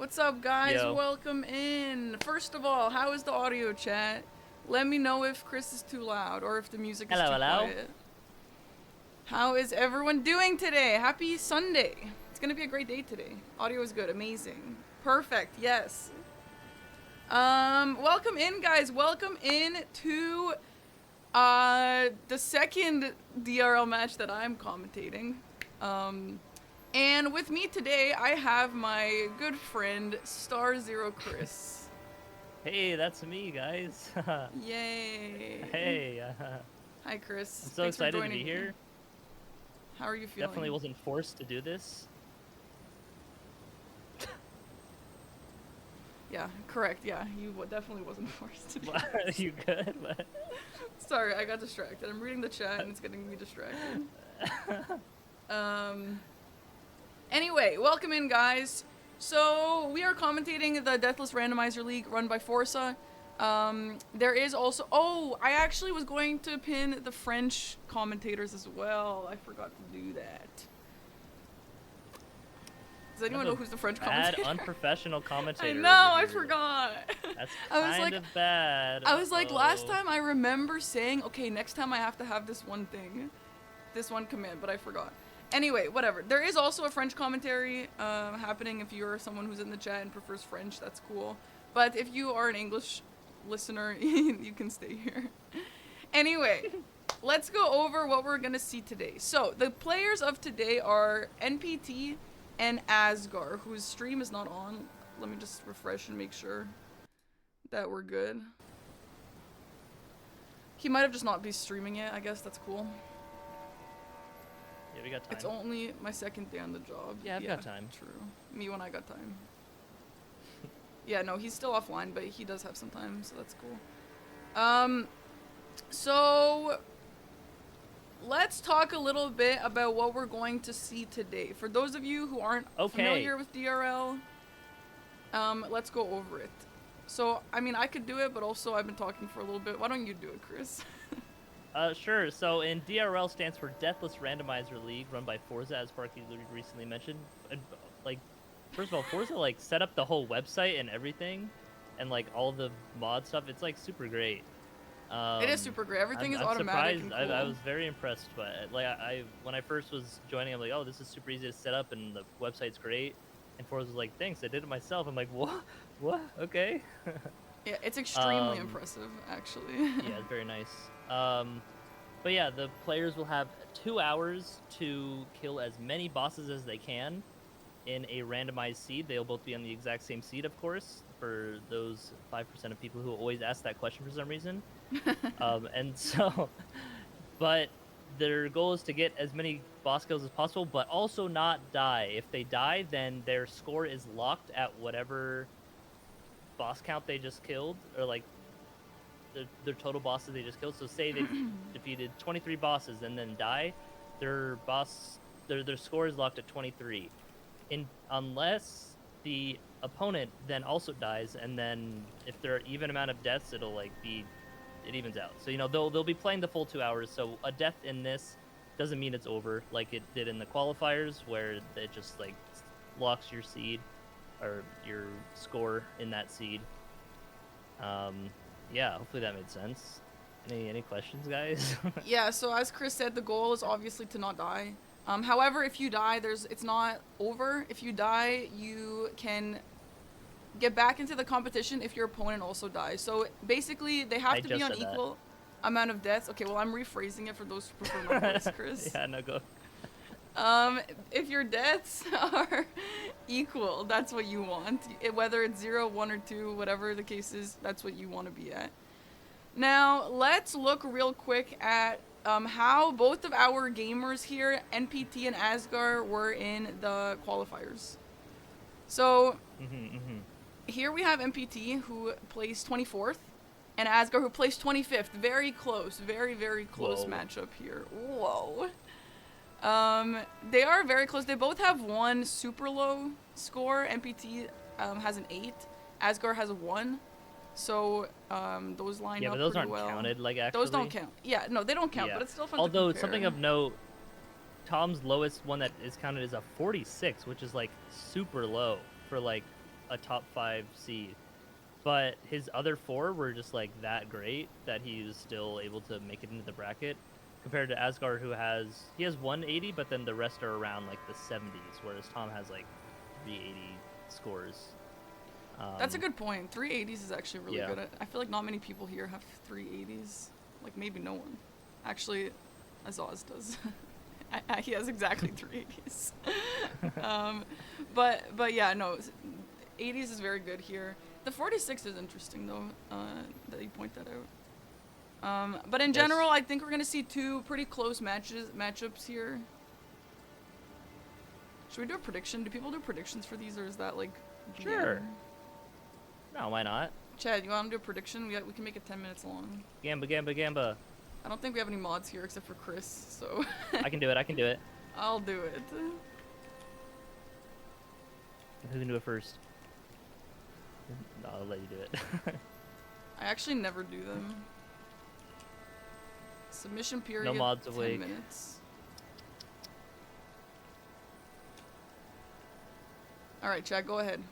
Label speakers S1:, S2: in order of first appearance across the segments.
S1: What's up, guys?
S2: Yo.
S1: Welcome in. First of all, how is the audio, chat? Let me know if Chris is too loud or if the music is too quiet. How is everyone doing today? Happy Sunday. It's gonna be a great day today. Audio is good. Amazing. Perfect. Yes. Welcome in, guys. Welcome in to the second DRL match that I'm commentating. And with me today, I have my good friend, Star Zero Chris.
S2: Hey, that's me, guys.
S1: Yay.
S2: Hey.
S1: Hi, Chris.
S2: I'm so
S1: Thanks
S2: excited
S1: for
S2: to
S1: joining
S2: be here.
S1: Me. How are you feeling?
S2: Definitely wasn't forced to do this.
S1: Yeah, correct. Yeah, you definitely wasn't forced to do this.
S2: You good?
S1: Sorry, I got distracted. I'm reading the chat and it's getting me distracted. Anyway, welcome in, guys. So, we are commentating the Deathless Randomizer League run by Forsa. There is also... Oh, I actually was going to pin the French commentators as well. I forgot to do that. Does anyone know who's the French commentator?
S2: Bad, unprofessional commentator.
S1: I know, I forgot.
S2: That's kind of bad.
S1: I was like, last time I remember saying, okay, next time I have to have this one thing. This one command, but I forgot. Anyway, whatever. There is also a French commentary happening if you're someone who's in the chat and prefers French. That's cool. But if you are an English listener, you can stay here. Anyway, let's go over what we're going to see today. So, the players of today are NPT and Azgar, whose stream is not on. Let me just refresh and make sure that we're good. He might have just not be streaming it. I guess that's cool.
S2: Yeah, we got time.
S1: It's only my second day on the job.
S2: Yeah, I've got time.
S1: True. Me when I got time. Yeah, no, he's still offline, but he does have some time, so that's cool. So let's talk a little bit about what we're going to see today. For those of you who aren't familiar with DRL, let's go over it. So, I mean, I could do it, but also I've been talking for a little bit. Why don't you do it, Chris?
S2: Sure. So, in DRL stands for Deathless Randomizer League, run by Forsa, as Sparky recently mentioned. And, like, first of all, Forsa like set up the whole website and everything, and like all the mod stuff. It's like super great.
S1: It is super great. Everything is automatic.
S2: Surprised.
S1: And cool.
S2: I was very impressed by it. Like when I first was joining, I'm like, oh, this is super easy to set up, and the website's great. And Forza was like, thanks, I did it myself. I'm like, what? What? Okay.
S1: Yeah, it's extremely impressive, actually.
S2: Yeah, it's very nice. But yeah, the players will have 2 hours to kill as many bosses as they can in a randomized seed. They'll both be on the exact same seed, of course, for those 5% of people who always ask that question for some reason. And so, but their goal is to get as many boss kills as possible, but also not die. If they die, then their score is locked at whatever boss count they just killed, or like their total bosses they just killed. So say they defeated 23 bosses and then die, their score is locked at 23. Unless the opponent then also dies, and then if there are even amount of deaths, it'll like be, it evens out. So they'll be playing the full 2 hours. So a death in this doesn't mean it's over, like it did in the qualifiers, where it just like locks your seed or your score in that seed. Yeah, hopefully that made sense. Any questions, guys?
S1: Yeah, so as Chris said, the goal is obviously to not die. However, if you die, it's not over. If you die, you can get back into the competition if your opponent also dies. So basically, they have to be on equal amount of deaths. Okay, well, I'm rephrasing it for those who prefer my voice, Chris.
S2: Yeah, no, go.
S1: If your deaths are equal, that's what you want. Whether it's 0, 1, or 2, whatever the case is, that's what you want to be at. Now, let's look real quick at how both of our gamers here, NPT and Azgar, were in the qualifiers. So, here we have NPT, who placed 24th, and Azgar, who placed 25th. Very close. Very, very close matchup here. Whoa. They are very close. They both have one super low score. NPT has an 8. Asgar has a 1. So, those line up pretty well.
S2: Yeah, but those aren't counted, like, actually.
S1: Those don't count. Yeah, no, they don't count, but it's still fun to compare.
S2: Although, something of note, Tom's lowest one that is counted is a 46, which is, like, super low for, like, a top 5 seed. But his other 4 were just like that great that he was still able to make it into the bracket. Compared to Azgar, who has 180, but then the rest are around like the 70s, whereas Tom has like 380 scores.
S1: That's a good point. 380s is actually really
S2: Yeah.
S1: good. I feel like not many people here have 380s. Like maybe no one. Actually, Azaz does. He has exactly 380s. But yeah, no, 80s is very good here. The 46 is interesting though, that you point that out. But in general, I think we're gonna see 2 pretty close matchups here. Should we do a prediction? Do people do predictions for these, or is that like
S2: Sure. No, why not?
S1: Chad, you want to do a prediction? We can make it 10 minutes long.
S2: Gamba.
S1: I don't think we have any mods here except for Chris, so
S2: I can do it.
S1: I'll do it.
S2: Who can do it first? No, I'll let you do it.
S1: I actually never do them. Submission period.
S2: No mods
S1: 10
S2: awake.
S1: minutes. All right, Chad, go ahead.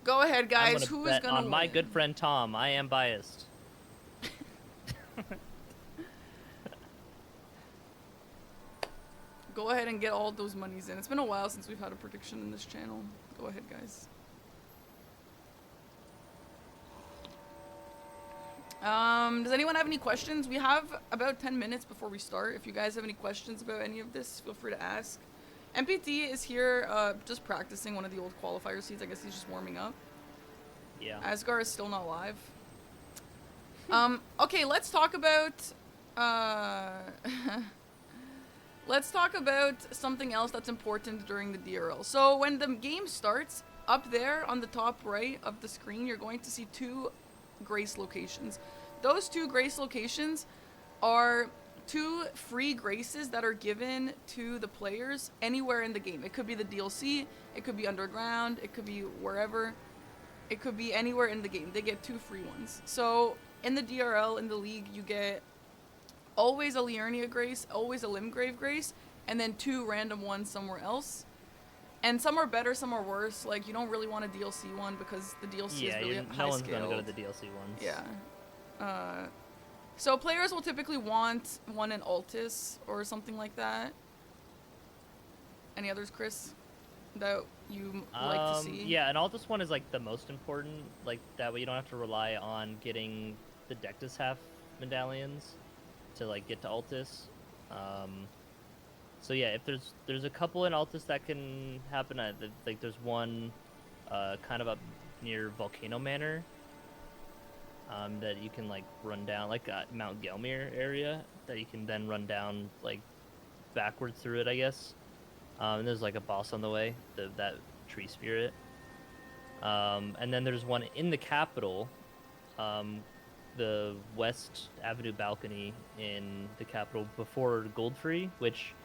S1: Go ahead, guys.
S2: I'm
S1: Who
S2: bet
S1: is gonna
S2: on
S1: win?
S2: my good friend Tom. I am biased.
S1: Go ahead and get all those monies in. It's been a while since we've had a prediction in this channel. Go ahead, guys. Does anyone have any questions? We have about 10 minutes before we start. If you guys have any questions about any of this, feel free to ask. NPT is here just practicing one of the old qualifier seeds. I guess he's just warming up.
S2: Yeah.
S1: Azgar is still not live. Okay, let's talk about let's talk about something else that's important during the DRL. So when the game starts, up there on the top right of the screen, you're going to see 2 grace locations. Those 2 grace locations are 2 free graces that are given to the players anywhere in the game. It could be the DLC, it could be underground, it could be wherever. It could be anywhere in the game. They get 2 free ones. So in the DRL, in the league, you get always a Liurnia grace, always a Limgrave grace, and then 2 random ones somewhere else. And some are better, some are worse. Like, you don't really want a DLC one because the DLC is really high
S2: no one's
S1: scaled.
S2: gonna go to the DLC ones.
S1: Yeah. So players will typically want one in Altis or something like that. Any others, Chris, that you like to see?
S2: Yeah, and Altis one is like the most important. Like that way you don't have to rely on getting the Deathless half medallions to like get to Altis. So yeah, if there's a couple in Altis that can happen. Like there's one kind of up near Volcano Manor that you can like run down, like Mount Gelmir area that you can then run down like backwards through it, I guess. And there's like a boss on the way, that tree spirit. And then there's one in the capital, the West Avenue balcony in the capital before Goldfree, which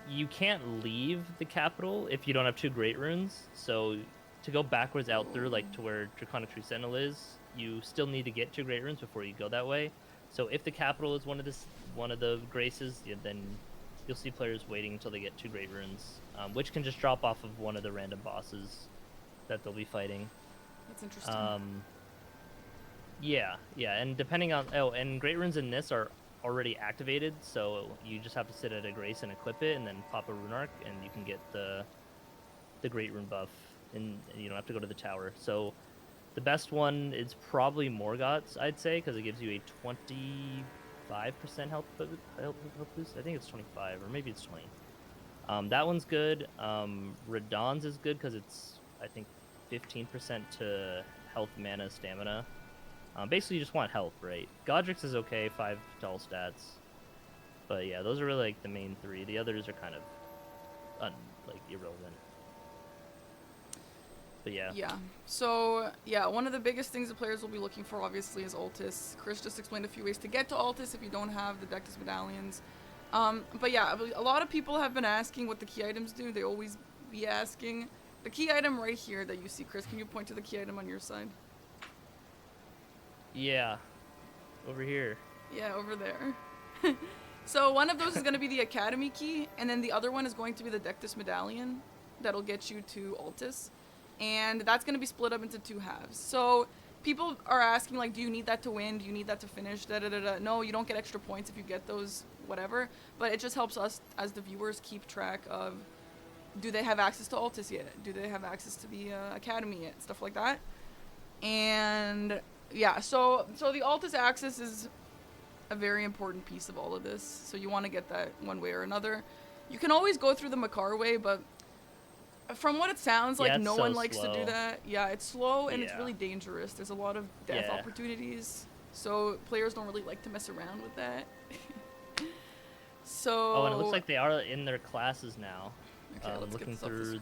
S2: you can't leave the capital if you don't have 2 great runes. So to go backwards out through like to where Draconic Tree Sentinel is, you still need to get 2 great runes before you go that way. So if the capital is one of the graces, then you'll see players waiting until they get 2 great runes, which can just drop off of one of the random bosses that they'll be fighting.
S1: That's interesting.
S2: Yeah, and depending on and great runes in this are already activated, so you just have to sit at a grace and equip it, and then pop a rune arc, and you can get the great rune buff, and you don't have to go to the tower. So the best one is probably Morgoth's, I'd say, because it gives you a 25% health boost. I think it's 25, or maybe it's 20. That one's good. Radon's is good because it's, I think, 15% to health, mana, stamina. Basically, you just want health, right? Godric's is okay, 5 to all stats. But yeah, those are really like the main 3. The others are kind of irrelevant. But yeah.
S1: Yeah. So, yeah, one of the biggest things the players will be looking for, obviously, is Altis. Chris just explained a few ways to get to Altis if you don't have the Deathless medallions. But yeah, a lot of people have been asking what the key items do. They always be asking. The key item right here that you see, Chris, can you point to the key item on your side?
S2: Yeah. Over here.
S1: Yeah, over there. So one of those is going to be the Academy key, and then the other one is going to be the Deathless medallion. that'll get you to Altus, and that's going to be split up into 2 halves. So people are asking, like, do you need that to win? Do you need that to finish? Da da da da. No, you don't get extra points if you get those, whatever. But it just helps us as the viewers keep track of, do they have access to Altus yet? Do they have access to the Academy yet? Stuff like that. And yeah, so the Altus access is a very important piece of all of this. So you want to get that one way or another. You can always go through the Makar way, but from what it sounds like, no one likes to do that. Yeah, it's slow and it's really dangerous. There's a lot of death opportunities, so players don't really like to mess around with that. So.
S2: Oh, and it looks like they are in their classes now.
S1: Okay, let's
S2: looking
S1: get this off
S2: through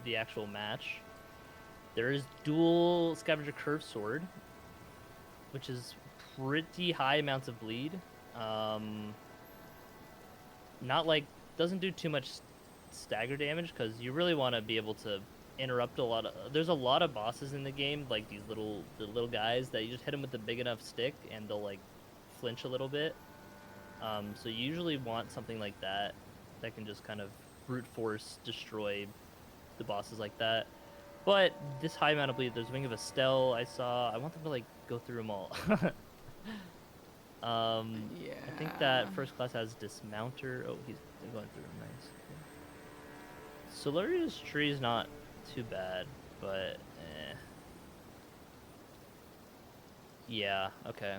S1: the
S2: actual match. There is dual scavenger curve sword, which is pretty high amounts of bleed. Not like, doesn't do too much stagger damage, because you really want to be able to interrupt a lot of, there's a lot of bosses in the game, like the little guys that you just hit them with a big enough stick and they'll like flinch a little bit. So you usually want something like that can just kind of brute force destroy the bosses like that. But this high amount of bleed, there's Wing of Estelle I want them to like go through them all. I think that first class has Dismounter. Oh, he's going through them, nice. Solaria's tree is not too bad, but yeah, okay.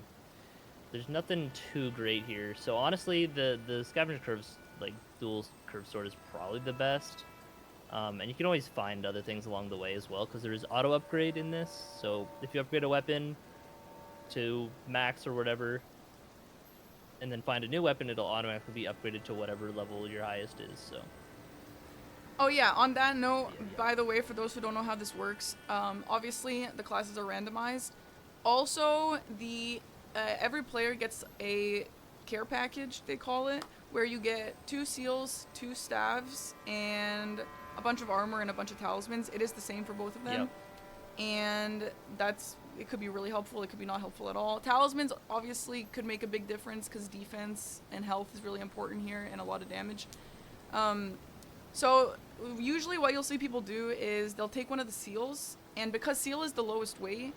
S2: There's nothing too great here. So honestly, the scavenger curves, like dual curve sword, is probably the best. And you can always find other things along the way as well, because there is auto upgrade in this. So if you upgrade a weapon to max or whatever, and then find a new weapon, it'll automatically be upgraded to whatever level your highest is. So.
S1: Oh yeah, on that note, by the way, for those who don't know how this works, obviously the classes are randomized. Also, every player gets a care package, they call it, where you get 2 seals, 2 staves, and a bunch of armor and a bunch of talismans. It is the same for both of them. Yep. And it could be really helpful, it could be not helpful at all. Talismans obviously could make a big difference because defense and health is really important here, and a lot of damage. So usually what you'll see people do is they'll take one of the seals, and because seal is the lowest weight,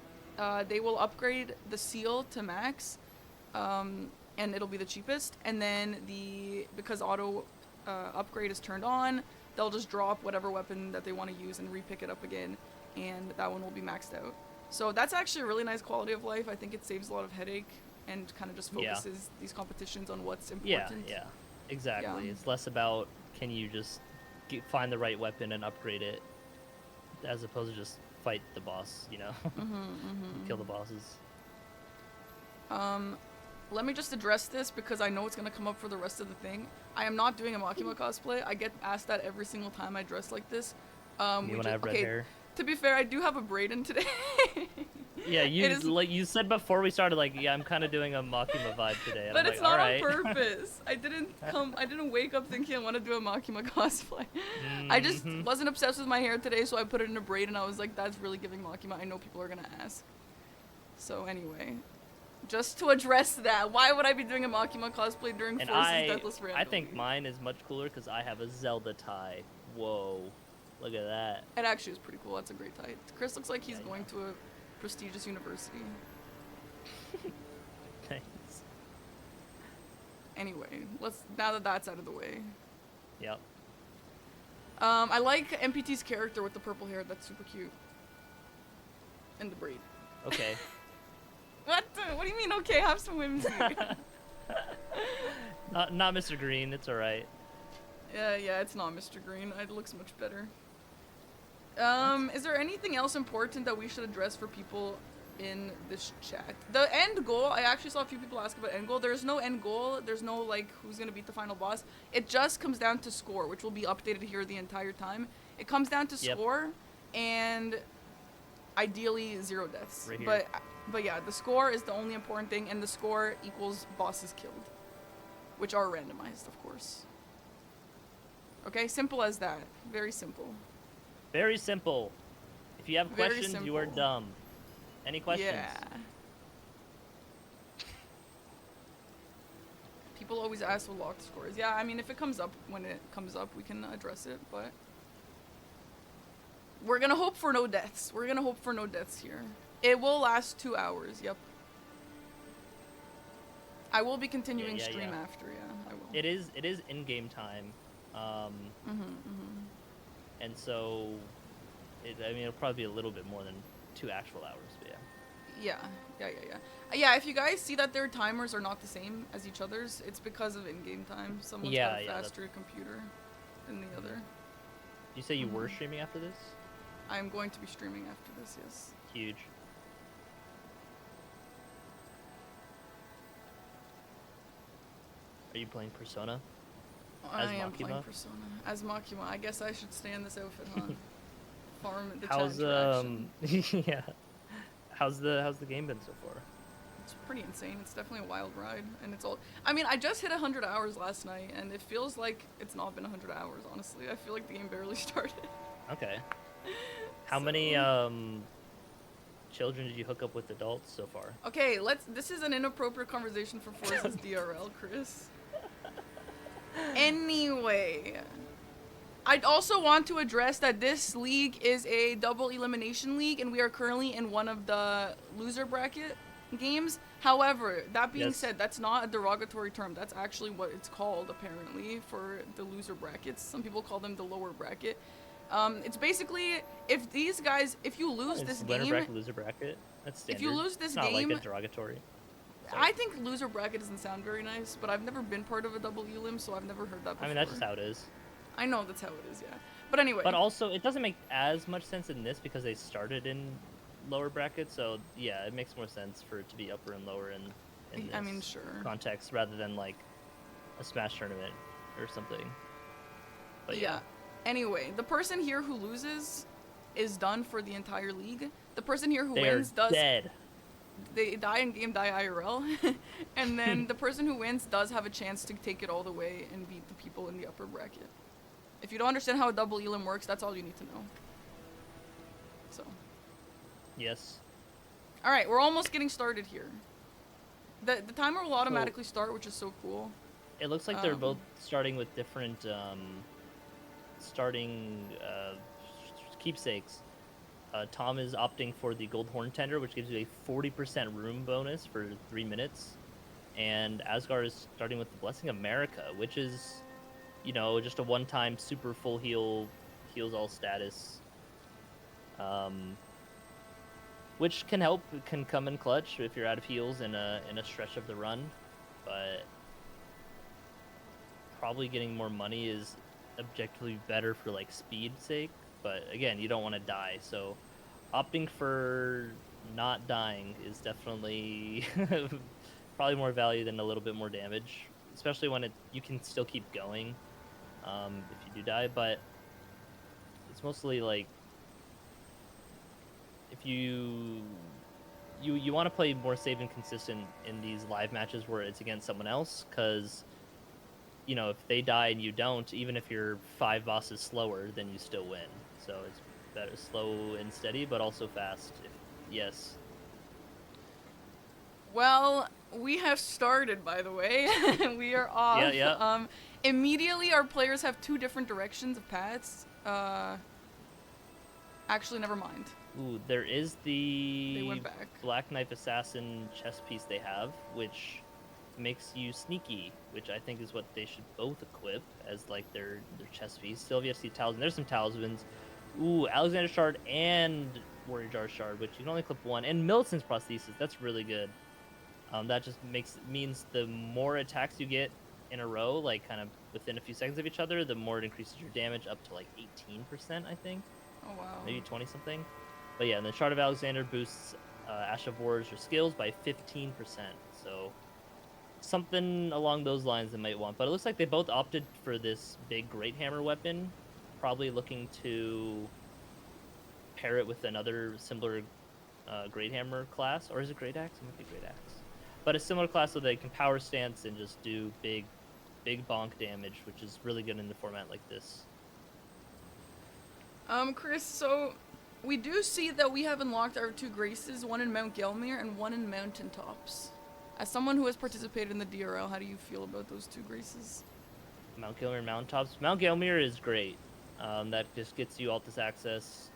S1: they will upgrade the seal to max, and it'll be the cheapest. And then because auto upgrade is turned on, they'll just drop whatever weapon that they want to use and repick it up again, and that one will be maxed out. So that's actually a really nice quality of life. I think it saves a lot of headache and kind of just focuses these competitions on what's important.
S2: Yeah, exactly. Yeah. It's less about can you just find the right weapon and upgrade it, as opposed to just fight the boss, you know? Kill the bosses.
S1: Let me just address this because I know it's going to come up for the rest of the thing. I am not doing a Makima cosplay. I get asked that every single time I dress like this.
S2: You when I have red hair?
S1: To be fair, I do have a braid in today.
S2: Yeah, like you said before we started, like, yeah, I'm kind of doing a Makima vibe today. And
S1: but
S2: I'm
S1: it's
S2: like,
S1: not
S2: right.
S1: on purpose. I didn't wake up thinking I want to do a Makima cosplay. I just wasn't obsessed with my hair today, so I put it in a braid, and I was like, that's really giving Makima. I know people are gonna ask. So anyway, just to address that, why would I be doing a Makima cosplay during Forsa's Deathless Randomizer?
S2: I think mine is much cooler because I have a Zelda tie. Whoa, look at that.
S1: It actually is pretty cool. That's a great tie. Chris looks like he's going to a prestigious university.
S2: Thanks.
S1: Anyway, now that that's out of the way.
S2: Yep.
S1: I like NPT's character with the purple hair. That's super cute. And the braid.
S2: Okay.
S1: What do you mean, okay? Have some whimsy.
S2: Not Mr. Green. It's alright.
S1: Yeah, it's not Mr. Green. It looks much better. Is there anything else important that we should address for people in this chat? The end goal, I actually saw a few people ask about end goal. There's no end goal. There's no, like, who's going to beat the final boss. It just comes down to score, which will be updated here the entire time. It comes down to score and ideally 0 deaths.
S2: Right here.
S1: But yeah, the score is the only important thing, and the score equals bosses killed, which are randomized, of course. Okay, simple as that. Very simple.
S2: Very simple. If you have questions, you are dumb. Any questions?
S1: Yeah. People always ask what locked score is. Yeah, I mean, if it comes up when it comes up, we can address it, but We're gonna hope for no deaths. We're gonna hope for no deaths here. It will last 2 hours. Yep. I will be continuing stream after. Yeah, I will.
S2: It is in-game time, and so I mean it'll probably be a little bit more than 2 actual hours, but yeah.
S1: Yeah, if you guys see that their timers are not the same as each other's, it's because of in-game time. Someone's got a faster computer than the other.
S2: You say you were streaming after this?
S1: I'm going to be streaming after this, yes.
S2: Huge. Are you playing Persona?
S1: I am playing Persona. As Makima. I guess I should stay in this outfit, huh? Farm the chat interaction.
S2: Yeah. How's the game been so far?
S1: It's pretty insane. It's definitely a wild ride, and it's all. I mean, I just hit 100 hours last night, and it feels like it's not been 100 hours. Honestly, I feel like the game barely started.
S2: Okay. How many children did you hook up with adults so far?
S1: Okay, This is an inappropriate conversation for Forsa's DRL, Chris. Anyway. I'd also want to address that this league is a double elimination league, and we are currently in one of the loser bracket games. However, that being said, that's not a derogatory term. That's actually what it's called, apparently, for the loser brackets. Some people call them the lower bracket. It's basically, if you lose this game...
S2: Winner bracket, loser bracket? That's standard.
S1: If you lose this
S2: game... It's not like a derogatory. Sorry.
S1: I think loser bracket doesn't sound very nice, but I've never been part of a double elim, so I've never heard that before.
S2: I mean, that's just how it is.
S1: I know that's how it is, yeah. But anyway.
S2: But also, it doesn't make as much sense in this because they started in lower brackets, so yeah, it makes more sense for it to be upper and lower in this context rather than like a Smash tournament or something. But yeah.
S1: Anyway, the person here who loses is done for the entire league. The person here who wins does...
S2: dead.
S1: They die in game, die IRL. And then the person who wins does have a chance to take it all the way and beat the people in the upper bracket. If you don't understand how a double elim works, that's all you need to know. So.
S2: Yes.
S1: Alright, we're almost getting started here. The timer will automatically start, which is so cool.
S2: It looks like they're both starting with different keepsakes. Tom is opting for the Gold Horn Tender, which gives you a 40% room bonus for 3 minutes. And Azgar is starting with the Blessing America, which is... you know, just a one-time super full heals all status, which can help, can come in clutch if you're out of heals in a stretch of the run, but probably getting more money is objectively better for like speed's sake. But again, you don't want to die, so opting for not dying is definitely probably more value than a little bit more damage, especially when you can still keep going. If you do die, but it's mostly like if you want to play more safe and consistent in these live matches where it's against someone else, because you know, if they die and you don't, even if you're 5 bosses slower, then you still win. So it's better slow and steady, but also fast. Yes.
S1: Well, we have started, by the way. We are off.
S2: Yeah.
S1: Immediately, our players have 2 different directions of paths. Actually, never mind.
S2: Ooh, there is the
S1: they went back.
S2: Black Knife Assassin chest piece they have, which makes you sneaky, which I think is what they should both equip as like their chest piece. Sylvia see talisman. There's some talismans. Ooh, Alexander Shard and Warrior Jar Shard, which you can only clip 1, and Millicent's prosthesis. That's really good. That just means the more attacks you get in a row, like kind of within a few seconds of each other, the more it increases your damage up to like 18%, I think.
S1: Oh wow.
S2: Maybe 20 something. But yeah, and the Shard of Alexander boosts Ash of Wars or skills by 15%. So something along those lines they might want. But it looks like they both opted for this big Great Hammer weapon, probably looking to pair it with another similar Great Hammer class. Or is it Great Axe? It might be Great Axe. But a similar class so they can power stance and just do big bonk damage, which is really good in a format like this.
S1: Chris, so we do see that we have unlocked our 2 graces, one in Mount Gelmir and one in Mountaintops. As someone who has participated in the DRL, how do you feel about those 2 graces?
S2: Mount Gelmir and Mountaintops. Mount Gelmir is great. That just gets you Altus access.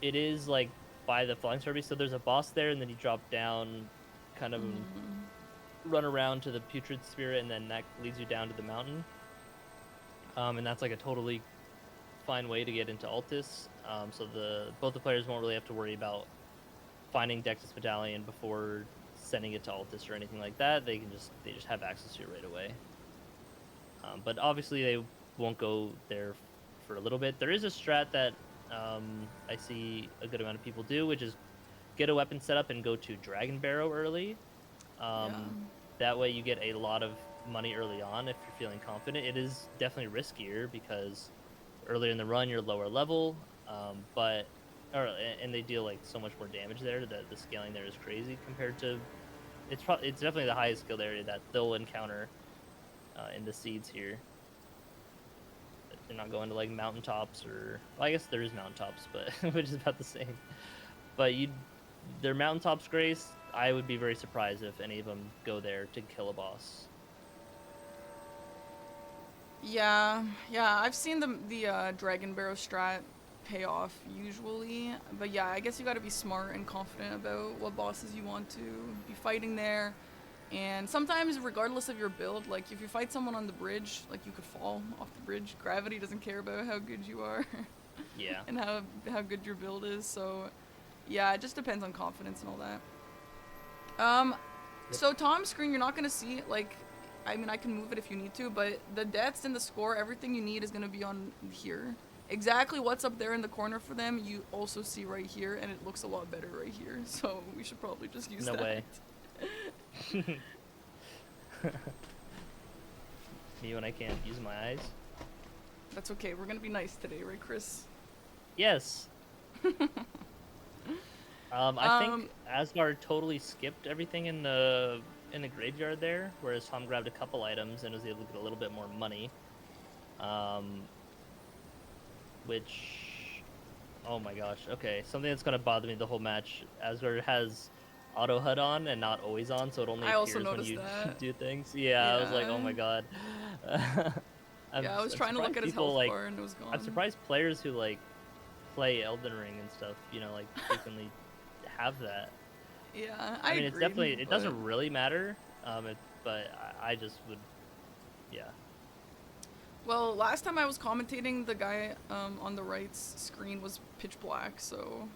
S2: It is like by the flying service, so there's a boss there, and then you drop down, kind of run around to the putrid spirit, and then that leads you down to the mountain. And that's like a totally fine way to get into Altus. So both the players won't really have to worry about finding Dexys Medallion before sending it to Altus or anything like that. They just have access to it right away. But obviously they won't go there for a little bit. There is a strat that I see a good amount of people do, which is get a weapon set up and go to Dragon Barrow early. That way you get a lot of money early on if you're feeling confident. It is definitely riskier because earlier in the run you're lower level, and they deal like so much more damage there that the scaling there is crazy compared to it's definitely the highest skilled area that they'll encounter in the seeds here. They're not going to like mountaintops or well, I guess there is mountaintops, but which is about the same. But their mountaintops grace, I would be very surprised if any of them go there to kill a boss.
S1: Yeah, I've seen the Dragon Barrow strat pay off usually, but yeah, I guess you got to be smart and confident about what bosses you want to be fighting there. And sometimes, regardless of your build, like if you fight someone on the bridge, like you could fall off the bridge. Gravity doesn't care about how good you are.
S2: Yeah.
S1: And how good your build is. So, yeah, it just depends on confidence and all that. So Tom's screen, you're not gonna see like, I mean, I can move it if you need to, but the deaths and the score, everything you need is gonna be on here. Exactly what's up there in the corner for them, you also see right here, and it looks a lot better right here. So we should probably just use that.
S2: No way. Me when I can't use my eyes.
S1: That's okay. We're gonna be nice today, right, Chris?
S2: Yes. I think Azgar totally skipped everything in the graveyard there, whereas Tom grabbed a couple items and was able to get a little bit more money. Which, oh my gosh, okay, something that's gonna bother me the whole match. Asgard has auto HUD on and not always on, so it only appears when you do things. Yeah, I was like, oh my god.
S1: I was trying to look at his health bar and it was gone.
S2: I'm surprised players who like play Elden Ring and stuff, you know, like frequently have that.
S1: Yeah,
S2: I mean, it's definitely, it doesn't really matter, but I just would, yeah.
S1: Well, last time I was commentating, the guy on the right's screen was pitch black, so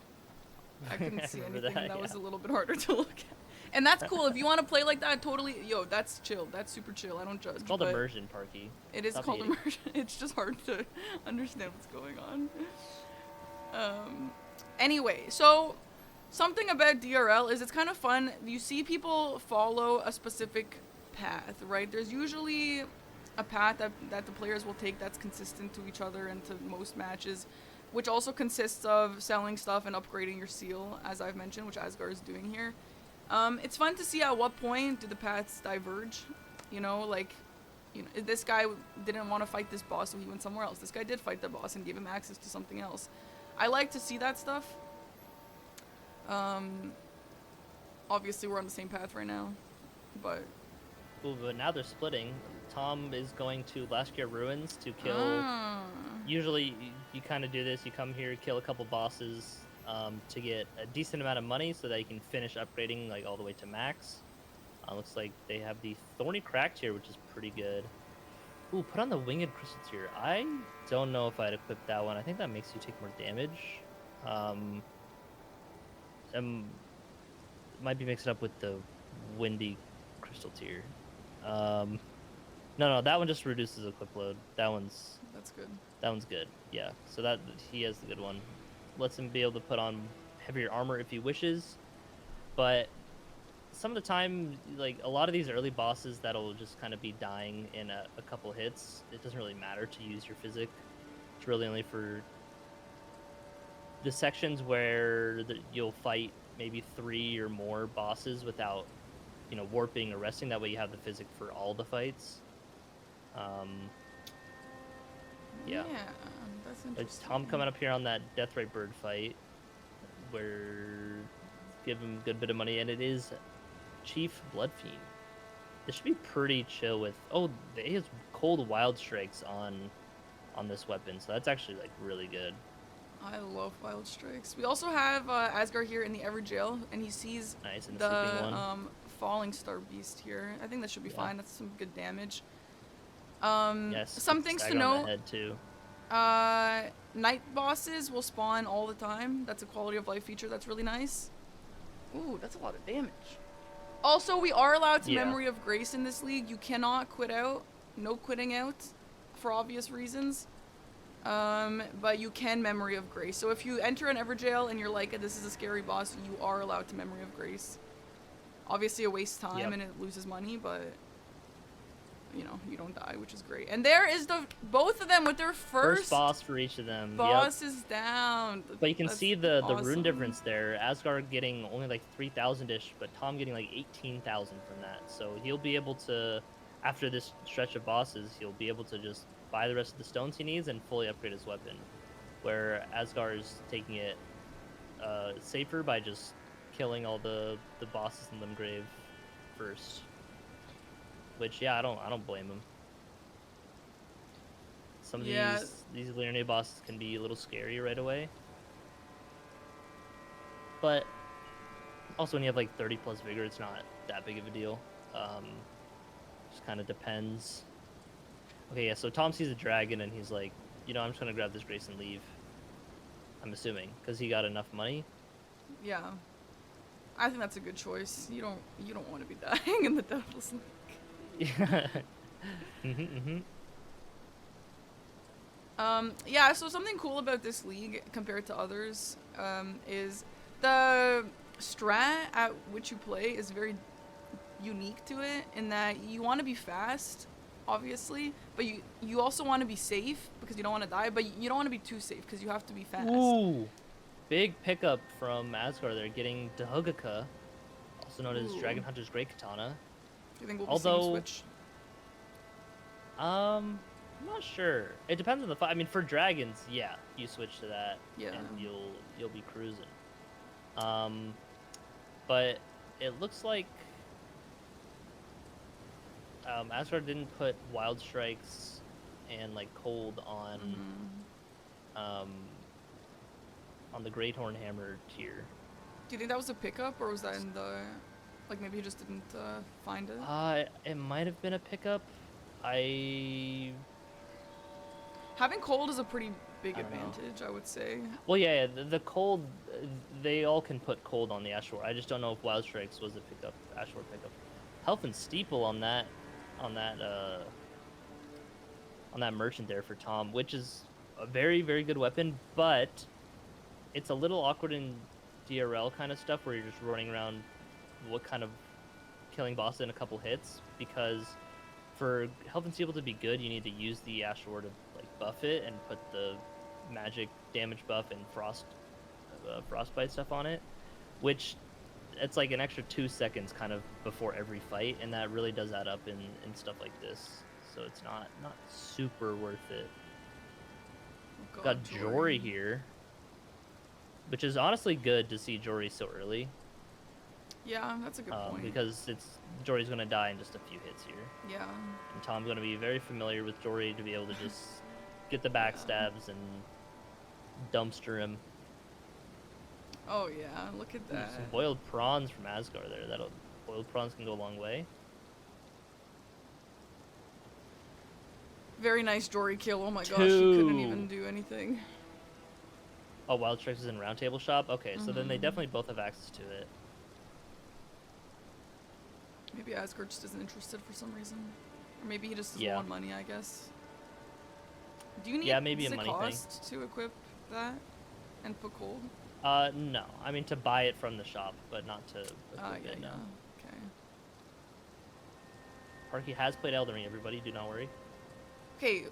S1: I couldn't see anything. That was a little bit harder to look at. And that's cool. If you want to play like that, totally, that's chill. That's super chill. I don't judge.
S2: It's called immersion, Parky.
S1: It is called immersion. It's just hard to understand what's going on. Anyway, so something about DRL is it's kind of fun. You see people follow a specific path, right? There's usually a path that the players will take that's consistent to each other and to most matches, which also consists of selling stuff and upgrading your seal, as I've mentioned, which Azgar is doing here. It's fun to see at what point do the paths diverge. You know, like, this guy didn't want to fight this boss, so he went somewhere else. This guy did fight the boss and gave him access to something else. I like to see that stuff. Obviously, we're on the same path right now, but...
S2: Ooh, but now they're splitting. Tom is going to Lashkar Ruins to kill... Usually, you kind of do this. You come here, kill a couple bosses to get a decent amount of money so that you can finish upgrading like all the way to max. Looks like they have the Thorny Cracked here, which is pretty good. Ooh, put on the Winged Crystal Tier. I don't know if I'd equip that one. I think that makes you take more damage. Might be mixed up with the Windy Crystal Tier. No, that one just reduces equip load.
S1: That's good.
S2: That one's good. Yeah, so that he has the good one. Lets him be able to put on heavier armor if he wishes. But some of the time, like a lot of these early bosses that'll just kind of be dying in a couple hits, it doesn't really matter to use your physic. It's really only for the sections where you'll fight maybe 3 or more bosses without, warping or resting. That way you have the physic for all the fights. Yeah,
S1: that's interesting.
S2: It's Tom coming up here on that Deathrite Bird fight, where give him a good bit of money, and it is Chief Bloodfiend. This should be pretty chill with. Oh, he has Cold Wild Strikes on on this weapon, so that's actually like really good.
S1: I love wild strikes. We also have Asgar here in the Ever Jail, and he sees
S2: Nice, and the sleeping
S1: the
S2: one.
S1: falling star beast here. I think that should be
S2: Yeah.
S1: fine. That's some good damage.
S2: Yes,
S1: Some things to
S2: stagger on the
S1: note.
S2: head too.
S1: Night bosses will spawn all the time. That's a quality of life feature that's really nice. Ooh, that's a lot of damage. Also, we are allowed to
S2: Yeah.
S1: Memory of Grace in this league. You cannot quit out. No quitting out, for obvious reasons. But you can Memory of Grace. So if you enter an Everjail and you're like, this is a scary boss, you are allowed to Memory of Grace. Obviously, it wastes time
S2: Yep.
S1: and it loses money, but you know, you don't die, which is great. And there is both of them with their first
S2: boss for each of them.
S1: boss is down.
S2: But you can
S1: That's
S2: see the
S1: awesome.
S2: rune difference there. Asgar getting only like 3,000-ish, but Tom getting like 18,000 from that. So he'll be able to, after this stretch of bosses, he'll be able to just buy the rest of the stones he needs and fully upgrade his weapon. Where Asgar is taking it safer by just killing all the bosses in Limgrave first. Which, yeah, I don't blame him. Some of these Linear bosses can be a little scary right away. But also when you have like 30 plus vigor, it's not that big of a deal. Just kind of depends. Okay, yeah, so Tom sees a dragon and he's like, you know, I'm just going to grab this grace and leave. I'm assuming, because he got enough money.
S1: Yeah. I think that's a good choice. You don't want to be dying in the Deathless League.
S2: Yeah.
S1: Yeah, so something cool about this league compared to others is the strat at which you play is very unique to it in that you want to be fast, obviously, but you also want to be safe because you don't want to die, but you don't want to be too safe because you have to be fast.
S2: Ooh. Big pickup from Asgar there, getting Dahugaka, also known as Dragon Hunter's Great Katana.
S1: Do you think we'll be seeing switch?
S2: I'm not sure. It depends on the fight. I mean, for dragons, yeah, you switch to that, and you'll be cruising. But it looks like Asgard didn't put wild strikes and like cold on on the Great Horn Hammer tier.
S1: Do you think that was a pickup or was that in the like maybe he just didn't find it?
S2: It might have been a pickup. Having
S1: cold is a pretty big advantage, I would say.
S2: Well, yeah, the cold, they all can put cold on the Ashore. I just don't know if Wild Strikes was a pickup, Ashore pickup. Health and Steeple on that merchant there for Tom, which is a very, very good weapon, but it's a little awkward in DRL kind of stuff where you're just running around what kind of killing boss in a couple hits, because for Health and Steeple to be good, you need to use the Ashore to like buff it and put the magic damage buff and frostbite stuff on it, which it's like an extra 2 seconds kind of before every fight, and that really does add up in stuff like this. So it's not super worth it. Oh God, got Jory here, which is honestly good to see Jory so early.
S1: Yeah, that's a good point.
S2: Because Jory's gonna die in just a few hits here.
S1: Yeah.
S2: And Tom's gonna be very familiar with Jory to be able to just get the backstabs and dumpster him.
S1: Oh yeah, look at that.
S2: Some boiled prawns from Azgar there. Boiled prawns can go a long way.
S1: Very nice Jory kill. Oh my gosh, he couldn't even do anything.
S2: Oh, Wild Strikes is in Round Table Shop? Okay, so then they definitely both have access to it.
S1: Maybe Asgard just isn't interested for some reason. Or maybe he just doesn't want money, I guess. Do you need
S2: maybe a money
S1: cost to equip that and put cold?
S2: No. I mean, to buy it from the shop, but not to equip it, no.
S1: Okay.
S2: Parky has played Elden Ring, everybody. Do not worry.
S1: Okay,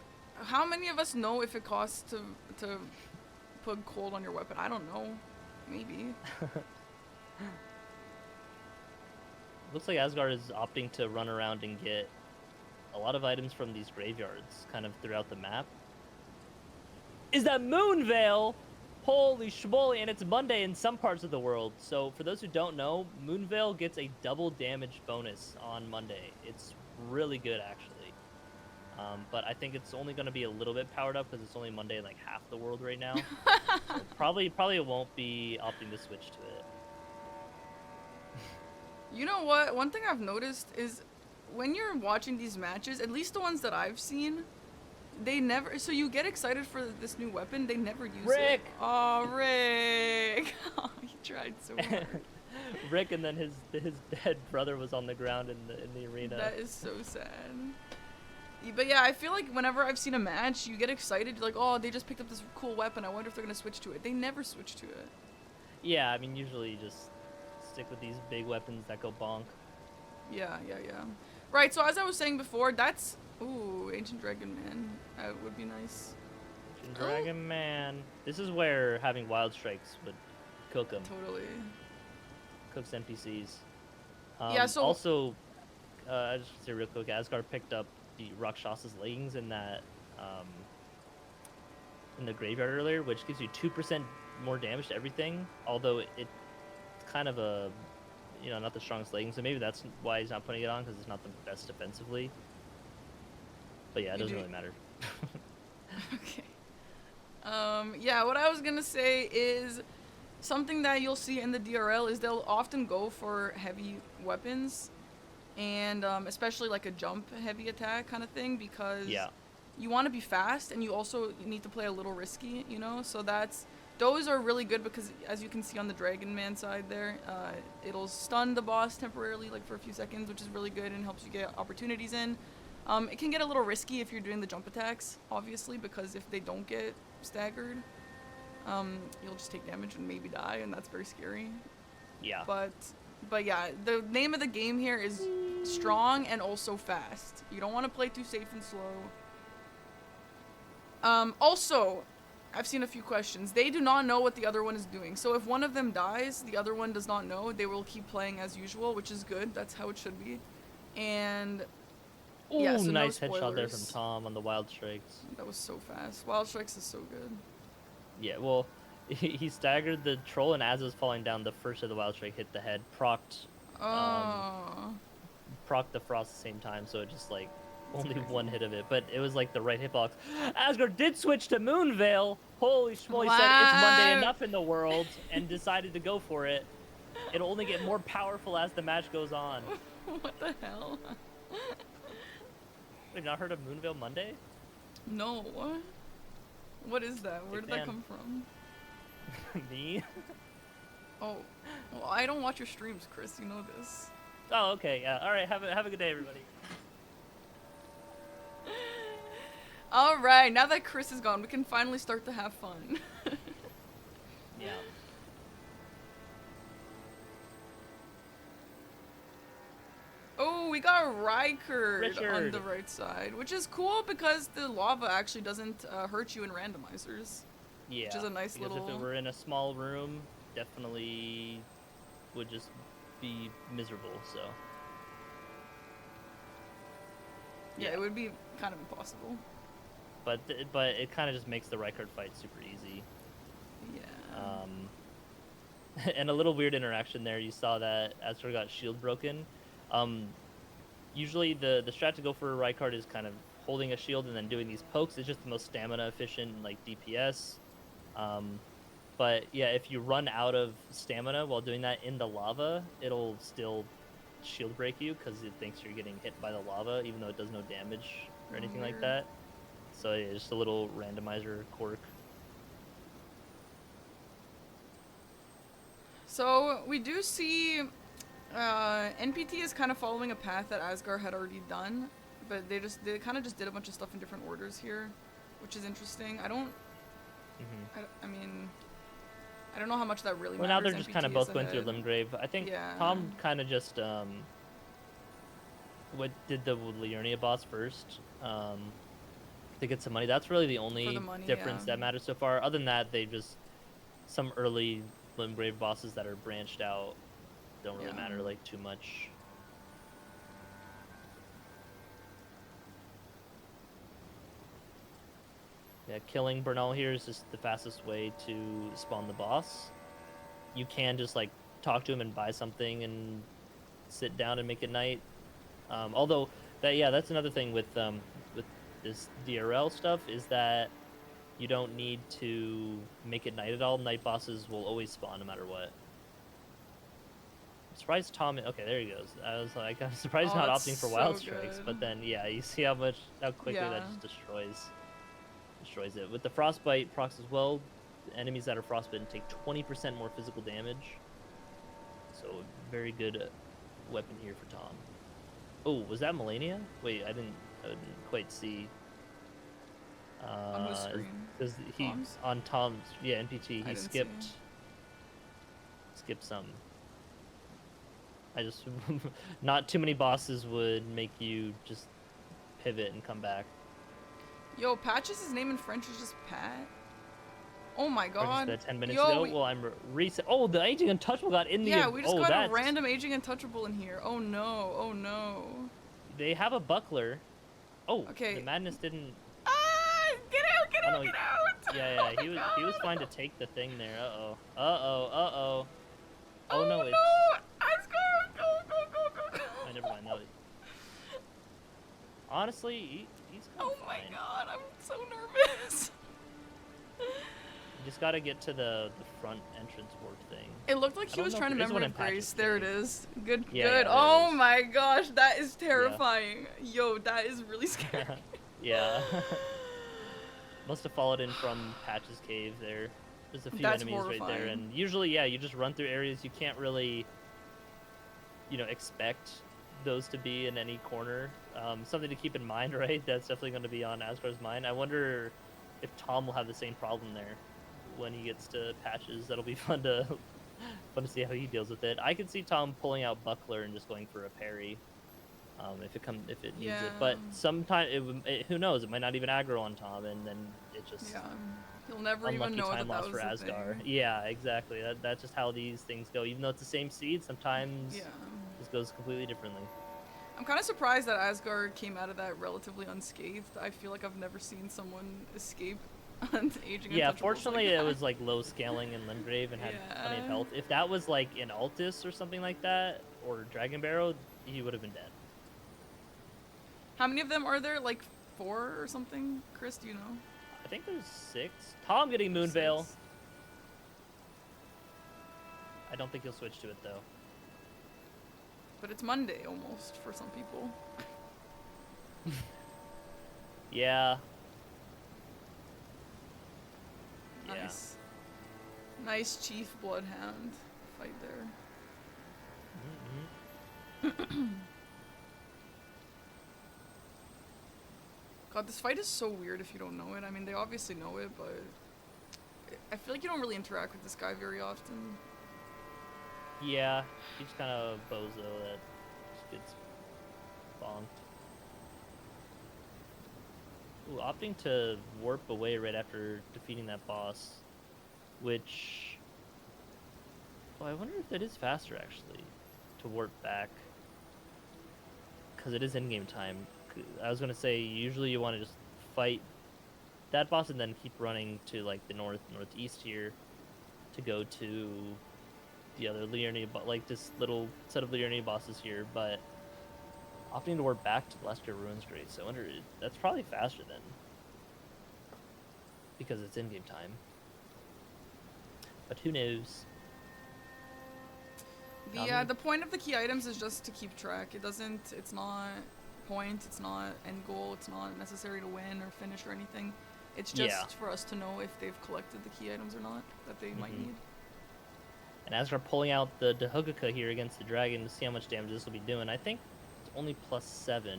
S1: how many of us know if it costs to put cold on your weapon? I don't know. Maybe.
S2: Looks like Asgard is opting to run around and get a lot of items from these graveyards kind of throughout the map. Is that Moonveil? Holy schmoly, and it's Monday in some parts of the world. So for those who don't know, Moonveil gets a double damage bonus on Monday. It's really good, actually. But I think it's only going to be a little bit powered up because it's only Monday in like half the world right now. So probably it won't be opting to switch to it.
S1: You know what? One thing I've noticed is when you're watching these matches, at least the ones that I've seen, they never. So you get excited for this new weapon, they never use
S2: Rick!
S1: it. Oh, Rick! Oh, he tried so hard.
S2: Rick, and then his dead brother was on the ground in the arena.
S1: That is so sad. But yeah, I feel like whenever I've seen a match, you get excited. You're like, oh, they just picked up this cool weapon. I wonder if they're gonna switch to it. They never switch to it.
S2: Yeah, I mean, usually you just stick with these big weapons that go bonk.
S1: Yeah. Right, so as I was saying before, that's... Ooh, Ancient Dragon Man. That would be nice.
S2: Ancient Dragon Man. This is where having Wild Strikes would cook them.
S1: Totally.
S2: Cooks NPCs.
S1: Yeah, so...
S2: Also, I just want to say real quick, Azgar picked up the Rakshas's leggings in that... in the graveyard earlier, which gives you 2% more damage to everything, although it's kind of a... You know, not the strongest leggings, so maybe that's why he's not putting it on, because it's not the best defensively. But yeah, it doesn't really matter.
S1: Okay. Yeah, what I was gonna say is something that you'll see in the DRL is they'll often go for heavy weapons, and especially like a jump heavy attack kind of thing, because you want to be fast and you also need to play a little risky, you know? So those are really good because, as you can see on the Dragon Man side there, it'll stun the boss temporarily, like for a few seconds, which is really good and helps you get opportunities in. It can get a little risky if you're doing the jump attacks, obviously, because if they don't get staggered, you'll just take damage and maybe die, and that's very scary.
S2: Yeah.
S1: But yeah, the name of the game here is strong and also fast. You don't want to play too safe and slow. Also, I've seen a few questions. They do not know what the other one is doing. So if one of them dies, the other one does not know. They will keep playing as usual, which is good. That's how it should be. And
S2: ooh,
S1: yeah, so
S2: nice
S1: no
S2: headshot there from Tom on the Wild Strikes.
S1: That was so fast. Wild Strikes is so good.
S2: Yeah, well, he staggered the troll, and as it was falling down, the first of the Wild Strike hit the head, procced the Frost at the same time, so it just like only one hit of it, but it was like the right hitbox. Asgard did switch to Moonveil. Holy schmoly,
S1: wow.
S2: Said it's Monday enough in the world and decided to go for it. It'll only get more powerful as the match goes on.
S1: What the hell?
S2: We've not heard of Moonveil Monday?
S1: No. What is that? Where did that come from?
S2: Me?
S1: Oh, well, I don't watch your streams, Chris. You know this.
S2: Oh, okay, yeah. All right, have a good day, everybody.
S1: All right, now that Chris is gone, we can finally start to have fun.
S2: Yeah.
S1: Oh, we got Riker
S2: Richard
S1: on the right side, which is cool because the lava actually doesn't hurt you in randomizers.
S2: Yeah.
S1: Which is a nice
S2: because
S1: little...
S2: if it were in a small room, definitely would just be miserable, so...
S1: Yeah, it would be kind of impossible.
S2: But it kind of just makes the Rykard fight super easy.
S1: Yeah.
S2: And a little weird interaction there. You saw that Azgar got shield broken. Usually the strat to go for a Rykard is kind of holding a shield and then doing these pokes. It's just the most stamina efficient, like DPS. But yeah, if you run out of stamina while doing that in the lava, it'll still shield break you because it thinks you're getting hit by the lava, even though it does no damage or anything like that. So yeah, just a little randomizer quirk.
S1: So we do see NPT is kind of following a path that Azgar had already done, but they kind of just did a bunch of stuff in different orders here, which is interesting. I mean, I don't know how much that really matters.
S2: Well, now they're just
S1: NPT
S2: kind of both
S1: is
S2: going through
S1: ahead.
S2: Limgrave. I think Tom kind of just did the Liurnia boss first to get some money. That's really the only difference that matters so far. Other than that, they just some early Limgrave bosses that are branched out don't really matter like too much. Yeah, killing Bernal here is just the fastest way to spawn the boss. You can just like talk to him and buy something and sit down and make it night. Although that's another thing with this DRL stuff is that you don't need to make it night at all. Night bosses will always spawn no matter what. I'm surprised Tom. Okay, there he goes. I'm surprised
S1: Oh,
S2: not
S1: that's
S2: opting for
S1: so
S2: wild strikes,
S1: good.
S2: but then yeah, you see how quickly that
S1: Yeah.
S2: just destroys it. With the frostbite procs as well, enemies that are frostbitten take 20% more physical damage. So very good weapon here for Tom. Oh, was that Melania? Wait, I didn't quite see.
S1: On whose screen?
S2: Because he
S1: Tom's?
S2: on Tom's NPT
S1: I
S2: he
S1: didn't see.
S2: skipped some. I just not too many bosses would make you just pivot and come back.
S1: Yo, Patches' name in French is just Pat. Oh my
S2: Or just
S1: god.
S2: that 10 minutes
S1: Yo,
S2: ago. Well, I'm reset. Oh, the Aging Untouchable got in the.
S1: yeah, we just
S2: oh,
S1: got
S2: that's...
S1: a random Aging Untouchable in here. Oh no, oh no.
S2: They have a buckler. Oh,
S1: Okay.
S2: the madness didn't.
S1: Ah! Get out, get
S2: Oh,
S1: out,
S2: no,
S1: get out!
S2: Yeah,
S1: Oh my
S2: he was
S1: God.
S2: fine to take the thing there. Uh oh. Oh no, it's.
S1: no! Azgar! Go, go, go, go, go!
S2: Oh, never mind. No. Honestly, he's kind
S1: Oh
S2: of fine.
S1: my god, I'm so nervous.
S2: You just gotta get to the front entrance warp thing.
S1: It looked like he was trying to
S2: remember
S1: memory grace. There it is. Good,
S2: Yeah,
S1: good.
S2: yeah,
S1: Oh
S2: is.
S1: my gosh, that is terrifying. Yo, that is really scary.
S2: Yeah. Must have followed in from Patch's cave there. There's a few
S1: That's
S2: enemies right there,
S1: horrifying.
S2: and usually, yeah, you just run through areas you can't really, expect those to be in any corner. Something to keep in mind, right? That's definitely going to be on Asgar's mind. I wonder if Tom will have the same problem there when he gets to Patches. That'll be fun to see how he deals with it. I could see Tom pulling out Buckler and just going for a parry. If it needs it, but sometimes who knows? It might not even aggro on Tom, and then it just
S1: He'll never even
S2: unlucky
S1: know
S2: time
S1: that
S2: loss
S1: was
S2: for
S1: the
S2: Asgar.
S1: thing.
S2: Yeah, exactly. That's just how these things go. Even though it's the same seed, sometimes this goes completely differently.
S1: I'm kind of surprised that Asgar came out of that relatively unscathed. I feel like I've never seen someone escape on Aging
S2: Yeah,
S1: Untouchables
S2: fortunately
S1: like
S2: it
S1: that.
S2: was like low scaling in Limgrave and had plenty of health. If that was like in Altus or something like that, or Dragon Barrow, he would have been dead.
S1: How many of them are there? Like 4 or something? Chris, do you know?
S2: I think there's 6. Tom getting Moonveil.
S1: 6.
S2: I don't think he'll switch to it though.
S1: But it's Monday almost for some people.
S2: Yeah.
S1: Nice. Nice Chief Bloodhound fight there. God, this fight is so weird if you don't know it. I mean, they obviously know it, but I feel like you don't really interact with this guy very often.
S2: Yeah, he's kind of a bozo that just gets bonked. Ooh, opting to warp away right after defeating that boss, which... Oh, I wonder if it is faster, actually, to warp back. Because it is in-game time. I was going to say, usually you want to just fight that boss and then keep running to, like, the northeast here to go to the other Liurnia, but like this little set of Liurnia bosses here, but opting to warp back to Lester Ruins Great, so I wonder, that's probably faster then, because it's in-game time. But who knows?
S1: The point of the key items is just to keep track. It's not point, it's not end goal, it's not necessary to win or finish or anything. It's just for us to know if they've collected the key items or not that they might need.
S2: And as we're pulling out the Dahuguka here against the dragon to see how much damage this will be doing, I think it's only +7.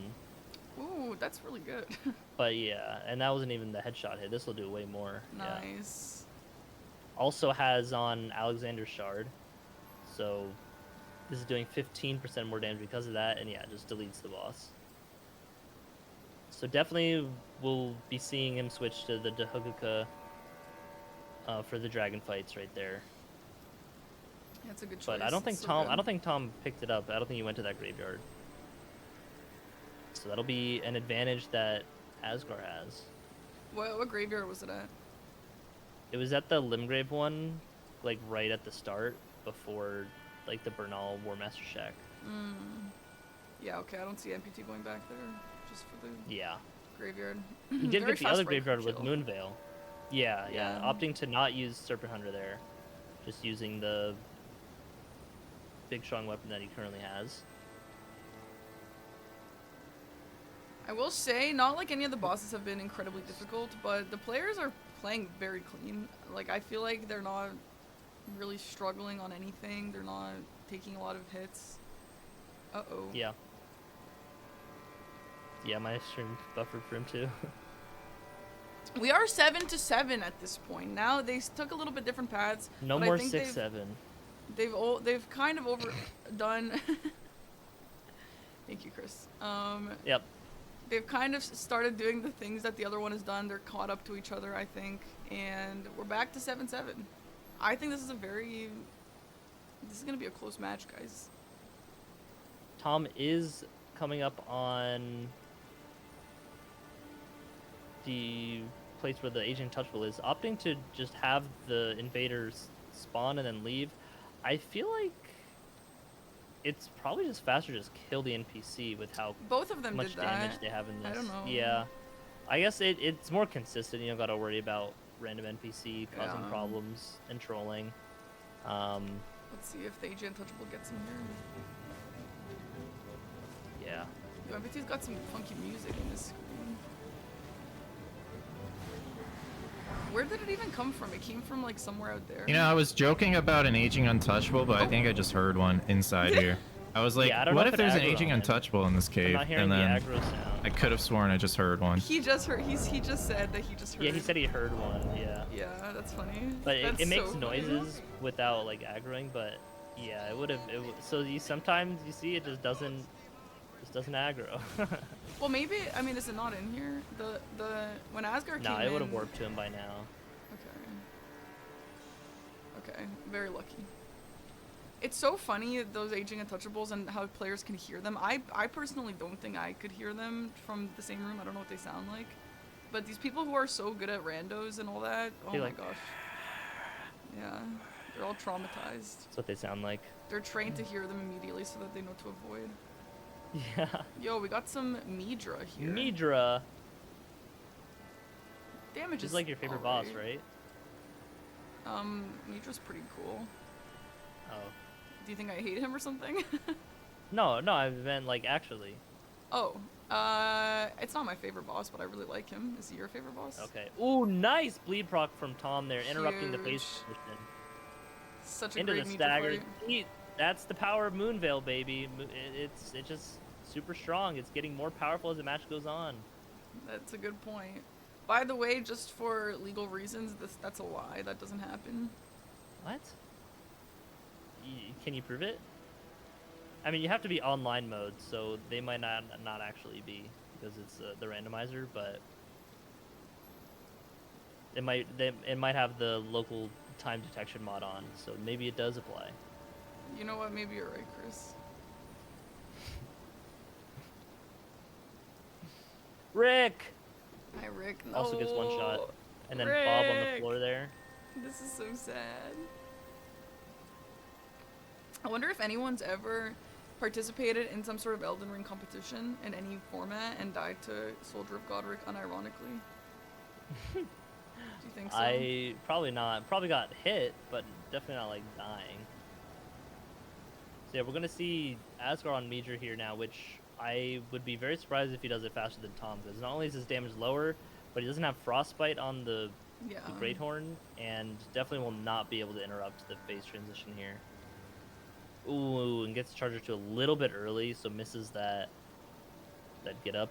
S1: Ooh, that's really good.
S2: But yeah, and that wasn't even the headshot hit. This will do way more.
S1: Nice.
S2: Yeah. Also has on Alexander's Shard, so this is doing 15% more damage because of that, and yeah, just deletes the boss. So definitely we'll be seeing him switch to the Dahuguka for the dragon fights right there.
S1: That's a good choice.
S2: But I don't think Tom picked it up. I don't think he went to that graveyard. So that'll be an advantage that Asgar has.
S1: What graveyard was it at?
S2: It was at the Limgrave one, like right at the start before like the Bernal War Master Shack.
S1: Yeah, okay, I don't see NPT going back there just for the
S2: Yeah.
S1: graveyard.
S2: He did
S1: Very
S2: get the
S1: fast
S2: other
S1: break
S2: graveyard with
S1: chill.
S2: Moonveil. Yeah,
S1: Yeah.
S2: opting to not use Serpent Hunter there. Just using the big strong weapon that he currently has.
S1: I will say, not like any of the bosses have been incredibly difficult, but the players are playing very clean. Like, I feel like they're not really struggling on anything. They're not taking a lot of hits. Uh-oh.
S2: Yeah. Yeah, my stream buffered for him too.
S1: We are 7-7 at this point. Now, they took a little bit different paths.
S2: No
S1: but
S2: more
S1: I think
S2: 6-7.
S1: They've kind of overdone... Thank you, Chris.
S2: Yep.
S1: They've kind of started doing the things that the other one has done. They're caught up to each other, I think. And we're back to 7-7. I think this is going to be a close match, guys.
S2: Tom is coming up on the place where the Agent Touchable is, opting to just have the invaders spawn and then leave. I feel like it's probably just faster to just kill the NPC with how
S1: Both of them
S2: much
S1: did that.
S2: damage they have in this.
S1: I don't know.
S2: Yeah. I guess it's more consistent. You don't got to worry about random NPC causing problems and trolling.
S1: Let's see if the Agent Untouchable gets in here.
S2: Yeah.
S1: Yo, NPT's got some funky music in this screen. Where did it even come from? It came from like somewhere out there.
S3: You know, I was joking about an aging untouchable, but I think I just heard one inside here. I was like,
S2: Yeah, I don't
S3: what
S2: know
S3: if
S2: if
S3: there's
S2: it
S3: an
S2: aggroed
S3: aging
S2: on him.
S3: untouchable in this
S2: I'm
S3: cave?
S2: not hearing
S3: And
S2: the
S3: then
S2: aggro sound.
S3: I could have sworn I just heard one.
S1: He just heard. He just said that he just heard.
S2: Yeah, he said he heard one. Yeah.
S1: Yeah, that's funny.
S2: But
S1: That's
S2: it makes
S1: so
S2: noises without like aggroing. But yeah, it would have. So sometimes you see it just doesn't aggro.
S1: Well, maybe. I mean, is it not in here? The when Azgar came
S2: Nah,
S1: in.
S2: it would have warped to him by now.
S1: Okay, very lucky. It's so funny, those aging untouchables and how players can hear them. I personally don't think I could hear them from the same room. I don't know what they sound like. But these people who are so good at randos and all that, oh my gosh. Yeah, they're all traumatized.
S2: That's what they sound like.
S1: They're trained to hear them immediately so that they know to avoid.
S2: Yeah.
S1: Yo, we got some Midra here.
S2: Midra.
S1: Damage is
S2: like your favorite boss, right?
S1: Midra's pretty cool.
S2: Oh.
S1: Do you think I hate him or something?
S2: No, I meant like actually.
S1: Oh, it's not my favorite boss, but I really like him. Is he your favorite boss?
S2: Okay. Ooh, nice bleed proc from Tom there, interrupting the
S1: Huge.
S2: phase position.
S1: Such a
S2: Into
S1: great
S2: the
S1: Midra
S2: stagger.
S1: fight.
S2: That's the power of Moonveil, baby. It's just super strong. It's getting more powerful as the match goes on.
S1: That's a good point. By the way, just for legal reasons, that's a lie. That doesn't happen.
S2: What? Can you prove it? I mean, you have to be online mode, so they might not actually be because it's the randomizer, but it might have the local time detection mod on, so maybe it does apply.
S1: You know what? Maybe you're right, Chris.
S2: Rick
S1: Hi, Rick. No.
S2: also gets one shot, and then
S1: Rick.
S2: Bob on the floor there.
S1: This is so sad. I wonder if anyone's ever participated in some sort of Elden Ring competition in any format and died to Soldier of Godric unironically. Do you think so?
S2: Probably not. Probably got hit, but definitely not like dying. So yeah, we're gonna see Azgar on Midra here now, which I would be very surprised if he does it faster than Tom, because not only is his damage lower, but he doesn't have Frostbite on the Great Horn, and definitely will not be able to interrupt the phase transition here. Ooh, and gets Charger to a little bit early, so misses that get up.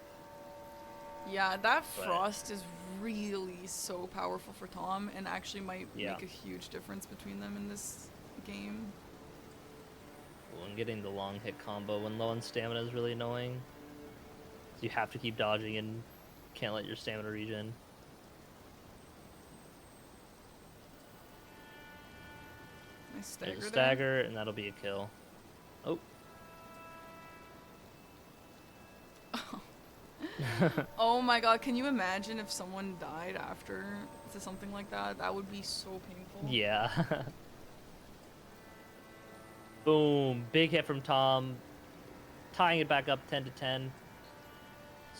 S1: Yeah, that Frost is really so powerful for Tom, and actually might make a huge difference between them in this game.
S2: Ooh, and getting the long hit combo when low on stamina is really annoying. So you have to keep dodging and can't let your stamina regen.
S1: Nice stagger
S2: There's a
S1: there.
S2: stagger, and that'll be a kill. Oh.
S1: Oh my god, can you imagine if someone died after to something like that? That would be so painful.
S2: Yeah. Boom. Big hit from Tom. Tying it back up 10-10.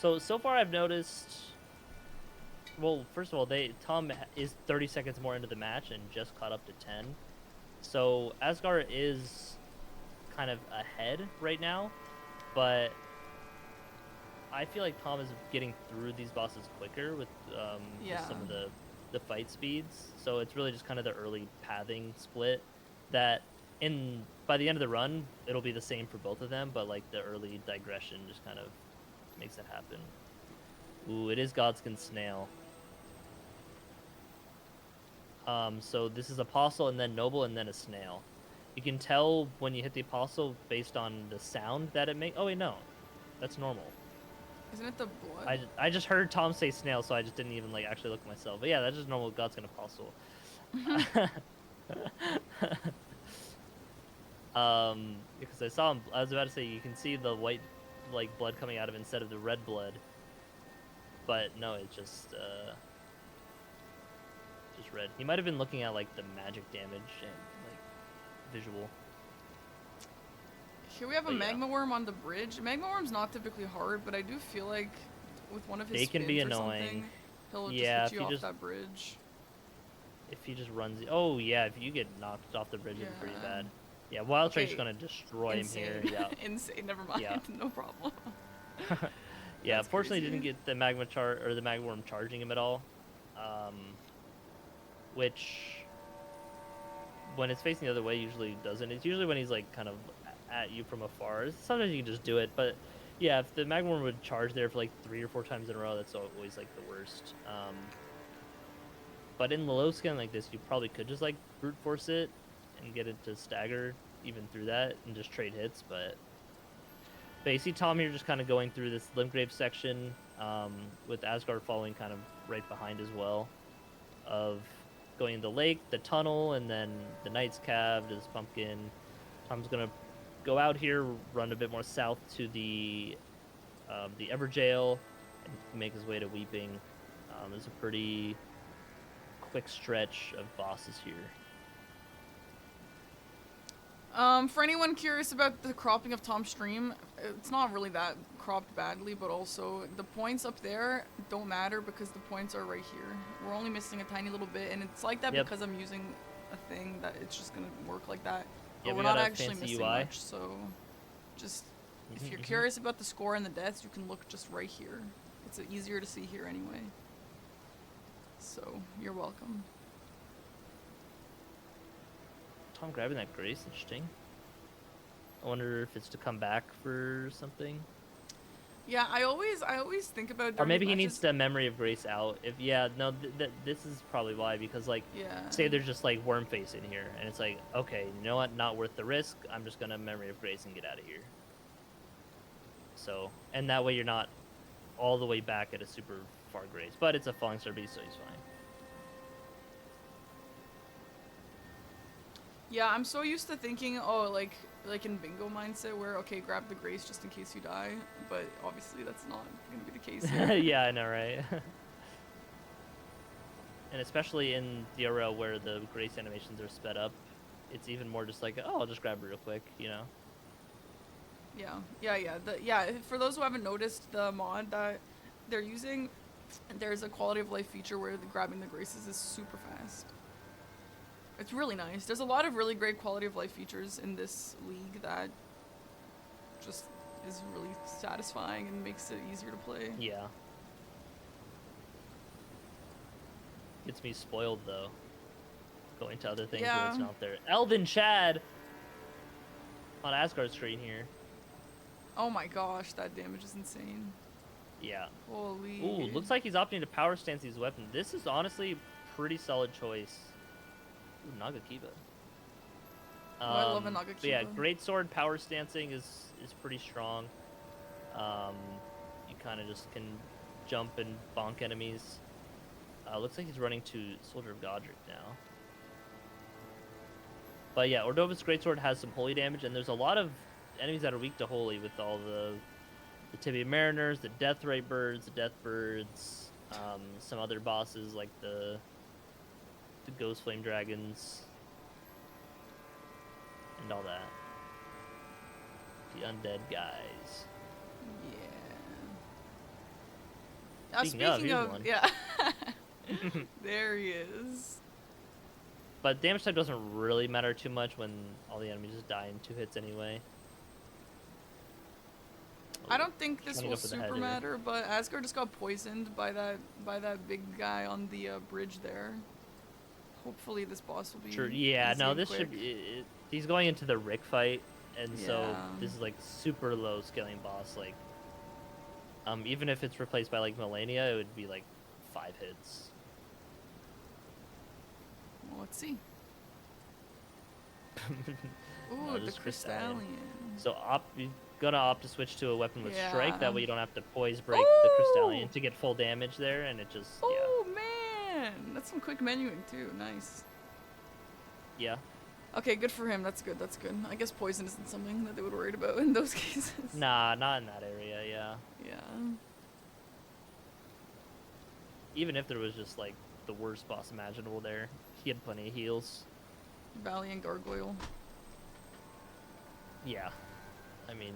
S2: So far I've noticed. Well, first of all, Tom is 30 seconds more into the match and just caught up to 10. So Asgar is kind of ahead right now, but I feel like Tom is getting through these bosses quicker with just some of the fight speeds. So it's really just kind of the early pathing split that by the end of the run it'll be the same for both of them, but like the early digression just kind of makes it happen. Ooh, it is Godskin Snail. So this is Apostle and then Noble and then a Snail. You can tell when you hit the Apostle based on the sound that it makes. Oh wait, no, that's normal.
S1: Isn't it the blood?
S2: I just heard Tom say Snail, so I just didn't even like actually look at myself. But yeah, that's just normal Godskin Apostle. Because I saw him. I was about to say you can see the white like blood coming out of it instead of the red blood. But no, it's just red. He might have been looking at like the magic damage and like visual.
S1: Here we have a
S2: But yeah.
S1: magma worm on the bridge. Magma worm's not typically hard, but I do feel like with one of his
S2: They can be
S1: spins or
S2: annoying.
S1: something, he'll
S2: Yeah,
S1: just hit you
S2: if
S1: off
S2: you just-
S1: that bridge.
S2: If he just runs, oh yeah, if you get knocked off the bridge, it'd be pretty
S1: Yeah.
S2: bad. Yeah, Wild
S1: Okay.
S2: Trake's gonna destroy
S1: Insane.
S2: him here. Yeah,
S1: Insane. Never mind.
S2: Yeah.
S1: No problem.
S2: yeah.
S1: That's
S2: Fortunately,
S1: crazy.
S2: didn't get the magma or the magma worm charging him at all. Which, when it's facing the other way, usually doesn't. It's usually when he's like kind of at you from afar. Sometimes you can just do it, but yeah, if the magma worm would charge there for like 3 or 4 times in a row, that's always like the worst. But in the low skin like this, you probably could just like brute force it and get it to stagger even through that and just trade hits. But you see Tom here just kind of going through this Limgrave section with Asgar following kind of right behind as well, of going in the lake, the tunnel, and then the Knight's Cave, this pumpkin. Tom's gonna go out here, run a bit more south to the Everjail, and make his way to Weeping. There's a pretty quick stretch of bosses here.
S1: For anyone curious about the cropping of Tom's stream, it's not really that cropped badly, but also the points up there don't matter because the points are right here. We're only missing a tiny little bit, and it's like that
S2: Yep.
S1: because I'm using a thing that it's just gonna work like that.
S2: Yeah,
S1: But
S2: we
S1: we're
S2: got
S1: not
S2: a
S1: actually
S2: fancy
S1: missing
S2: UI.
S1: much, so just if
S2: Mhm,
S1: you're
S2: mhm.
S1: curious about the score and the deaths, you can look just right here. It's easier to see here anyway. So you're welcome.
S2: Tom grabbing that Grace, interesting. I wonder if it's to come back for something.
S1: Yeah, I always think about.
S2: Or
S1: during
S2: maybe
S1: these
S2: he needs
S1: matches-
S2: the memory of Grace out. If this is probably why, because like
S1: Yeah.
S2: say there's just like worm face in here and it's like, okay, you know what, not worth the risk. I'm just gonna memory of Grace and get out of here. So, and that way you're not all the way back at a super far Grace, but it's a falling star beast, so he's fine.
S1: Yeah, I'm so used to thinking, oh, like in bingo mindset, where okay, grab the grace just in case you die, but obviously that's not gonna be the case here.
S2: Yeah, I know, right? And especially in DRL where the Grace animations are sped up, it's even more just like, oh, I'll just grab it real quick, you know?
S1: Yeah. For those who haven't noticed, the mod that they're using, there's a quality of life feature where grabbing the graces is super fast. It's really nice. There's a lot of really great quality of life features in this league that just is really satisfying and makes it easier to play.
S2: Yeah. Gets me spoiled though. Going to other things where it's
S1: Yeah.
S2: not there. Elden Chad on Asgard's screen here.
S1: Oh my gosh, that damage is insane.
S2: Yeah.
S1: Holy.
S2: Ooh, looks like he's opting to power stance his weapon. This is honestly pretty solid choice. Ooh, Nagakiba.
S1: Oh, I love a
S2: But yeah,
S1: Nagakiba.
S2: great sword power stancing is pretty strong. You kind of just can jump and bonk enemies. Looks like he's running to Soldier of Godric now. But yeah, Ordova's greatsword has some holy damage, and there's a lot of enemies that are weak to holy with all the Tibia Mariners, the Deathray birds, the Death Birds, some other bosses like the Ghost Flame Dragons, and all that. The undead guys.
S1: Yeah.
S2: Speaking of, here's one.
S1: yeah. There he is.
S2: But damage type doesn't really matter too much when all the enemies just die in 2 hits anyway.
S1: I don't think this
S2: Trying to
S1: will
S2: go for the head
S1: super
S2: here.
S1: matter, but Azgar just got poisoned by that big guy on the bridge there. Hopefully this boss will be
S2: Sure. Yeah.
S1: easy
S2: No,
S1: and
S2: this
S1: quick.
S2: should be. He's going into the Rick fight, and so
S1: Yeah.
S2: this is like super low scaling boss. Like, even if it's replaced by like Melania, it would be like 5 hits.
S1: Well, let's see. Ooh,
S2: No,
S1: the
S2: just
S1: Crystallion.
S2: So you're gonna opt to switch to a weapon with strike.
S1: Yeah.
S2: That way you don't have to poise break the Crystallion to get full damage there, and it just
S1: Oh man, that's some quick menuing too. Nice.
S2: yeah.
S1: Okay, good for him. That's good. That's good. I guess poison isn't something that they would worry about in those cases.
S2: Nah, not in that area. Yeah.
S1: Yeah.
S2: Even if there was just like the worst boss imaginable there, he had plenty of heals.
S1: Valiant Gargoyle.
S2: Yeah. I mean,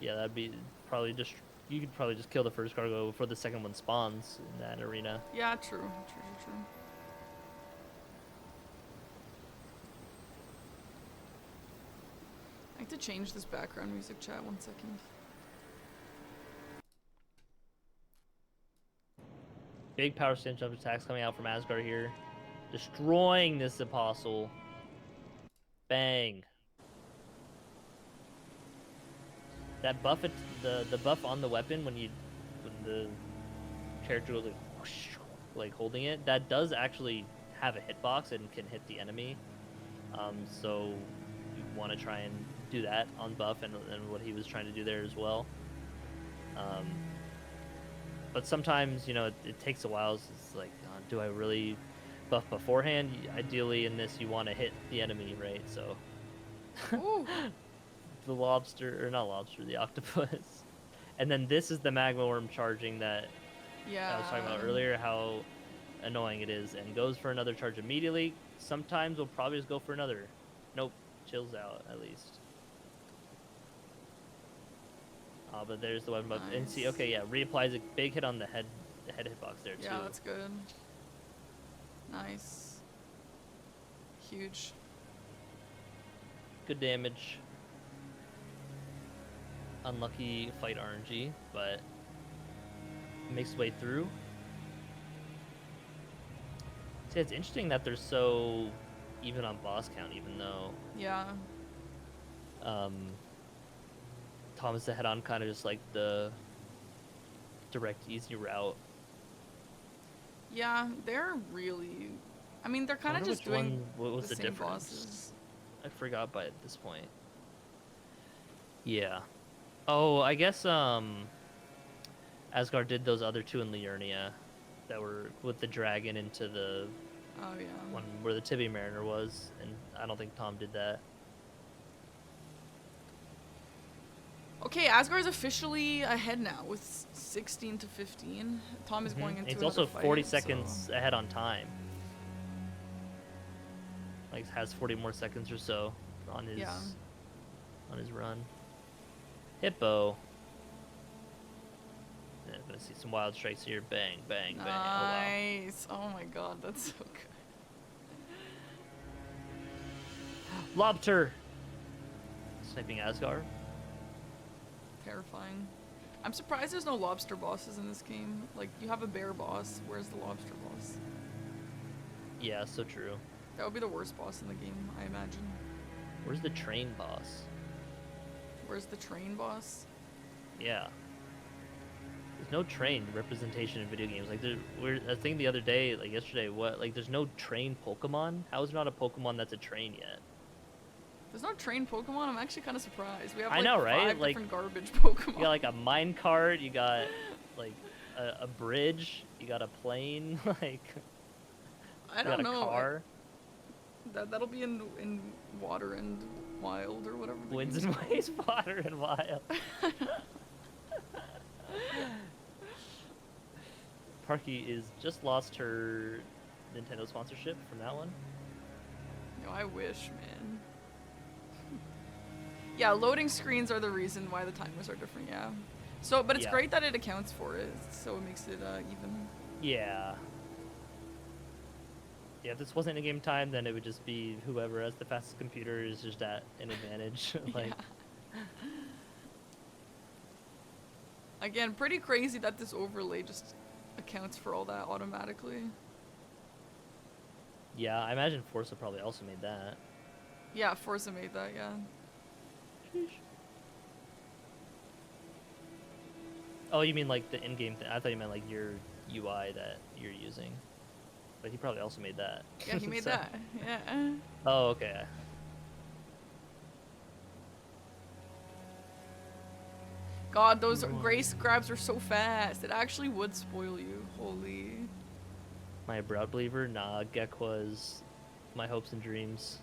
S2: yeah, that'd be probably just. You could probably just kill the first cargo before the second one spawns in that arena.
S1: Yeah, true. True. I have to change this background music, chat. 1 second.
S2: Big power stance jump attacks coming out from Azgar here. Destroying this apostle. Bang. That buff, the buff on the weapon when the character goes like, whoosh, like holding it, that does actually have a hitbox and can hit the enemy. So you want to try and do that on buff and what he was trying to do there as well. But sometimes, you know, it takes a while. So it's like, do I really buff beforehand? Ideally, in this, you want to hit the enemy, right? So
S1: Ooh.
S2: the lobster, or not lobster, the octopus. And then this is the magma worm charging that
S1: Yeah.
S2: I was talking about earlier, how annoying it is, and goes for another charge immediately. Sometimes we'll probably just go for another. Nope, chills out at least. But there's the weapon buff. And see, okay, yeah, reapplies a big hit on the head hitbox there too.
S1: Yeah, that's good. Nice. Huge.
S2: Good damage. Unlucky fight RNG, but makes its way through. See, it's interesting that they're so even on boss count, even though
S1: Yeah.
S2: Thomas the head-on kind of just like the direct, easy route.
S1: Yeah, they're really. I mean, they're kind of just doing
S2: What was
S1: the
S2: the
S1: same
S2: difference?
S1: bosses.
S2: I forgot by this point. Yeah. Oh, I guess Asgard did those other 2 in Liurnia that were with the dragon into the
S1: Oh yeah.
S2: one where the Tibby Mariner was, and I don't think Tom did that.
S1: Okay, Asgar's officially ahead now with 16 to 15. Tom is going into
S2: It's
S1: another
S2: also
S1: fight,
S2: 40
S1: so-
S2: seconds ahead on time. Like has 40 more seconds or so on his run. Hippo. Yeah, I'm gonna see some wild strikes here. Bang, bang, bang.
S1: Nice. Oh my god, that's so good.
S2: Oh wow. Lobster. Sniping Asgard.
S1: Terrifying. I'm surprised there's no lobster bosses in this game. Like, you have a bear boss. Where's the lobster boss?
S2: Yeah, so true.
S1: That would be the worst boss in the game, I imagine.
S2: Where's the train boss?
S1: Where's the train boss?
S2: Yeah. There's no train representation in video games. Like, I think the other day, like yesterday, there's no train Pokemon? How is there not a Pokemon that's a train yet?
S1: There's no train Pokemon? I'm actually kind of surprised. We have,
S2: I
S1: like,
S2: know, right?
S1: 5
S2: Like,
S1: different garbage Pokemon.
S2: You got, like, a minecart, you got, like, a bridge, you got a plane, like,
S1: I
S2: you
S1: don't
S2: got a
S1: know.
S2: car.
S1: That'll be in Water and Wild or whatever. the
S2: Winds
S1: game's
S2: and
S1: called.
S2: waves, water and wild. Parky is just lost her Nintendo sponsorship from that one.
S1: No, I wish, man. Yeah, loading screens are the reason why the timers are different, yeah. So, but it's
S2: Yeah.
S1: great that it accounts for it, so it makes it even.
S2: Yeah. Yeah, if this wasn't in game time, then it would just be whoever has the fastest computer is just at an advantage. Like,
S1: Yeah. Again, pretty crazy that this overlay just accounts for all that automatically.
S2: yeah, I imagine Forsa probably also made that.
S1: Yeah, Forza made that, yeah.
S2: Oh, you mean like the in-game thing? I thought you meant like your UI that you're using. But he probably also made that.
S1: Yeah, he made
S2: So-
S1: that. Yeah.
S2: Oh, okay.
S1: God, those grace grabs are so fast. It actually would spoil you. Holy.
S2: My broad believer? Nah, Gek was my hopes and dreams.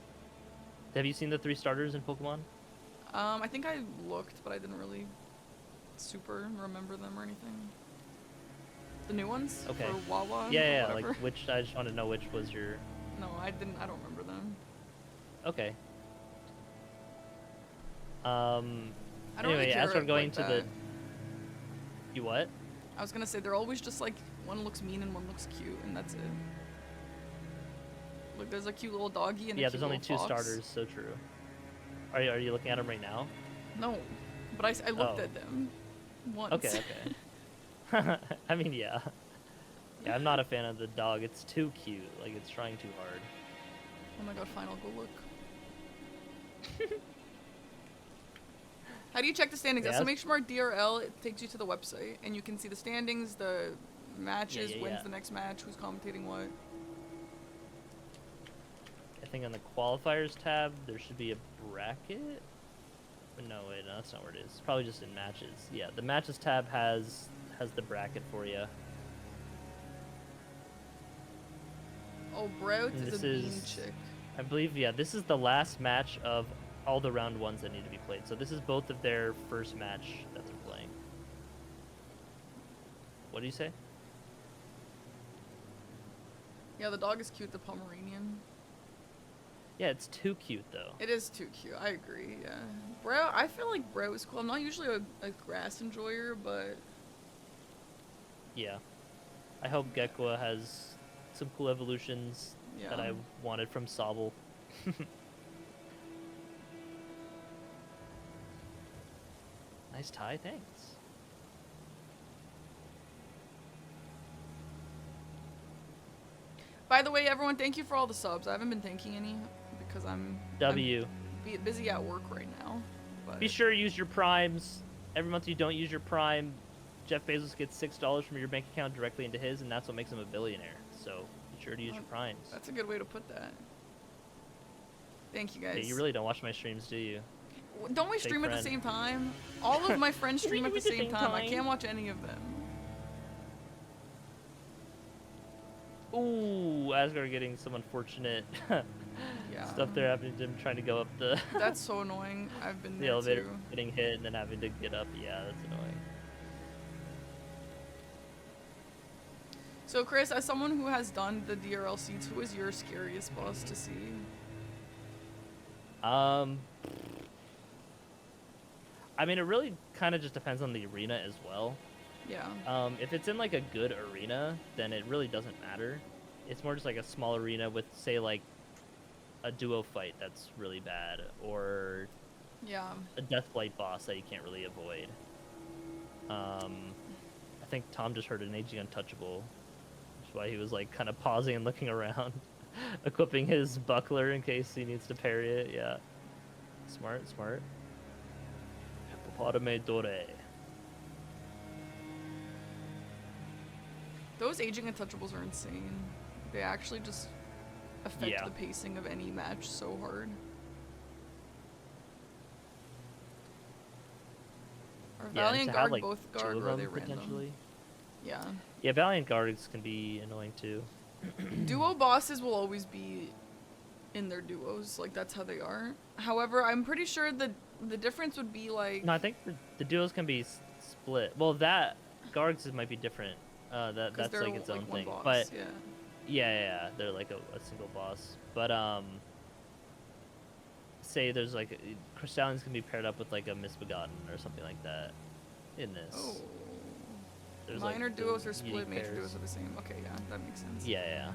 S2: Have you seen the 3 starters in Pokemon?
S1: I think I looked, but I didn't really super remember them or anything. The new ones?
S2: Okay.
S1: For Wawa?
S2: Yeah,
S1: or
S2: like
S1: whatever?
S2: which, I just want to know which was your...
S1: No, I didn't. I don't remember them.
S2: Okay.
S1: I don't
S2: Anyway,
S1: really care
S2: as we're going
S1: like
S2: to
S1: that.
S2: the... You what?
S1: I was gonna say, they're always just like, one looks mean and one looks cute, and that's it. Look, there's a cute little doggy and a
S2: Yeah,
S1: cute
S2: there's only 2
S1: little fox.
S2: starters, so true. Are you looking at them right now?
S1: No, but I looked
S2: Oh.
S1: at them once.
S2: Okay, okay. I mean, yeah. Yeah, I'm not a fan of the dog. It's too cute. Like, it's trying too hard.
S1: Oh my god, fine, I'll go look. How do you check the standings?
S2: Yeah,
S1: So make sure DRL, it takes you to the website, and you can see the standings, the matches,
S2: yeah,
S1: when's
S2: yeah.
S1: the next match, who's commentating what.
S2: I think on the qualifiers tab, there should be a bracket. But no, wait, no, that's not where it is. It's probably just in matches. Yeah, the matches tab has the bracket for you.
S1: Oh, Brout
S2: And
S1: is
S2: this
S1: a mean
S2: is-
S1: chick.
S2: I believe, yeah, this is the last match of all the round 1s that need to be played. So this is both of their first match that they're playing. What do you say?
S1: Yeah, the dog is cute, the Pomeranian.
S2: Yeah, it's too cute though.
S1: It is too cute, I agree, yeah. Brout, I feel like Brout is cool. I'm not usually a grass enjoyer, but
S2: Yeah. I hope Gekwa has some cool evolutions
S1: yeah.
S2: that I wanted from Sobble. Nice tie, thanks.
S1: By the way, everyone, thank you for all the subs. I haven't been thanking any because I'm busy at work right now. But
S2: Be sure to use your primes. Every month you don't use your prime, Jeff Bezos gets $6 from your bank account directly into his, and that's what makes him a billionaire. So be sure to use your primes.
S1: That's a good way to put that. Thank you guys.
S2: Yeah, you really don't watch my streams, do you?
S1: Don't we stream at the
S2: friend.
S1: same time? All of my friends stream at the same time. I can't watch any of them.
S2: Ooh, Asgar getting some unfortunate
S1: Yeah.
S2: stuff there happening to him trying to go up the
S1: That's so annoying. I've been
S2: the
S1: there
S2: elevator,
S1: too.
S2: getting hit and then having to get up. Yeah, that's annoying.
S1: So Chris, as someone who has done the DRL seeds, who is your scariest boss to see?
S2: I mean, it really kind of just depends on the arena as well.
S1: Yeah.
S2: If it's in like a good arena, then it really doesn't matter. It's more just like a small arena with, say, like a duo fight that's really bad, or
S1: Yeah.
S2: a Deathblight boss that you can't really avoid. I think Tom just heard an aging untouchable, which is why he was like kind of pausing and looking around, equipping his buckler in case he needs to parry it. Yeah, smart, smart. Hippopotame dore.
S1: Those aging untouchables are insane. They actually just affect
S2: Yeah.
S1: the pacing of any match so hard. Are
S2: Yeah,
S1: Valiant
S2: and to
S1: Guard
S2: have like
S1: both
S2: two
S1: guard
S2: of
S1: or are they
S2: them
S1: random?
S2: potentially.
S1: Yeah.
S2: Yeah, Valiant Guards can be annoying too.
S1: Duo bosses will always be in their duos, like that's how they are. However, I'm pretty sure the difference would be like
S2: No, I think the duos can be split. Well, that Guards might be different.
S1: 'cause
S2: That's
S1: they're
S2: like its own
S1: one
S2: thing.
S1: boss,
S2: But
S1: yeah.
S2: yeah, they're like a single boss. But say there's like Crystallians can be paired up with like a Misbegotten or something like that. in this.
S1: Oh.
S2: There's
S1: Minor
S2: like,
S1: duos
S2: the
S1: are split,
S2: unique
S1: major
S2: pairs.
S1: duos are the same. Okay, yeah, that makes sense.
S2: Yeah, yeah.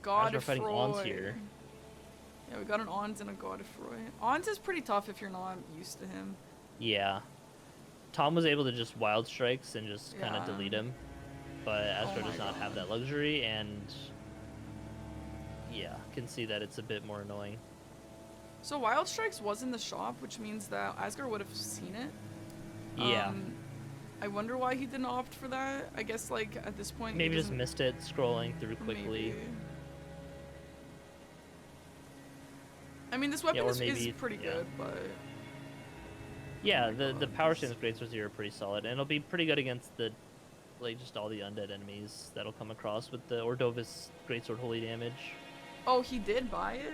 S2: We're fighting Ons
S1: Godefroy.
S2: here.
S1: Yeah, we got an Ons and a Godefroy. Ons is pretty tough if you're not used to him.
S2: Yeah. Tom was able to just wild strikes and just kind of
S1: Yeah.
S2: delete him, but Azgar
S1: my
S2: does not have
S1: God.
S2: that luxury, and yeah, can see that it's a bit more annoying.
S1: So Wild Strikes was in the shop, which means that Asgard would have seen it.
S2: Yeah.
S1: I wonder why he didn't opt for that. I guess like at this point
S2: Maybe
S1: he
S2: just
S1: doesn't-
S2: missed it scrolling through quickly.
S1: Maybe. I mean, this weapon
S2: or
S1: is
S2: maybe-
S1: pretty
S2: yeah.
S1: good, but
S2: Yeah,
S1: Oh my
S2: the
S1: God,
S2: power
S1: this-
S2: stance greatswords here are pretty solid, and it'll be pretty good against the like just all the undead enemies that'll come across with the Ordovis greatsword holy damage.
S1: oh, he did buy it.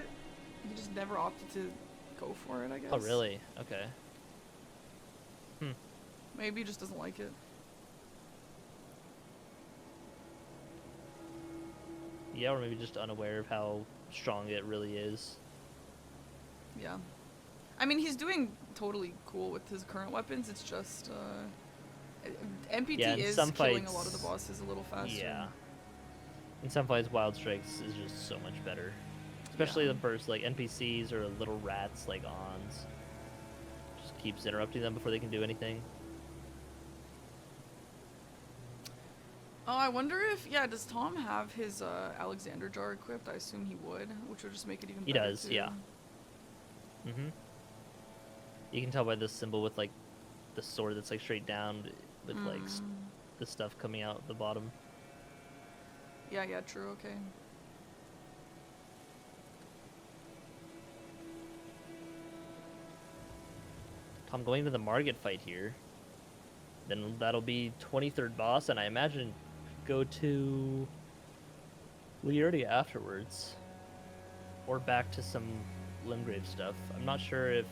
S1: He just never opted to go for it, I guess.
S2: Oh really? Okay.
S1: Maybe he just doesn't like it.
S2: Yeah, or maybe just unaware of how strong it really is.
S1: Yeah. I mean, he's doing totally cool with his current weapons. It's just NPT
S2: Yeah, in
S1: is
S2: some
S1: killing a lot of the
S2: fights-
S1: bosses a little faster.
S2: Yeah. In some fights, Wild Strikes is just so much better. Especially
S1: Yeah.
S2: the burst, like NPCs or little rats like Ons. Just keeps interrupting them before they can do anything.
S1: Oh, I wonder if does Tom have his Alexander jar equipped? I assume he would, which would just make it even
S2: He
S1: better.
S2: does,
S1: too.
S2: yeah. Mm-hmm. You can tell by this symbol with like the sword that's like straight down with like the stuff coming out the bottom.
S1: Yeah, true, okay.
S2: Tom going to the Margit fight here. Then that'll be 23rd boss, and I imagine go to Liurdi afterwards. Or back to some Limgrave stuff. I'm not sure if...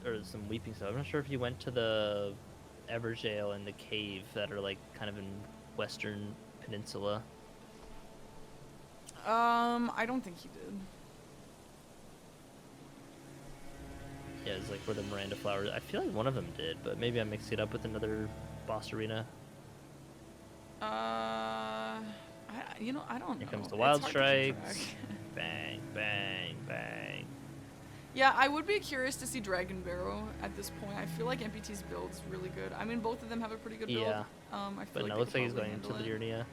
S2: Or some Weeping stuff. I'm not sure if you went to the Everjail and the Cave that are like kind of in Western Peninsula.
S1: I don't think he did.
S2: Yeah, it's like where the Miranda flowers. I feel like one of them did, but maybe I'm mixing it up with another boss arena.
S1: I don't know.
S2: Here comes the
S1: It's
S2: Wild
S1: hard to keep
S2: Strikes.
S1: track.
S2: Bang, bang, bang.
S1: Yeah, I would be curious to see Dragon Barrow at this point. I feel like NPT's build is really good. I mean, both of them have a pretty good build.
S2: Yeah.
S1: I feel
S2: But
S1: like
S2: no,
S1: they
S2: looks
S1: could
S2: like he's
S1: probably
S2: going into
S1: handle
S2: the
S1: it.
S2: Urnia.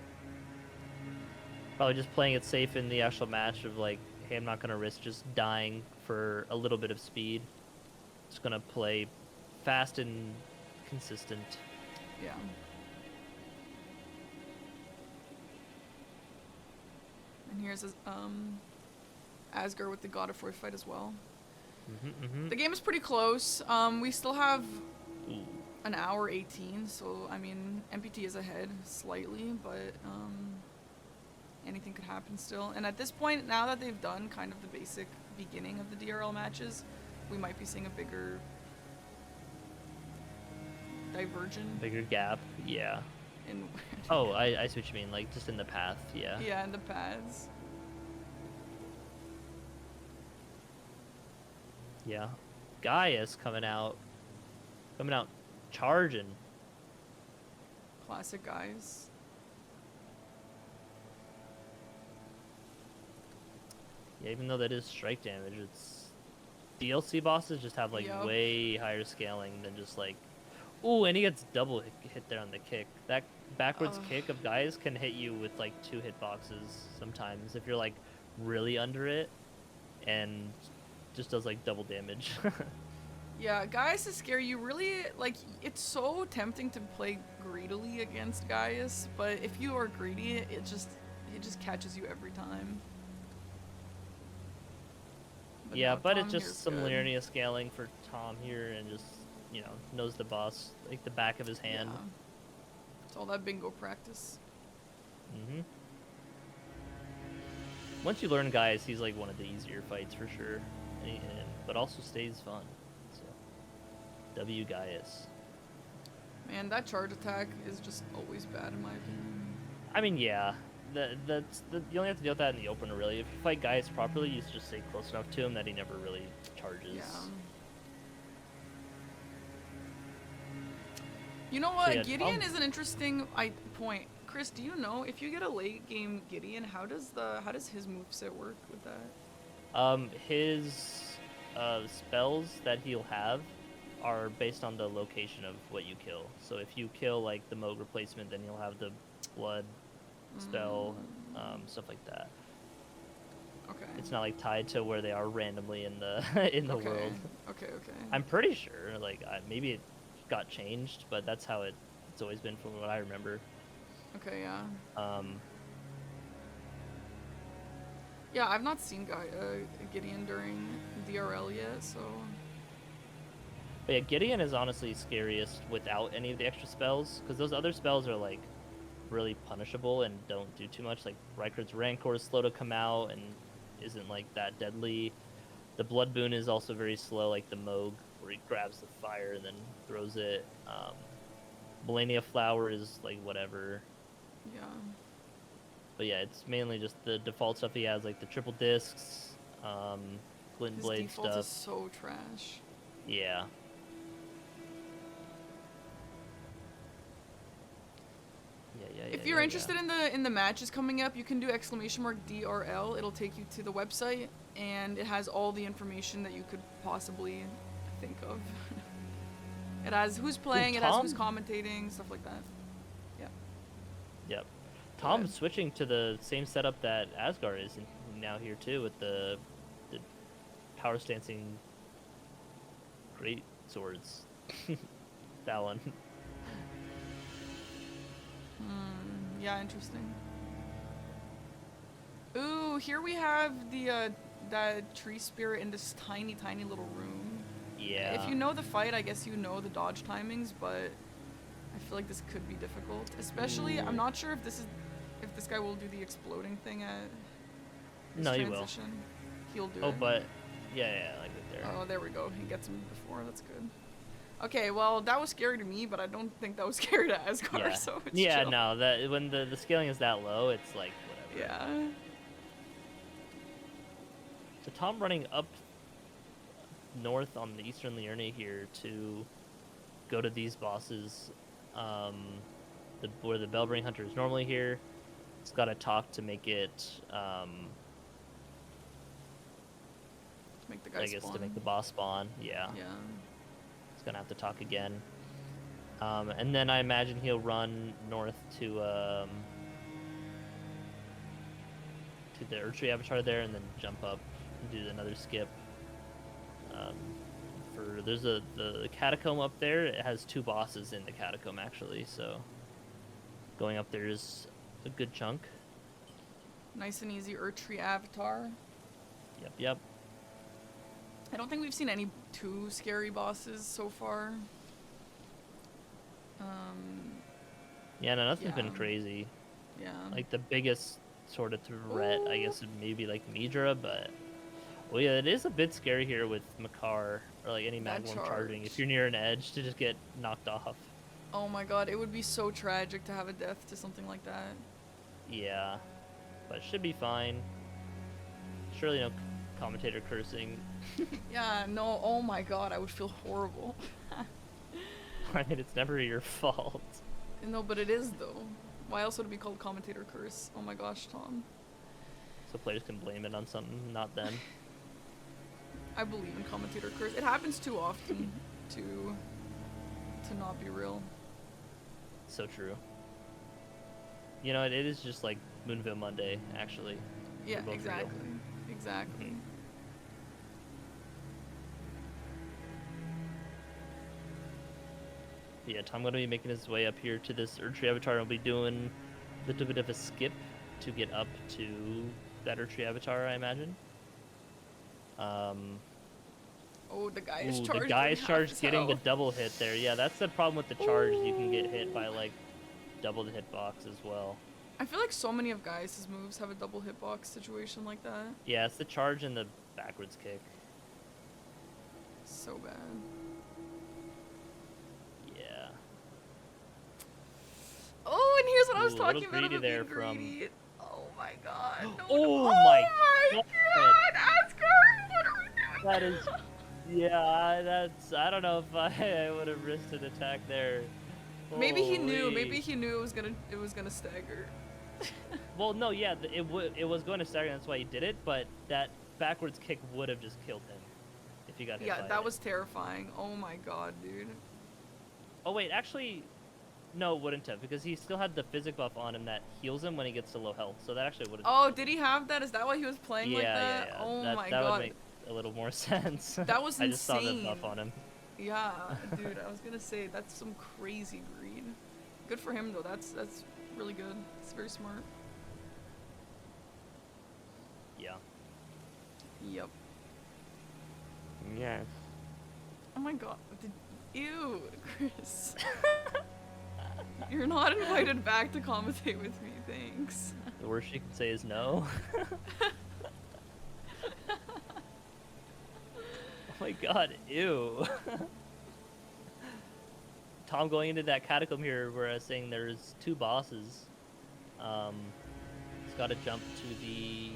S2: Probably just playing it safe in the actual match of like, hey, I'm not going to risk just dying for a little bit of speed. Just going to play fast and consistent.
S1: Yeah. And here's Asgar with the Godefroy fight as well. The game is pretty close. We still have
S2: Ooh.
S1: an hour 18, so I mean NPT is ahead slightly, but anything could happen still. And at this point, now that they've done kind of the basic beginning of the DRL matches, we might be seeing a bigger diversion
S2: Bigger gap, yeah.
S1: in
S2: Oh, I see what you mean, like just in the path, yeah.
S1: yeah, in the paths.
S2: Yeah. Gaius coming out charging.
S1: Classic guys.
S2: Yeah, even though that is strike damage, it's DLC bosses just have like
S1: Yup.
S2: way higher scaling than just like, ooh, and he gets double hit there on the kick. That backwards
S1: Ugh.
S2: kick of Gaius can hit you with like 2 hitboxes sometimes if you're like really under it, and just does like double damage.
S1: Yeah, Gaius is scary. You really, like, it's so tempting to play greedily against Gaius, but if you are greedy, it just catches you every time.
S2: Yeah,
S1: no,
S2: but
S1: Tom
S2: it's
S1: here's
S2: just some
S1: good.
S2: linear scaling for Tom here, and just, you know, knows the boss like the back of his hand.
S1: Yeah. It's all that bingo practice.
S2: Mm-hmm. Once you learn Gaius, he's like one of the easier fights for sure, but also stays fun. So, W Gaius.
S1: Man, that charge attack is just always bad in my opinion.
S2: I mean, yeah, you only have to deal with that in the open, really. If you fight Gaius properly, you just stay close enough to him that he never really charges.
S1: Yeah. You know
S2: So
S1: what?
S2: yeah,
S1: Gideon is an interesting point. Chris, do you know if you get a late game Gideon, how does his moveset work with that?
S2: His spells that he'll have are based on the location of what you kill. So if you kill like the Moog replacement, then you'll have the blood spell, stuff like that.
S1: Okay.
S2: It's not like tied to where they are randomly in the in the world.
S1: Okay.
S2: I'm pretty sure, like maybe it got changed, but that's how it's always been from what I remember.
S1: Okay, yeah.
S2: Um,
S1: Yeah, I've not seen Gideon during DRL yet, so.
S2: but yeah, Gideon is honestly scariest without any of the extra spells, because those other spells are like really punishable and don't do too much. Like Rykard's Rancor is slow to come out and isn't like that deadly. The Blood Boon is also very slow, like the Moog, where he grabs the fire and then throws it. Melania Flower is like whatever.
S1: Yeah.
S2: But yeah, it's mainly just the default stuff he has, like the triple discs, Glint
S1: His
S2: Blade
S1: default
S2: stuff.
S1: is so trash.
S2: Yeah.
S1: If you're interested in the matches coming up, you can do !DRL. It'll take you to the website, and it has all the information that you could possibly think of. It has who's playing, it has who's commentating, stuff like that. Yeah.
S2: Yep. Tom's switching to the same setup that Azgar is now here too, with the power stancing great swords. That one.
S1: Yeah, interesting. Ooh, here we have the that tree spirit in this tiny little room.
S2: Yeah.
S1: If you know the fight, I guess you know the dodge timings, but I feel like this could be difficult. Especially, I'm not sure if this guy will do the exploding thing at his transition. He'll do it.
S2: Oh, but yeah, like right there.
S1: Oh, there we go. He gets him before. That's good. Okay, well, that was scary to me, but I don't think that was scary to Azgar,
S2: Yeah.
S1: so it's
S2: Yeah,
S1: chill.
S2: no, that when the scaling is that low, it's like whatever.
S1: Yeah.
S2: So Tom running up north on the Eastern Liurne here to go to these bosses, where the Bellbring Hunter is normally here. It's got to talk to make it,
S1: Make the guy
S2: I guess
S1: spawn.
S2: to make the boss spawn. Yeah.
S1: Yeah.
S2: He's gonna have to talk again. And then I imagine he'll run north to the Erdtree Avatar there, and then jump up and do another skip. There's the catacomb up there. It has 2 bosses in the catacomb actually, so going up there is a good chunk.
S1: Nice and easy Erdtree Avatar.
S2: Yep.
S1: I don't think we've seen any too scary bosses so far.
S2: Yeah, no, nothing's been
S1: Yeah.
S2: crazy.
S1: Yeah.
S2: Like the biggest sort of threat, I guess, would maybe like Midra, but well, yeah, it is a bit scary here with Makar or like any
S1: That
S2: Magworm
S1: charge.
S2: charging. If you're near an edge, to just get knocked off.
S1: Oh my god, it would be so tragic to have a death to something like that.
S2: Yeah, but it should be fine. Surely no commentator cursing.
S1: Yeah, no, oh my god, I would feel horrible.
S2: I mean, it's never your fault.
S1: No, but it is though. Why else would it be called commentator curse? Oh my gosh, Tom.
S2: So players can blame it on something, not them.
S1: I believe in commentator curse. It happens too often to not be real.
S2: So true. You know, it is just like Moonville Monday, actually.
S1: Yeah,
S2: They're both
S1: exactly.
S2: real.
S1: Exactly.
S2: Mhm. Yeah, Tom gonna be making his way up here to this Erdtree Avatar and will be doing a little bit of a skip to get up to that Erdtree Avatar, I imagine.
S1: Oh, the guy is
S2: Ooh,
S1: charged.
S2: the guy
S1: with
S2: is
S1: half
S2: charged
S1: his
S2: getting the
S1: health.
S2: double hit there. Yeah, that's the problem with the charge. You can get hit by like double the hitbox as well.
S1: I feel like so many of guys' moves have a double hitbox situation like that.
S2: Yeah, it's the charge and the backwards kick.
S1: So bad.
S2: Yeah.
S1: Oh, and here's what I was
S2: Ooh, a little
S1: talking about
S2: greedy
S1: him
S2: there
S1: being
S2: from-
S1: greedy. Oh.
S2: Oh
S1: Oh
S2: my
S1: my
S2: god.
S1: god, Azgar! What are we
S2: That
S1: doing?
S2: is, yeah, that's, I don't know if I would have risked an attack there.
S1: Maybe he knew.
S2: Holy.
S1: Maybe he knew it was gonna stagger.
S2: Well, no, yeah, it was going to stagger, that's why he did it, but that backwards kick would have just killed him if he got hit by
S1: Yeah,
S2: it.
S1: that was terrifying. Oh my god, dude.
S2: Oh wait, actually, no, it wouldn't have, because he still had the physic buff on him that heals him when he gets to low health, so that actually would have.
S1: Oh, did he have that? Is that why he was playing
S2: Yeah,
S1: like that?
S2: yeah.
S1: Oh
S2: That
S1: my
S2: that would
S1: god.
S2: make a little more sense.
S1: That was
S2: I just saw the
S1: insane.
S2: buff on him.
S1: Yeah, dude, I was gonna say that's some crazy greed. Good for him though. That's really good. It's very smart.
S2: Yeah.
S1: Yep.
S2: Yes.
S1: Oh my god. Ew, Chris. You're not invited back to commentate with me. Thanks.
S2: The worst you can say is no. Oh my god, ew. Tom going into that catacomb here where I was saying there's 2 bosses. He's got to jump to the...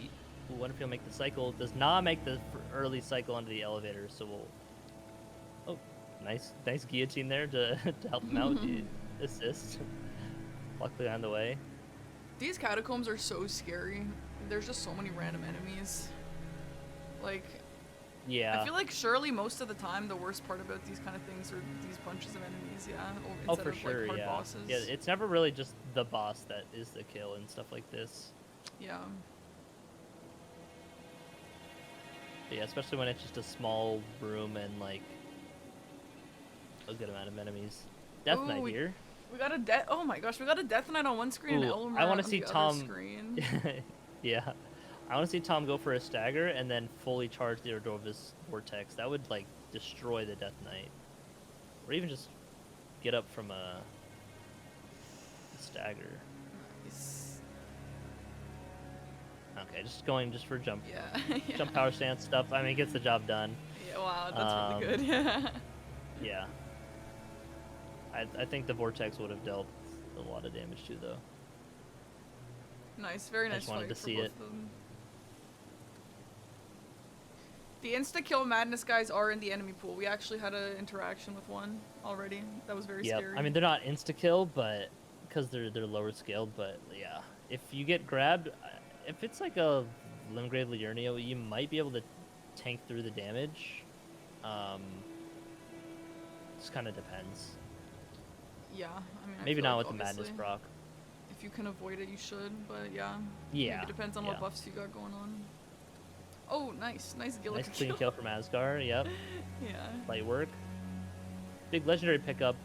S2: Ooh, what if he'll make the cycle? Does not make the early cycle onto the elevator, so we'll... Oh, nice guillotine there to help him out with the assist. Luckily on the way.
S1: These catacombs are so scary. There's just so many random enemies. Like,
S2: Yeah.
S1: I feel like surely most of the time the worst part about these kind of things are these bunches of enemies, yeah.
S2: Oh,
S1: Instead
S2: for
S1: of,
S2: sure,
S1: like, hard
S2: yeah.
S1: bosses.
S2: Yeah, it's never really just the boss that is the kill and stuff like this.
S1: Yeah.
S2: But yeah, especially when it's just a small room and like a good amount of enemies. Death
S1: Ooh,
S2: Knight here.
S1: We got a death. Oh my gosh, we got a Death Knight on one screen and
S2: Ooh,
S1: Elden
S2: I
S1: Ring
S2: wanna
S1: on
S2: see
S1: the
S2: Tom-
S1: other screen.
S2: Yeah. I want to see Tom go for a stagger and then fully charge the Ordovus Vortex. That would like destroy the Death Knight. Or even just get up from a stagger.
S1: Nice.
S2: Okay, just going just for jump
S1: Yeah. Yeah.
S2: jump power stance stuff. I mean, it gets the job done.
S1: Yeah, wow, that's really good. Yeah.
S2: Yeah. I think the Vortex would have dealt a lot of damage too, though.
S1: Nice, very
S2: I
S1: nice
S2: just wanted
S1: fight
S2: to
S1: for
S2: see
S1: both
S2: it.
S1: of them. The insta-kill madness guys are in the enemy pool. We actually had an interaction with one already. That was very
S2: Yep.
S1: scary.
S2: I mean, they're not insta-kill, but because they're lower scaled, but yeah. If you get grabbed, if it's like a Limgrave Liurnio, you might be able to tank through the damage. Just kind of depends.
S1: Yeah, I mean, I
S2: Maybe
S1: feel
S2: not
S1: like
S2: with the Madness
S1: obviously
S2: proc.
S1: If you can avoid it, you should, but yeah.
S2: Yeah.
S1: Maybe it depends on
S2: yeah.
S1: what buffs you got going on. Oh, nice. Nice Gillick
S2: Nice clean kill from Azgar, yep.
S1: Yeah.
S2: Light work. Big legendary pickup.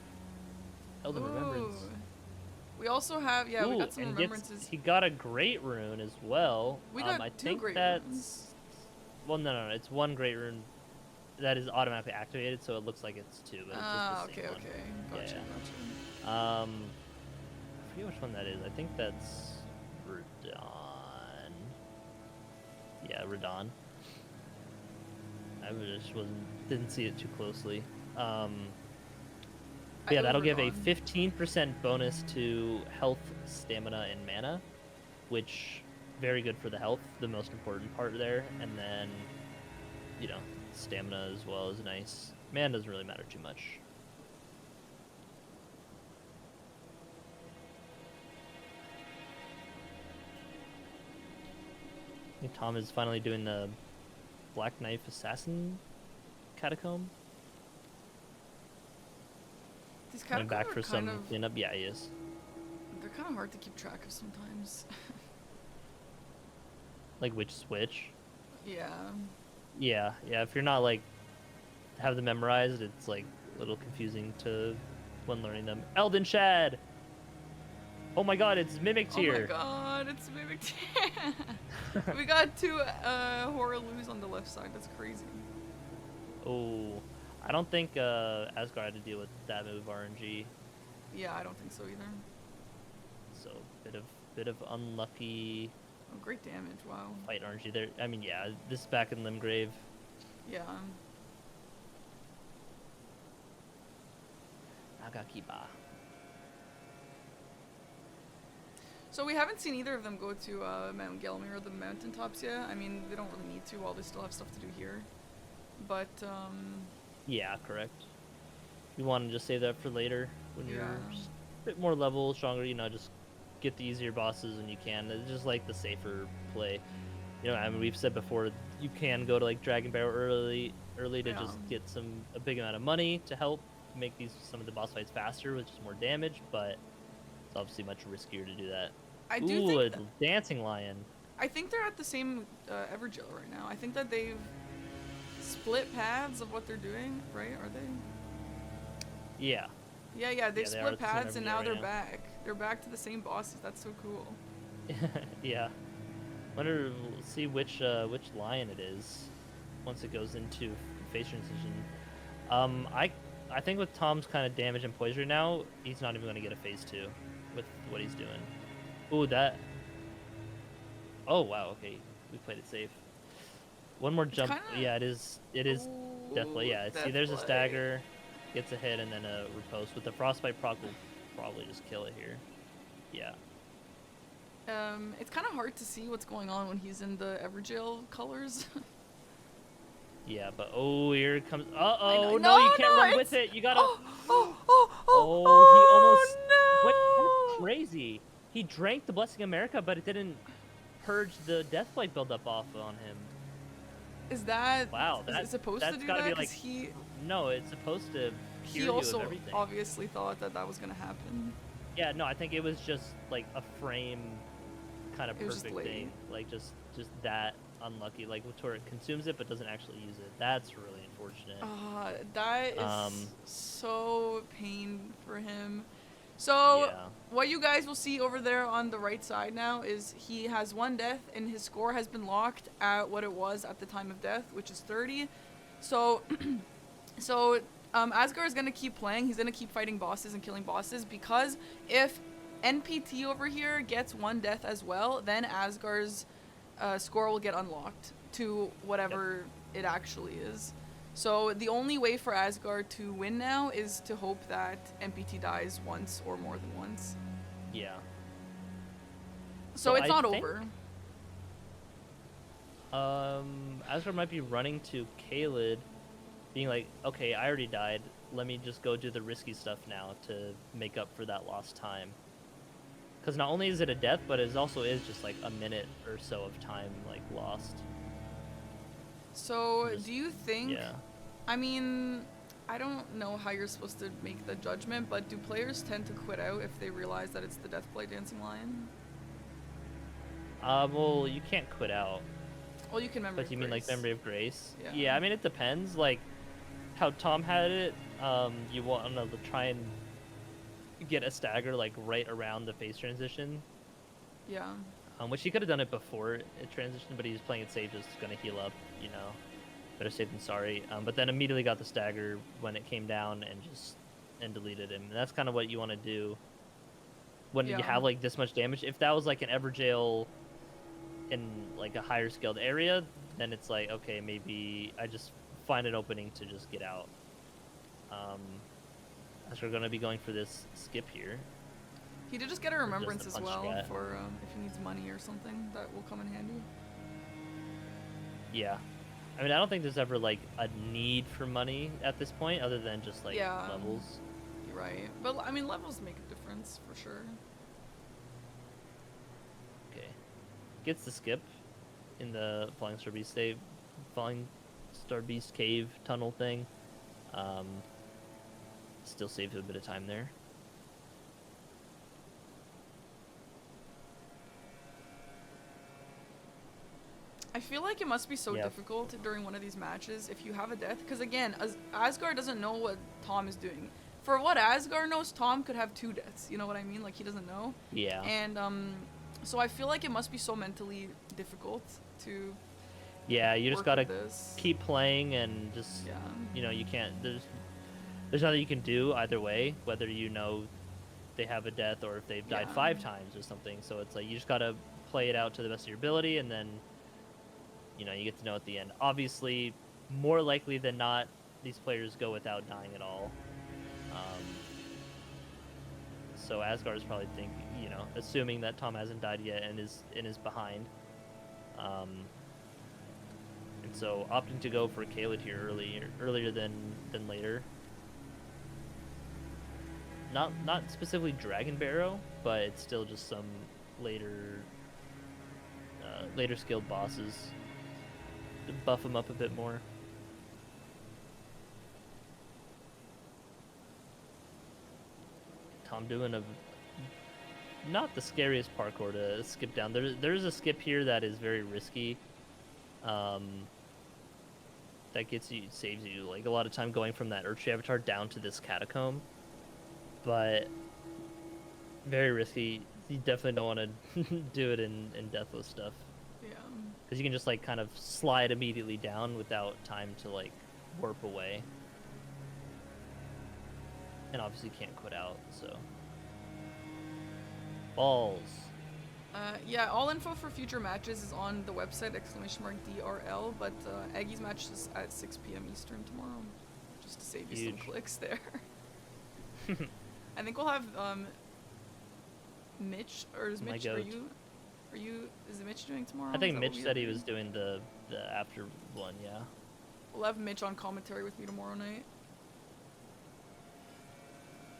S2: Elden Remembrance.
S1: Ooh. We also have, yeah, we
S2: Ooh,
S1: got some
S2: and
S1: remembrances.
S2: he got a great rune as well.
S1: We got
S2: I
S1: 2
S2: think
S1: great
S2: that's
S1: runes.
S2: well, no, it's 1 great rune that is automatically activated, so it looks like it's 2, but it's
S1: Ah,
S2: just the
S1: okay,
S2: same one.
S1: okay. Gotcha,
S2: Yeah.
S1: gotcha.
S2: I forget which one that is. I think that's Radon. Yeah, Radon. I just didn't see it too closely. But yeah, that'll give a 15% bonus to health, stamina, and mana, which very good for the health, the most important part there. And then, you know, stamina as well is nice. Mana doesn't really matter too much. I think Tom is finally doing the Black Knife Assassin catacomb.
S1: These
S2: Coming
S1: catacombs
S2: back
S1: are
S2: for
S1: kind
S2: some
S1: of,
S2: cleanup. Yeah, he is.
S1: they're kind of hard to keep track of sometimes.
S2: Like which switch?
S1: Yeah.
S2: Yeah. If you're not like have them memorized, it's like a little confusing to when learning them. Elden Shad. Oh my God, it's Mimic
S1: Oh my
S2: Tier.
S1: god, it's mimicked. We got 2 horror loos on the left side. That's crazy.
S2: Oh, I don't think Asgard had to deal with that move RNG.
S1: Yeah, I don't think so either.
S2: So bit of unlucky
S1: Oh, great damage. Wow.
S2: fight RNG there. I mean, yeah, this is back in Limgrave.
S1: Yeah.
S2: Nagakiba.
S1: So we haven't seen either of them go to Mount Gelmir or the mountaintops yet. I mean, they don't really need to while they still have stuff to do here. But,
S2: Yeah, correct. You want to just save that for later when you're
S1: yeah.
S2: a bit more level, stronger, you know, just get the easier bosses when you can. It's just like the safer play. You know, I mean, we've said before, you can go to like Dragon Barrel early to
S1: Yeah.
S2: just get a big amount of money to help make some of the boss fights faster, which is more damage, but it's obviously much riskier to do that.
S1: I do
S2: Ooh,
S1: think
S2: a dancing lion.
S1: I think they're at the same Evergil right now. I think that they've split paths of what they're doing, right? Are they?
S2: Yeah.
S1: Yeah,
S2: Yeah,
S1: they've
S2: they are
S1: split
S2: at the same
S1: paths and
S2: Evergil
S1: now
S2: right
S1: they're
S2: now.
S1: back. They're back to the same bosses. That's so cool.
S2: Yeah. Wonder, we'll see which lion it is once it goes into phase transition. I think with Tom's kind of damage and poise right now, he's not even going to get a phase 2 with what he's doing. Ooh, that. Oh wow, okay, we played it safe. One more jump.
S1: kinda-
S2: Yeah, it is. It is deathly. Yeah, see, there's a
S1: Deathblade.
S2: stagger, gets a hit, and then a riposte. With the frostbite proc will probably just kill it here. Yeah.
S1: It's kind of hard to see what's going on when he's in the Evergil colors.
S2: Yeah, but oh, here it comes.
S1: I
S2: Uh-oh,
S1: know-
S2: no, you can't run
S1: it's-
S2: with it. You gotta.
S1: Oh,
S2: He almost. What? That's
S1: no!
S2: crazy. He drank the Blessing America, but it didn't purge the Deathblight buildup off on him.
S1: Is that
S2: Wow,
S1: is it supposed
S2: that's
S1: to do
S2: gotta
S1: that?
S2: be
S1: 'Cause
S2: like. No, it's supposed to cure
S1: he
S2: you
S1: also
S2: of everything.
S1: obviously thought that that was gonna happen.
S2: Yeah, no, I think it was just like a frame kind of
S1: It was just
S2: perfect
S1: late.
S2: thing. Like just that unlucky, like where it consumes it but doesn't actually use it. That's really unfortunate.
S1: That is
S2: Um,
S1: so pain for him. So
S2: Yeah.
S1: what you guys will see over there on the right side now is he has 1 death and his score has been locked at what it was at the time of death, which is 30. So Asgar is gonna keep playing. He's gonna keep fighting bosses and killing bosses because if NPT over here gets 1 death as well, then Asgar's score will get unlocked to whatever it actually is. So the only way for Asgar to win now is to hope that NPT dies once or more than once.
S2: Yeah.
S1: So
S2: So
S1: it's
S2: I
S1: not
S2: think-
S1: over.
S2: Asgard might be running to Kaled, being like, okay, I already died. Let me just go do the risky stuff now to make up for that lost time. Because not only is it a death, but it also is just like a minute or so of time like lost.
S1: So
S2: Just-
S1: do you think?
S2: Yeah.
S1: I mean, I don't know how you're supposed to make the judgment, but do players tend to quit out if they realize that it's the Deathblade Dancing Lion?
S2: Well, you can't quit out.
S1: Well, you can remember.
S2: But you mean like Memory of Grace?
S1: Yeah.
S2: I mean it depends. Like how Tom had it, you want to try and get a stagger like right around the phase transition,
S1: Yeah.
S2: which he could have done it before it transitioned, but he was playing it safe, just gonna heal up, you know. Better safe than sorry. But then immediately got the stagger when it came down and deleted him. And that's kind of what you want to do when you
S1: Yeah.
S2: have like this much damage. If that was like an Everjail in like a higher scaled area, then it's like, okay, maybe I just find an opening to just get out. As we're gonna be going for this skip here.
S1: He did just get a remembrance as
S2: punch
S1: well
S2: strat.
S1: for if he needs money or something that will come in handy.
S2: Yeah. I mean, I don't think there's ever like a need for money at this point, other than just like
S1: Yeah.
S2: levels.
S1: You're right, but I mean levels make a difference for sure.
S2: Okay. Gets the skip in the Falling Star Beast cave tunnel thing. Still saves a bit of time there.
S1: I feel like it must be so
S2: Yeah.
S1: difficult during one of these matches if you have a death, because again, Asgar doesn't know what Tom is doing. For what Asgar knows, Tom could have 2 deaths. You know what I mean? Like he doesn't know.
S2: Yeah.
S1: And so I feel like it must be so mentally difficult to.
S2: Yeah, you just
S1: work
S2: gotta
S1: with this.
S2: keep playing and just
S1: Yeah.
S2: you know, you can't there's nothing you can do either way, whether you know they have a death or if they've died
S1: Yeah.
S2: 5 times or something. So it's like you just gotta play it out to the best of your ability, and then you know you get to know at the end. Obviously, more likely than not, these players go without dying at all. so Asgar is probably assuming that Tom hasn't died yet and is behind. And so opting to go for Kaled here earlier than later. Not specifically Dragon Barrow, but it's still just some later skilled bosses to buff them up a bit more. Tom doing not the scariest parkour to skip down. There's a skip here that is very risky. That saves you like a lot of time going from that Earthtree Avatar down to this catacomb, but very risky. You definitely don't want to do it in Deathless stuff.
S1: Yeah.
S2: Because you can just like kind of slide immediately down without time to like warp away, and obviously can't quit out. So balls.
S1: Yeah, all info for future matches is on the website, !DRL, but Aggie's match is at 6 p.m. Eastern tomorrow, just to save you some clicks there. I think we'll have Mitch, or is Mitch, is Mitch doing tomorrow?
S2: I think Mitch said he was doing the after one, yeah.
S1: We'll have Mitch on commentary with me tomorrow night.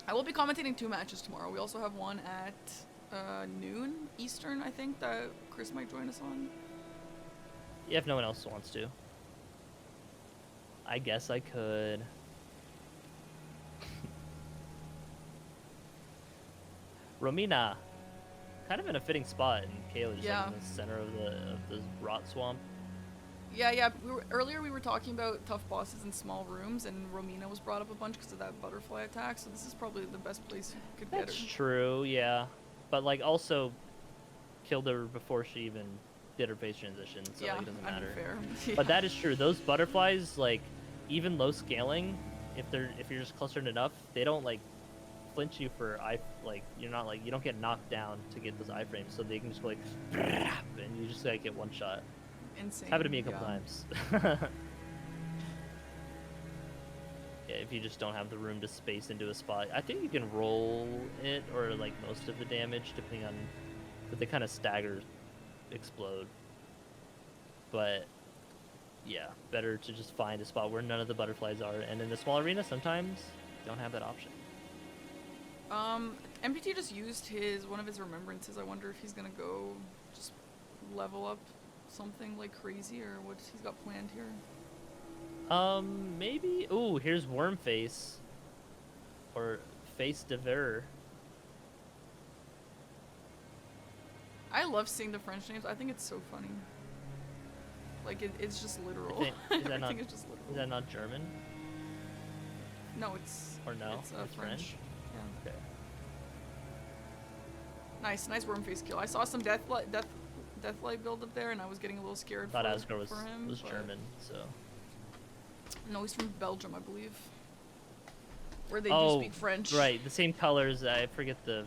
S1: I will be commentating 2 matches tomorrow. We also have one at noon Eastern, I think, that Chris might join us on.
S2: Yeah, if no one else wants to. I guess I could. Romina, kind of in a fitting spot in Kayla, just like in the center of the rot swamp.
S1: Yeah. Earlier we were talking about tough bosses in small rooms, and Romina was brought up a bunch because of that butterfly attack. So this is probably the best place you could get her.
S2: That's true, yeah. But like also killed her before she even did her face transition, so like, it doesn't matter.
S1: Unfair.
S2: But that is true. Those butterflies, like even low scaling, if you're just clustered enough, they don't like flinch you for you don't get knocked down to get those iframes, so they can just go like and you just like get one shot.
S1: Insane.
S2: It's happened to me a couple times. Yeah, if you just don't have the room to space into a spot. I think you can roll it, or like most of the damage, depending on, but they kind of stagger, explode. But yeah, better to just find a spot where none of the butterflies are. And in the small arena, sometimes you don't have that option.
S1: NPT just used one of his remembrances. I wonder if he's gonna go just level up something like crazy, or what he's got planned here.
S2: Maybe. Ooh, here's Wormface. Or Face de Ver.
S1: I love seeing the French names. I think it's so funny. Like, it's just literal.
S2: Is that not,
S1: it's just literal.
S2: Is that not German?
S1: No, it's...
S2: Or no?
S1: It's
S2: French?
S1: Yeah.
S2: Okay.
S1: Nice Wormface kill. I saw some Deathlight build up there, and I was getting a little scared
S2: for Azgar
S1: him.
S2: was German, so...
S1: No, he's from Belgium, I believe. Where they do speak French.
S2: Right, the same colors. I forget the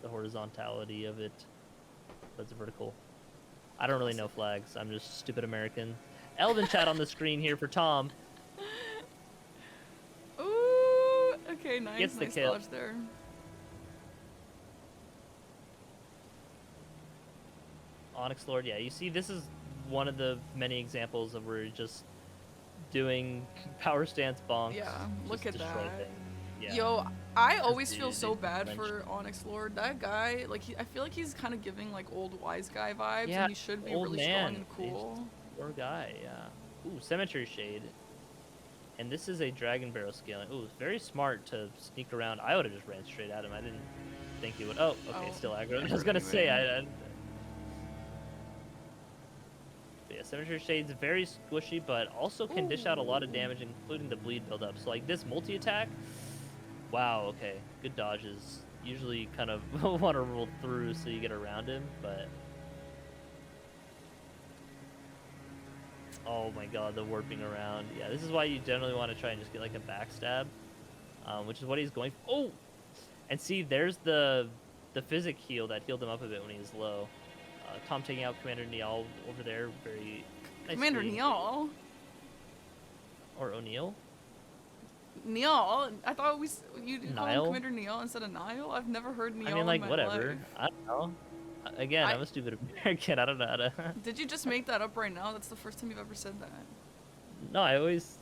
S2: horizontality of it. But it's vertical. I don't really know flags. I'm just a stupid American. Elden chat on the screen here for Tom.
S1: Ooh, okay, nice.
S2: Gets the
S1: nice
S2: kill.
S1: dodge there.
S2: Onyx Lord, yeah. You see, this is one of the many examples of where you're just doing power stance bonks.
S1: Yeah, look at that.
S2: Yeah.
S1: Yo, I always feel so bad for Onyx Lord. That guy, like, I feel like he's kind of giving like old wise guy vibes, and he should be really strong and cool.
S2: Poor guy, yeah. Ooh, Cemetery Shade. And this is a Dragon Barrow scaling. Ooh, very smart to sneak around. I would have just ran straight at him. I didn't think he would. Oh, okay, still aggro. I was gonna say, yeah, Cemetery Shade's very squishy, but also can dish out a lot of damage, including the bleed buildup. So like this multi-attack, wow, okay, good dodges. Usually kind of want to roll through so you get around him, but... Oh my god, the warping around. Yeah, this is why you generally want to try and just get like a backstab, which is what he's going for. Oh! And see, there's the physic heal that healed him up a bit when he was low. Tom taking out Commander Niall over there, very nice.
S1: Commander Niall?
S2: Or O'Neill?
S1: Neil. I thought you call him
S2: Nile?
S1: Commander Neil instead of Nile. I've never heard Neil
S2: I mean,
S1: in
S2: like,
S1: my
S2: whatever.
S1: life.
S2: I don't know. Again, I'm a stupid American. I don't know how to.
S1: Did you just make that up right now? That's the first time you've ever said that.
S2: No, I always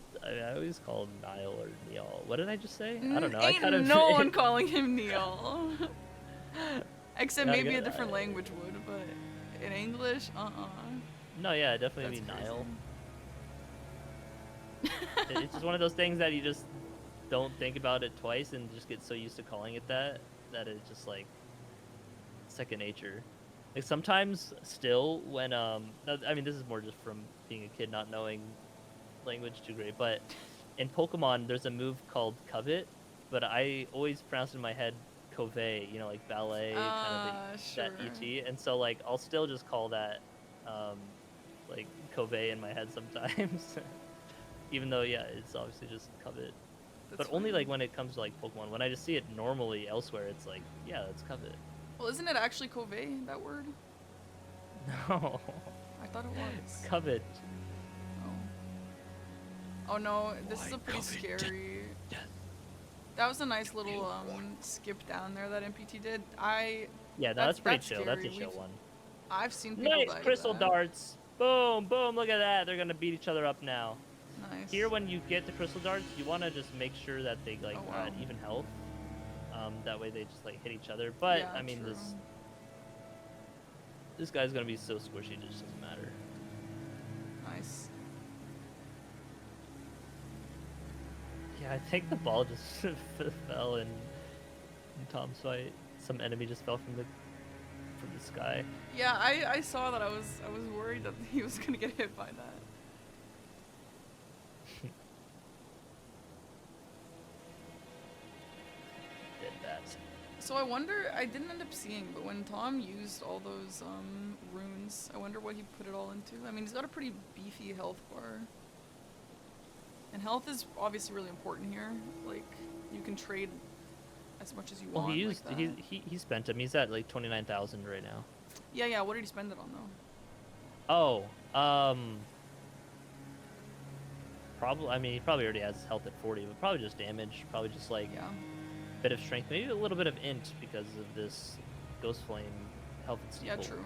S2: call him Nile or Neil. What did I just say? I don't know. I
S1: Ain't
S2: kind of.
S1: no one calling him Neil. Except
S2: Yeah, I
S1: maybe
S2: get-
S1: a different language would, but in English,
S2: No, yeah, it definitely
S1: That's
S2: be
S1: crazy.
S2: Nile. It's just one of those things that you just don't think about it twice and just get so used to calling it that it's just like second nature. Like sometimes still when no, I mean this is more just from being a kid not knowing language too great, but in Pokemon there's a move called Covet, but I always pronounce it in my head Cove, you know, like ballet kind of
S1: sure.
S2: that ET, and so like I'll still just call that like Cove in my head sometimes. Even though yeah, it's obviously just Covet.
S1: That's
S2: But only
S1: funny.
S2: like when it comes to like Pokemon. When I just see it normally elsewhere, it's like, yeah, that's Covet.
S1: Well, isn't it actually Cove, that word?
S2: No,
S1: I thought it was.
S2: Covet.
S1: Oh. Oh no, this is a pretty scary.
S2: Yes.
S1: That was a nice little skip down there that NPT did.
S2: Yeah, no, that's pretty chill. That's a
S1: scary.
S2: chill one.
S1: I've seen people
S2: Nice
S1: die to
S2: crystal
S1: that.
S2: darts. Boom, boom. Look at that. They're gonna beat each other up now.
S1: Nice.
S2: Here, when you get the crystal darts, you want to just make sure that they like
S1: Oh,
S2: are at
S1: wow.
S2: even health. That way they just like hit each other. But
S1: Yeah,
S2: I mean,
S1: true.
S2: this guy's gonna be so squishy, it just doesn't matter.
S1: Nice.
S2: Yeah, I think the ball just fell in Tom's fight. Some enemy just fell from the sky.
S1: Yeah, I saw that. I was worried that he was gonna get hit by that.
S2: Did that.
S1: So I wonder. I didn't end up seeing, but when Tom used all those runes, I wonder what he put it all into. I mean, he's got a pretty beefy health bar, and health is obviously really important here. Like, you can trade as much as you
S2: Well,
S1: want.
S2: he used
S1: like that.
S2: he spent him. He's at like 29,000 right now.
S1: Yeah. What did he spend it on though?
S2: Oh, probably. I mean, he probably already has health at 40, but probably just damage. Probably just like
S1: Yeah.
S2: a bit of strength, maybe a little bit of int because of this Ghost Flame health and steeple.
S1: Yeah. True.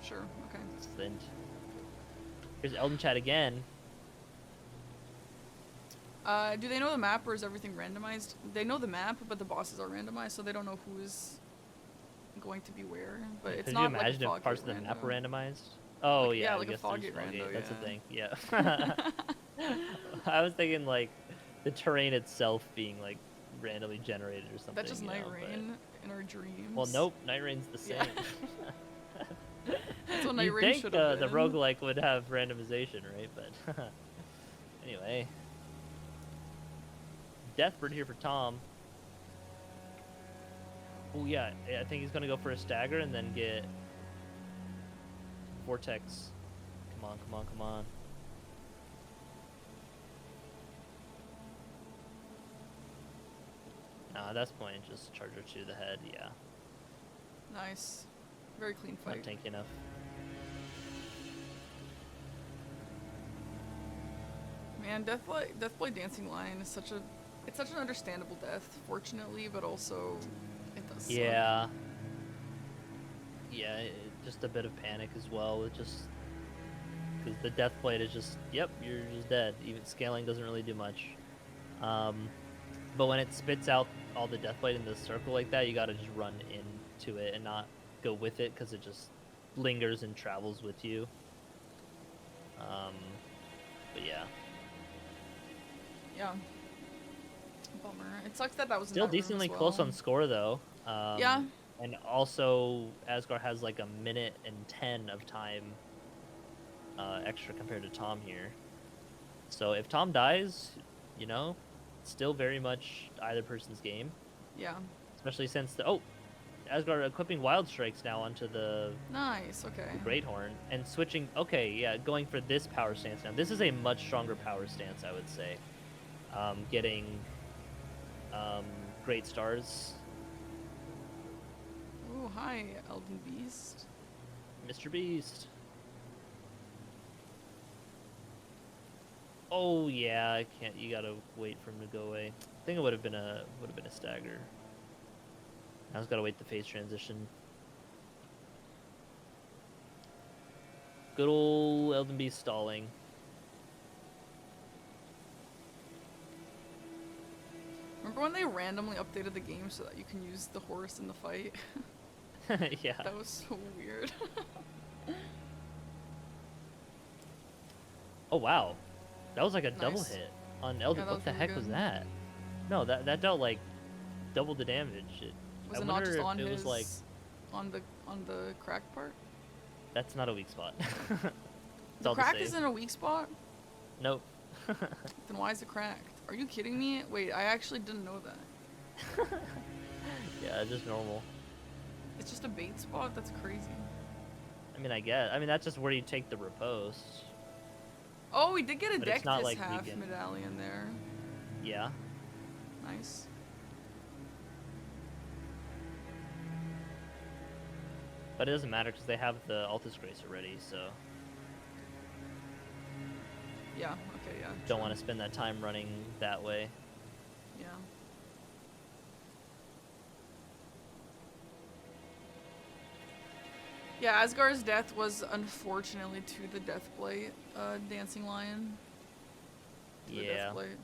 S1: Sure. Okay.
S2: It's the int. Here's Elden Chat again.
S1: Do they know the map or is everything randomized? They know the map, but the bosses are randomized, so they don't know who is going to be where. But it's
S2: Could
S1: not
S2: you imagine
S1: like a
S2: if parts of
S1: Foggate
S2: the map
S1: rando.
S2: were randomized? Oh
S1: Like-
S2: yeah,
S1: yeah,
S2: I
S1: like a
S2: guess there's
S1: Foggate rando,
S2: That's the
S1: yeah.
S2: thing. Yeah. I was thinking like the terrain itself being like randomly generated or something.
S1: That's just
S2: you
S1: Night
S2: know, but-
S1: Rain in our dreams.
S2: Well, nope. Night Rain's the same.
S1: Yeah. That's what Night
S2: You'd
S1: Rain
S2: think
S1: should have
S2: the
S1: been.
S2: roguelike would have randomization, right? But anyway, Deathbird here for Tom. Oh yeah, I think he's gonna go for a stagger and then get Vortex. Come on, come on, come on. Nah, that's point. Just Charger to the head. Yeah,
S1: Nice. Very clean
S2: not
S1: fight.
S2: tanky enough.
S1: Man, Deathblade Dancing Lion is such an understandable death, fortunately, but also it does suck.
S2: Yeah. Yeah, just a bit of panic as well with just because the death blade is just yep, you're just dead. Even scaling doesn't really do much. But when it spits out all the death blade in the circle like that, you gotta just run into it and not go with it because it just lingers and travels with you. But yeah,
S1: Yeah. Bummer. It sucks that was
S2: still
S1: in that room
S2: decently
S1: as
S2: close
S1: well.
S2: on score though.
S1: Yeah.
S2: And also, Azgar has like a minute and 10 of time extra compared to Tom here. So if Tom dies, you know, it's still very much either person's game.
S1: Yeah.
S2: Especially since Asgard equipping Wild Strikes now onto the
S1: Nice. Okay.
S2: Great Horn and switching. Okay, yeah, going for this power stance now. This is a much stronger power stance, I would say. Getting Great Stars.
S1: Oh, hi, Elden Beast.
S2: Mr. Beast. Oh yeah, I can't. You gotta wait for him to go away. I think it would have been a stagger. I just gotta wait the phase transition. Good old Elden Beast stalling.
S1: Remember when they randomly updated the game so that you can use the horse in the fight?
S2: Yeah.
S1: That was so weird.
S2: Oh wow, that was like a double
S1: Nice.
S2: hit on Elden.
S1: Yeah, that
S2: What
S1: was
S2: the
S1: really
S2: heck was
S1: good.
S2: that? No, that dealt like double the damage.
S1: Was
S2: I
S1: it not
S2: wonder
S1: just
S2: if
S1: on
S2: it
S1: his
S2: was like
S1: on the crack part?
S2: that's not a weak spot. It's
S1: The
S2: all the
S1: crack
S2: same.
S1: isn't a weak spot?
S2: Nope.
S1: Then why is it cracked? Are you kidding me? Wait, I actually didn't know that.
S2: Yeah, just normal.
S1: It's just a bait spot? That's crazy.
S2: I mean, I guess. I mean, that's just where you take the riposte.
S1: Oh, we did get a
S2: But it's not
S1: Deathless
S2: like
S1: half
S2: weekend.
S1: medallion there.
S2: Yeah.
S1: Nice.
S2: But it doesn't matter because they have the Altus Grace already, so
S1: Yeah, okay, yeah.
S2: don't want to spend that time running that way.
S1: Yeah. Yeah, Asgar's death was unfortunately to the Deathblade, Dancing Lion. To the
S2: Yeah.
S1: Deathblade.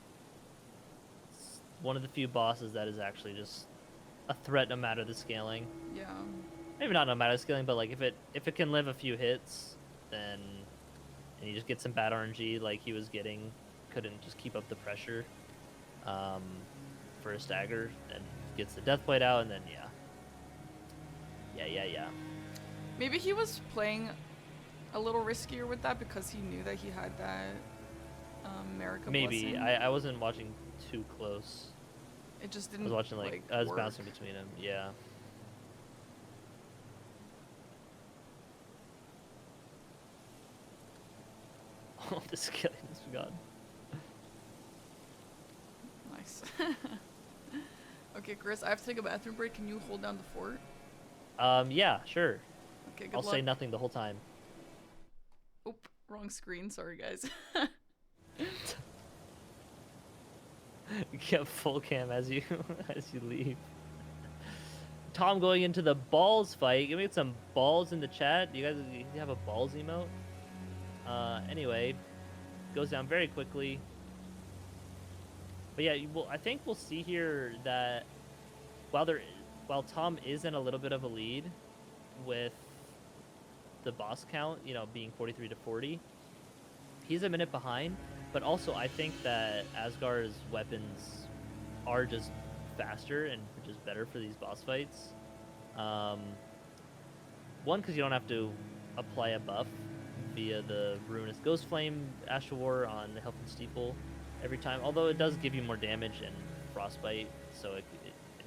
S2: It's one of the few bosses that is actually just a threat no matter the scaling.
S1: Yeah.
S2: Maybe not no matter the scaling, but like if it can live a few hits, then and you just get some bad RNG like he was getting, couldn't just keep up the pressure for a stagger, and gets the Deathblade out, and then yeah.
S1: Maybe he was playing a little riskier with that because he knew that he had that America
S2: Maybe
S1: blessing.
S2: I wasn't watching too close.
S1: It just
S2: I
S1: didn't
S2: was watching like I was
S1: work.
S2: bouncing between them. Yeah. Oh, this killing this god.
S1: Nice. Okay, Chris, I have to take a bathroom break. Can you hold down the fort?
S2: Yeah, sure.
S1: Okay, good
S2: I'll
S1: luck.
S2: say nothing the whole time.
S1: Oop, wrong screen. Sorry, guys.
S2: Get full cam as you as you leave. Tom going into the balls fight. Can we get some balls in the chat? You guys have a balls emote? Anyway, goes down very quickly. But yeah, I think we'll see here that while Tom is in a little bit of a lead with the boss count, being 43 to 40, he's a minute behind. But also, I think that Asgar's weapons are just faster and just better for these boss fights. One, because you don't have to apply a buff via the Ruinous Ghost Flame Astral War on the Health and Steeple every time, although it does give you more damage and Frostbite, so it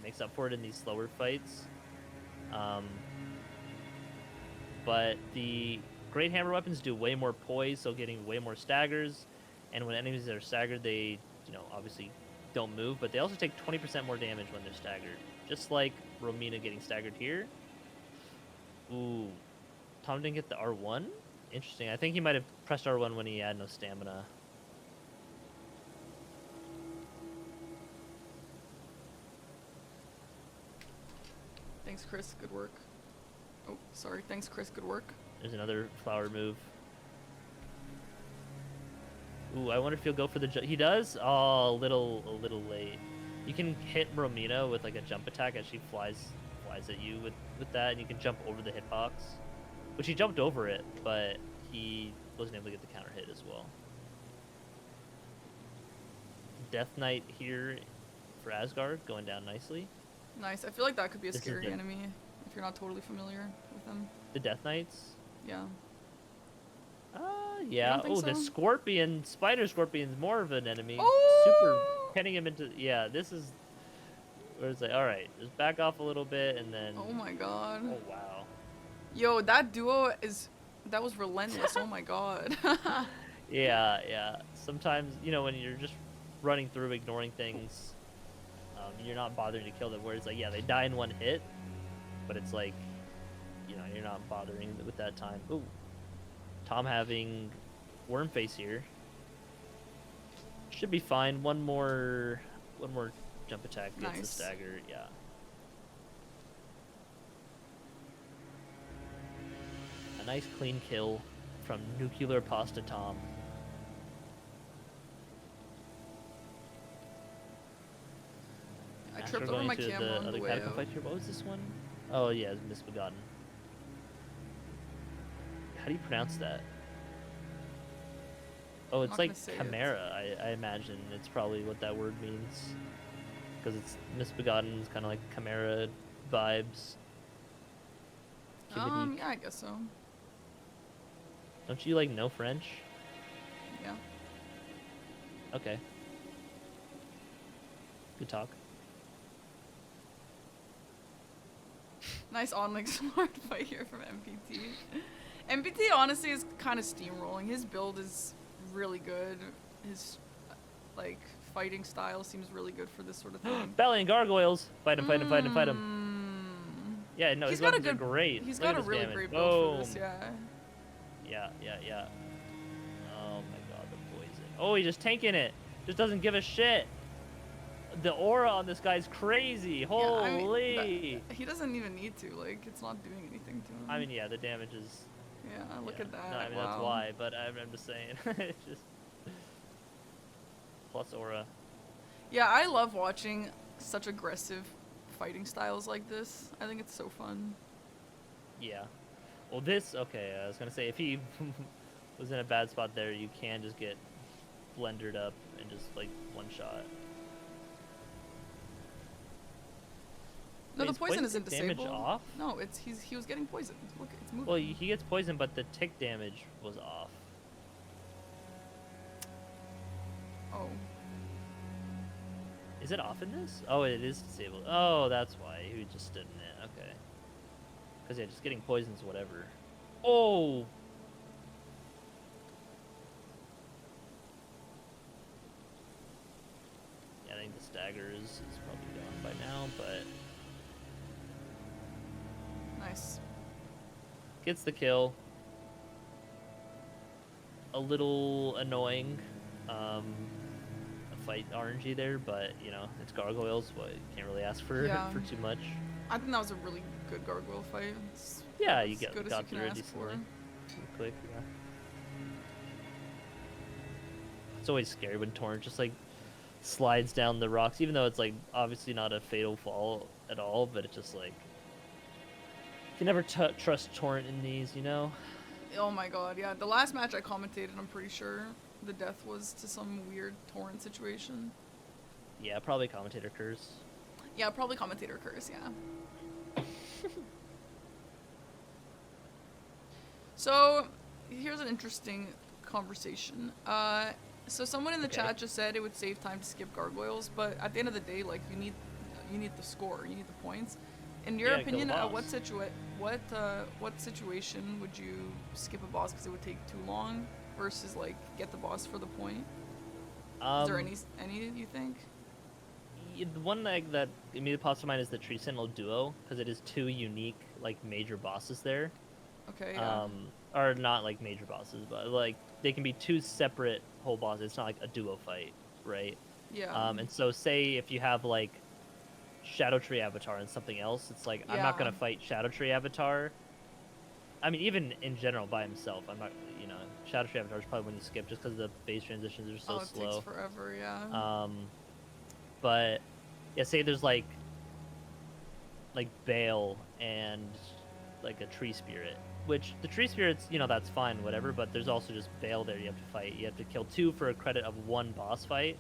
S2: makes up for it in these slower fights. But the Great Hammer weapons do way more poise, so getting way more staggers, and when enemies are staggered, they, obviously don't move, but they also take 20% more damage when they're staggered, just like Romina getting staggered here. Ooh, Tom didn't get the R1? Interesting. I think he might have pressed R1 when he had no stamina.
S1: Thanks, Chris. Good work. Oh, sorry. Thanks, Chris. Good work.
S2: There's another flower move. Ooh, I wonder if he'll go for the jump. He does? Oh, a little late. You can hit Romina with like a jump attack as she flies at you with that, and you can jump over the hitbox. Which he jumped over it, but he wasn't able to get the counter hit as well. Death Knight here for Asgard, going down nicely.
S1: Nice. I feel like that could be a
S2: This is
S1: scary
S2: the-
S1: enemy if you're not totally familiar with them.
S2: The Death Knights?
S1: Yeah.
S2: Yeah.
S1: don't think
S2: Oh, the
S1: so?
S2: Scorpion, Spider Scorpion's more of an enemy.
S1: Oh!
S2: Super pinning him into. Yeah, this is where it's like, all right, just back off a little bit, and then.
S1: Oh my god.
S2: Oh wow.
S1: Yo, that duo that was relentless. Oh my god.
S2: Yeah. Sometimes, when you're just running through, ignoring things, you're not bothering to kill them. Where it's like, yeah, they die in one hit, but it's like, you're not bothering with that time. Ooh. Tom having Worm Face here. Should be fine. One more jump attack gets the
S1: Nice.
S2: stagger. Yeah. A nice clean kill from Nuclear Pasta Tom.
S1: I
S2: After
S1: tripped over
S2: going
S1: my
S2: to
S1: camera
S2: the
S1: on the
S2: other
S1: way
S2: catacomb
S1: out.
S2: fight here. What was this one? Oh yeah, Misbegotten. How do you pronounce that? Oh,
S1: I'm
S2: it's
S1: not
S2: like
S1: gonna say it.
S2: chimera. I imagine it's probably what that word means, because it's Misbegotten is kind of like chimera vibes. Chimerique.
S1: Yeah, I guess so.
S2: Don't you like know French?
S1: Yeah.
S2: Okay. Good talk.
S1: Nice Onyx smart fight here from MPT. MPT honestly is kind of steamrolling. His build is really good. His like fighting style seems really good for this sort of thing.
S2: Belly and gargoyles. Fight him, fight him, fight him, fight him.
S1: Mm.
S2: Yeah, no,
S1: He's
S2: his
S1: got a
S2: weapons are
S1: good.
S2: great.
S1: He's
S2: Look
S1: got
S2: at
S1: a
S2: this
S1: really
S2: damage.
S1: great build for this.
S2: Boom.
S1: Yeah.
S2: Yeah. Oh my god, the poison. Oh, he's just tanking it. Just doesn't give a shit. The aura on this guy's crazy. Holy.
S1: Yeah, I mean, he doesn't even need to. Like, it's not doing anything to him.
S2: I mean, yeah, the damage is.
S1: Yeah, look
S2: Yeah.
S1: at that.
S2: No, I mean,
S1: wow.
S2: that's why, but I'm just saying. It's just. Plus aura.
S1: Yeah, I love watching such aggressive fighting styles like this. I think it's so fun.
S2: Yeah. Well, this. Okay, I was gonna say, if he was in a bad spot there, you can just get blendered up and just, like, one shot.
S1: No,
S2: Wait,
S1: the
S2: is
S1: poison isn't
S2: damage
S1: disabled.
S2: off?
S1: No, he was getting poisoned. Look, it's moving.
S2: Well, he gets poisoned, but the tick damage was off.
S1: Oh.
S2: Is it off in this? Oh, it is disabled. Oh, that's why. He just stood in it. Okay. Because, yeah, just getting poisons, whatever. Oh! Yeah, I think the stagger is probably gone by now, but
S1: Nice.
S2: gets the kill. A little annoying. Fight RNG there, but, you know, it's gargoyles, but you can't really ask for
S1: Yeah.
S2: for too much.
S1: I think that was a really good gargoyle fight. It's
S2: Yeah,
S1: as
S2: you
S1: good as
S2: got
S1: you can
S2: through it
S1: ask
S2: decently.
S1: for.
S2: Pretty quick, yeah. It's always scary when Torrent just, like, slides down the rocks, even though it's, like, obviously not a fatal fall at all, but it's just, like, you can never trust Torrent in these, you know?
S1: Oh my god, yeah. The last match I commentated, I'm pretty sure the death was to some weird torrent situation.
S2: Yeah, probably commentator curse.
S1: Yeah, probably commentator curse, yeah. So, here's an interesting conversation. So someone in the
S2: Okay.
S1: chat just said it would save time to skip gargoyles, but at the end of the day, like, you need the score, you need the points. In your
S2: Yeah, kill the
S1: opinion,
S2: boss.
S1: what situation would you skip a boss because it would take too long versus like get the boss for the point? Is there any you think?
S2: The one that immediately pops to mind is the Tree Sentinel duo, because it is two unique, like, major bosses there.
S1: Okay, yeah.
S2: Or not like major bosses, but like they can be two separate whole bosses. It's not like a duo fight, right?
S1: Yeah.
S2: And so say if you have like Shadow Tree Avatar and something else, it's like I'm not
S1: Yeah.
S2: gonna fight Shadow Tree Avatar. I mean, even in general by himself, I'm not. You know, Shadow Tree Avatar is probably when you skip just because the phase transitions are so
S1: Oh, it
S2: slow.
S1: takes forever, yeah.
S2: But yeah, say there's like Bale and like a Tree Spirit, which the Tree Spirits, you know, that's fine, whatever, but there's also just Bale there you have to fight. You have to kill two for a credit of one boss fight.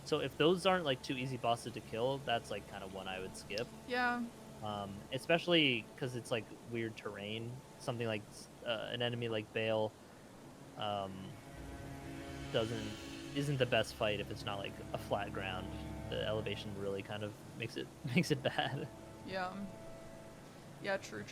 S2: So if those aren't like two easy bosses to kill, that's like kind of one I would skip.
S1: Yeah.
S2: Especially because it's like weird terrain. Something like an enemy like Bale isn't the best fight if it's not like a flat ground. The elevation really kind of makes it bad.
S1: Yeah. Yeah, true.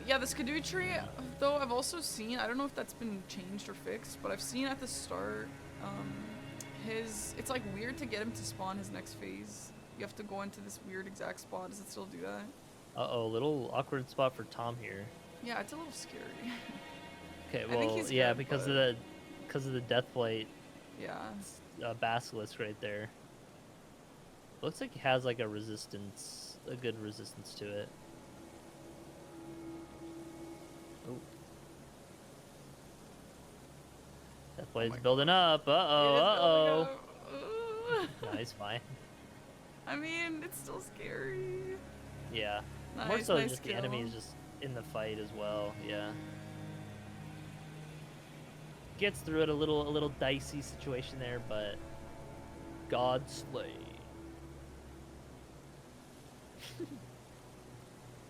S1: Yeah, the Skidoo tree, though, I've also seen, I don't know if that's been changed or fixed, but I've seen at the start, it's like weird to get him to spawn his next phase. You have to go into this weird exact spot. Does it still do that?
S2: Uh-oh, little awkward spot for Tom here.
S1: Yeah, it's a little scary.
S2: Okay,
S1: I think
S2: well,
S1: he's
S2: yeah,
S1: good,
S2: because
S1: but-
S2: of the death plate
S1: Yeah.
S2: basilisk right there. Looks like he has like a good resistance to it. Oh. Death plate's
S1: my
S2: building up.
S1: It is
S2: Uh-oh,
S1: building up.
S2: uh-oh. Nice, fine.
S1: I mean, it's still scary.
S2: Yeah.
S1: Nice,
S2: More so
S1: nice
S2: just
S1: kill.
S2: the enemies just in the fight as well. Yeah. Gets through it a little dicey situation there, but God slay.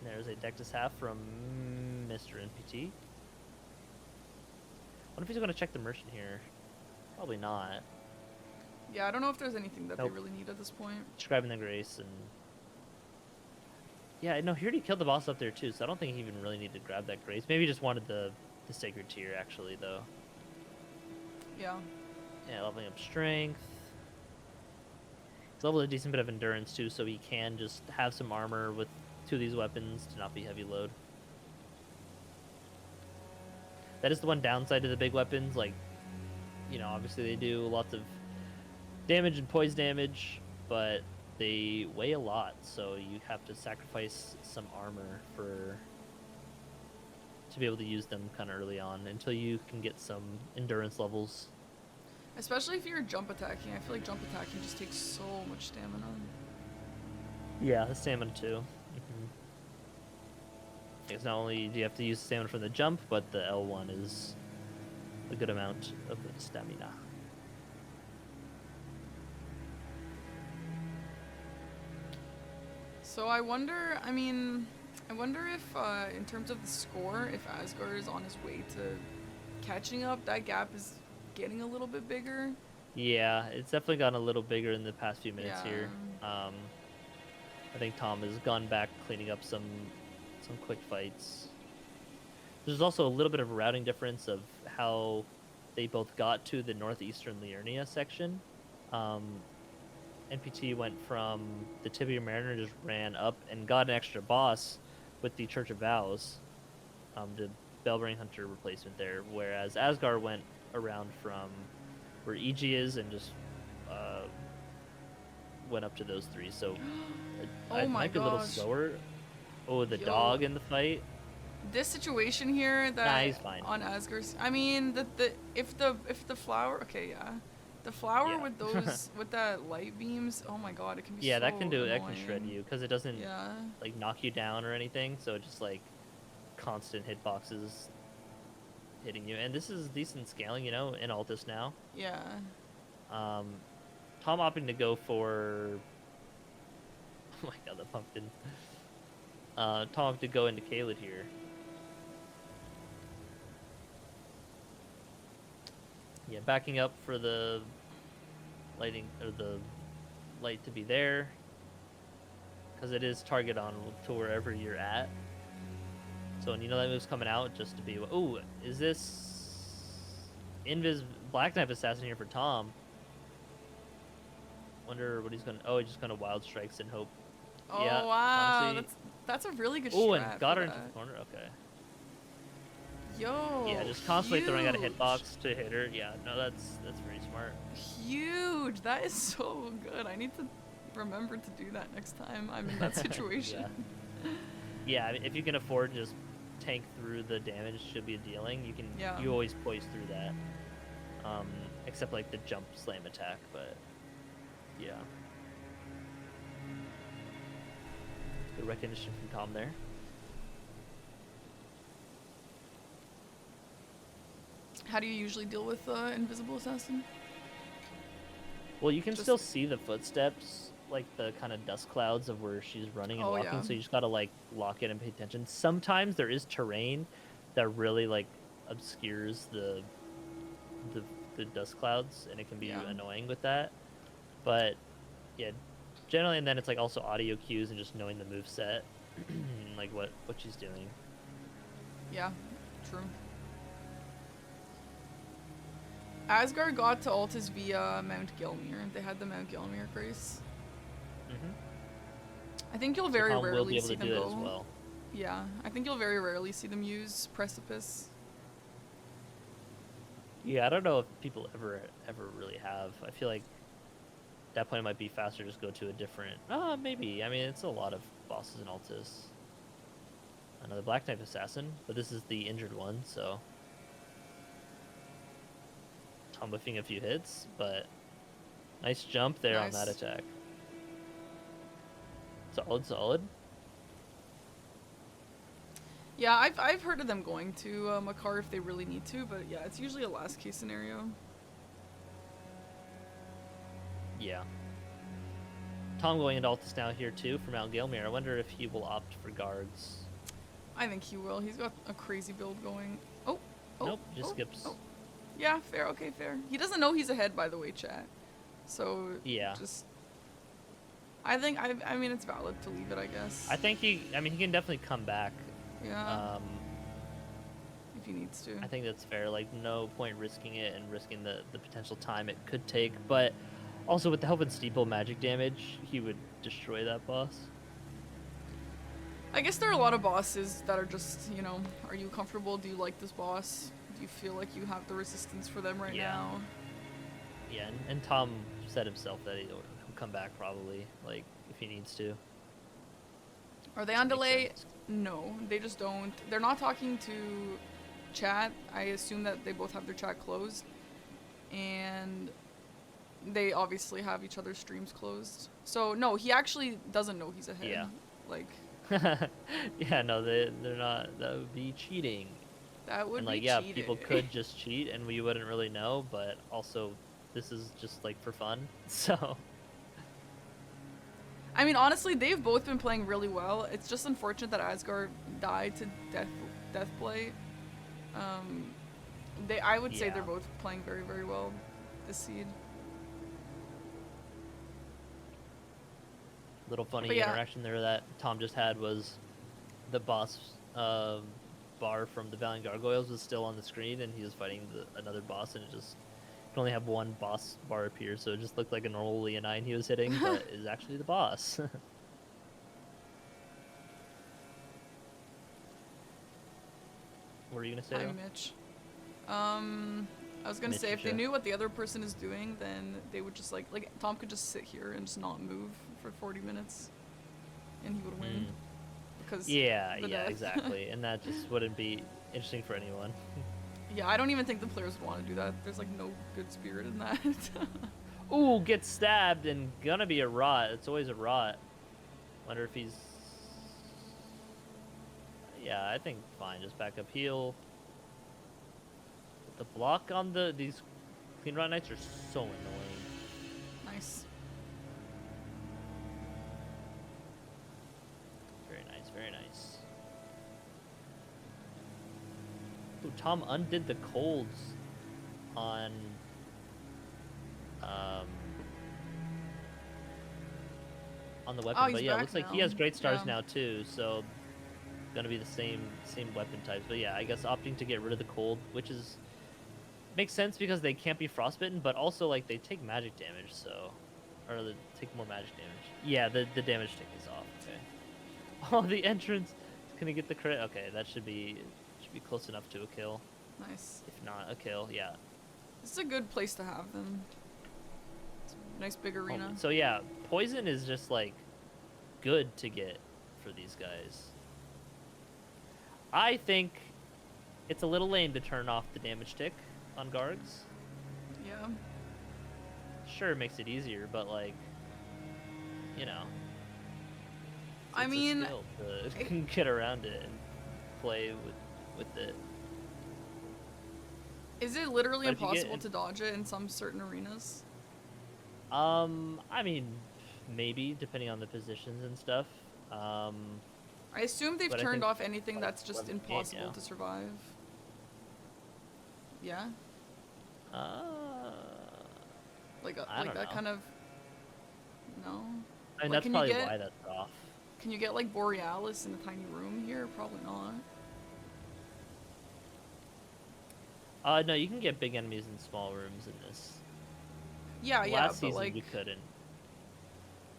S2: There's a Dectus half from Mr. NPT. What if he's gonna check the merchant here? Probably not.
S1: Yeah, I don't know if there's anything that
S2: Nope.
S1: they really need at this point.
S2: Describing the grace and yeah, no, he already killed the boss up there too, so I don't think he even really needed to grab that grace. Maybe he just wanted the sacred tier actually though.
S1: Yeah.
S2: Yeah, leveling up strength. He's leveled a decent bit of endurance too, so he can just have some armor with 2 of these weapons to not be heavy load. That is the one downside to the big weapons, like, you know, obviously they do lots of damage and poise damage, but they weigh a lot, so you have to sacrifice some armor to be able to use them kind of early on until you can get some endurance levels.
S1: Especially if you're jump attacking. I feel like jump attacking just takes so much stamina.
S2: Yeah, the stamina too. Because not only do you have to use stamina from the jump, but the L1 is a good amount of stamina.
S1: So I wonder, I mean, I wonder if, in terms of the score, if Asgar is on his way to catching up, that gap is getting a little bit bigger.
S2: Yeah, it's definitely gotten a little bigger in the past few minutes
S1: Yeah.
S2: here. I think Tom has gone back cleaning up some quick fights. There's also a little bit of a routing difference of how they both got to the northeastern Liurnia section. NPT went from the Tibia Mariner, just ran up and got an extra boss with the Church of Vows, the Bellbring Hunter replacement there, whereas Asgar went around from where EG is and just went up to those 3. So
S1: Oh
S2: it
S1: my
S2: might be a little
S1: gosh.
S2: slower. Oh, the
S1: Yo.
S2: dog in the fight.
S1: This situation here that
S2: Nah, he's fine.
S1: on Asgar's, I mean, if the flower, okay, yeah, the flower
S2: Yeah.
S1: with those with that light beams, oh my god, it can be
S2: Yeah,
S1: so
S2: that can do it. That can shred
S1: annoying.
S2: you because it doesn't
S1: Yeah.
S2: like knock you down or anything. So it just like constant hitboxes hitting you. And this is decent scaling, you know, in Altus now.
S1: Yeah.
S2: Tom opting to go for. Oh my god, the pumpkin. Tom opted to go into Kaled here. Yeah, backing up for the lighting or the light to be there, because it is target on to wherever you're at. So when you know that move's coming out, just to be, ooh, is this Black Knife Assassin here for Tom? Wonder what he's gonna. Oh, he's just gonna wild strikes and hope.
S1: Oh
S2: Yeah,
S1: wow,
S2: honestly.
S1: that's a really good
S2: Oh,
S1: strat
S2: and got
S1: for
S2: her into the
S1: that.
S2: corner. Okay.
S1: Yo.
S2: Yeah, just constantly throwing out a
S1: huge.
S2: hitbox to hit her. Yeah, no, that's very smart.
S1: Huge. That is so good. I need to remember to do that next time I'm in that situation.
S2: Yeah, I mean, if you can afford to just tank through the damage should be dealing, you can.
S1: Yeah.
S2: You always poise through that. Except like the jump slam attack, but yeah. Good recognition from Tom there.
S1: How do you usually deal with Invisible Assassin?
S2: Well, you can
S1: Just-
S2: still see the footsteps, like the kind of dust clouds of where she's running and
S1: Oh,
S2: walking.
S1: yeah.
S2: So you just gotta like lock in and pay attention. Sometimes there is terrain that really like obscures the dust clouds, and it can be
S1: Yeah.
S2: annoying with that. But yeah, generally, and then it's like also audio cues and just knowing the move set, like what she's doing.
S1: Yeah, true. Asgar got to Altus via Mount Gelmir. They had the Mount Gelmir grace. I think you'll
S2: So
S1: very
S2: Tom will be
S1: rarely
S2: able
S1: see
S2: to
S1: them
S2: do it
S1: go.
S2: as well.
S1: Yeah, I think you'll very rarely see them use Precipice.
S2: Yeah, I don't know if people ever really have. I feel like at that point it might be faster to just go to a different. Maybe. I mean, it's a lot of bosses in Altus. Another Black Knight Assassin, but this is the injured one, so Tom whiffing a few hits, but nice jump there on that
S1: Nice.
S2: attack. Solid, solid.
S1: Yeah, I've heard of them going to Makar if they really need to, but yeah, it's usually a last case scenario.
S2: Yeah. Tom going into Altus now here too for Mount Gilmere. I wonder if he will opt for guards.
S1: I think he will. He's got a crazy build going. Oh, oh,
S2: Nope, just
S1: oh,
S2: skips.
S1: oh. Yeah, fair. Okay, fair. He doesn't know he's ahead, by the way, chat. So
S2: Yeah.
S1: just. I mean, it's valid to leave it, I guess.
S2: I think he can definitely come back.
S1: Yeah. If he needs to.
S2: I think that's fair. Like, no point risking it and risking the potential time it could take. But also, with the help of Steeple magic damage, he would destroy that boss.
S1: I guess there are a lot of bosses that are just, you know, are you comfortable? Do you like this boss? Do you feel like you have the resistance for them right
S2: Yeah.
S1: now?
S2: Yeah, and Tom said himself that he'll come back probably, like, if he needs to.
S1: Are they
S2: Which
S1: on
S2: makes
S1: delay?
S2: sense.
S1: No, they just don't. They're not talking to chat. I assume that they both have their chat closed. And they obviously have each other's streams closed. So, no, he actually doesn't know he's ahead.
S2: Yeah.
S1: Like,
S2: Yeah, no, they're not. That would be cheating.
S1: that would
S2: And like,
S1: be
S2: yeah,
S1: cheating.
S2: people could just cheat, and we wouldn't really know. But also, this is just like for fun. So
S1: I mean, honestly, they've both been playing really well. It's just unfortunate that Azgar died to death play. I would say
S2: Yeah.
S1: they're both playing very, very well this seed.
S2: little funny
S1: But yeah.
S2: interaction there that Tom just had was the boss bar from the Valiant Gargoyles was still on the screen, and he was fighting another boss, and it just could only have one boss bar appear, so it just looked like a normal Leonine he was hitting, but is actually the boss. What were you gonna say?
S1: Hi,
S2: though?
S1: Mitch. I was gonna say if they
S2: Mitch,
S1: knew what the other person is doing, then they would just like Tom could just sit here and just not move for 40 minutes, and he would win. Because
S2: Yeah,
S1: the
S2: yeah,
S1: death.
S2: exactly, and that just wouldn't be interesting for anyone.
S1: Yeah, I don't even think the players would want to do that. There's like no good spirit in that.
S2: Ooh, gets stabbed and gonna be a rot. It's always a rot. Wonder if he's. Yeah, I think fine. Just back up heal. The block on these clean rot knights are so annoying.
S1: Nice.
S2: Very nice, very nice. Ooh, Tom undid the colds on the weapon,
S1: he's
S2: but yeah, it
S1: back
S2: looks like he
S1: now.
S2: has great stars
S1: Yeah.
S2: now too, so gonna be the same weapon types. But yeah, I guess opting to get rid of the cold, which is makes sense because they can't be frostbitten, but also like they take magic damage, so or they take more magic damage. Yeah, the damage tick is off. Okay. Oh, the entrance. Can he get the crit? Okay, that should be close enough to a kill.
S1: Nice.
S2: If not a kill, yeah.
S1: This is a good place to have them. It's a nice big arena.
S2: So yeah, poison is just like good to get for these guys. I think it's a little lame to turn off the damage tick on Gargs.
S1: Yeah.
S2: Sure, it makes it easier, but like, you know,
S1: I
S2: it's a
S1: mean,
S2: skill to get around it and play with it.
S1: is it literally
S2: But if you get
S1: impossible
S2: in-
S1: to dodge it in some certain arenas?
S2: I mean, maybe depending on the positions and stuff.
S1: I assume they've
S2: But I
S1: turned
S2: think,
S1: off anything
S2: like,
S1: that's just
S2: 11 game,
S1: impossible
S2: yeah.
S1: to survive. Yeah? Like
S2: I don't
S1: that
S2: know.
S1: kind of. No.
S2: I mean,
S1: Like,
S2: that's
S1: can you
S2: probably
S1: get-
S2: why that's off.
S1: Can you get like Borealis in a tiny room here? Probably not.
S2: No, you can get big enemies in small rooms in this.
S1: Yeah,
S2: Last
S1: but
S2: season
S1: like,
S2: we couldn't.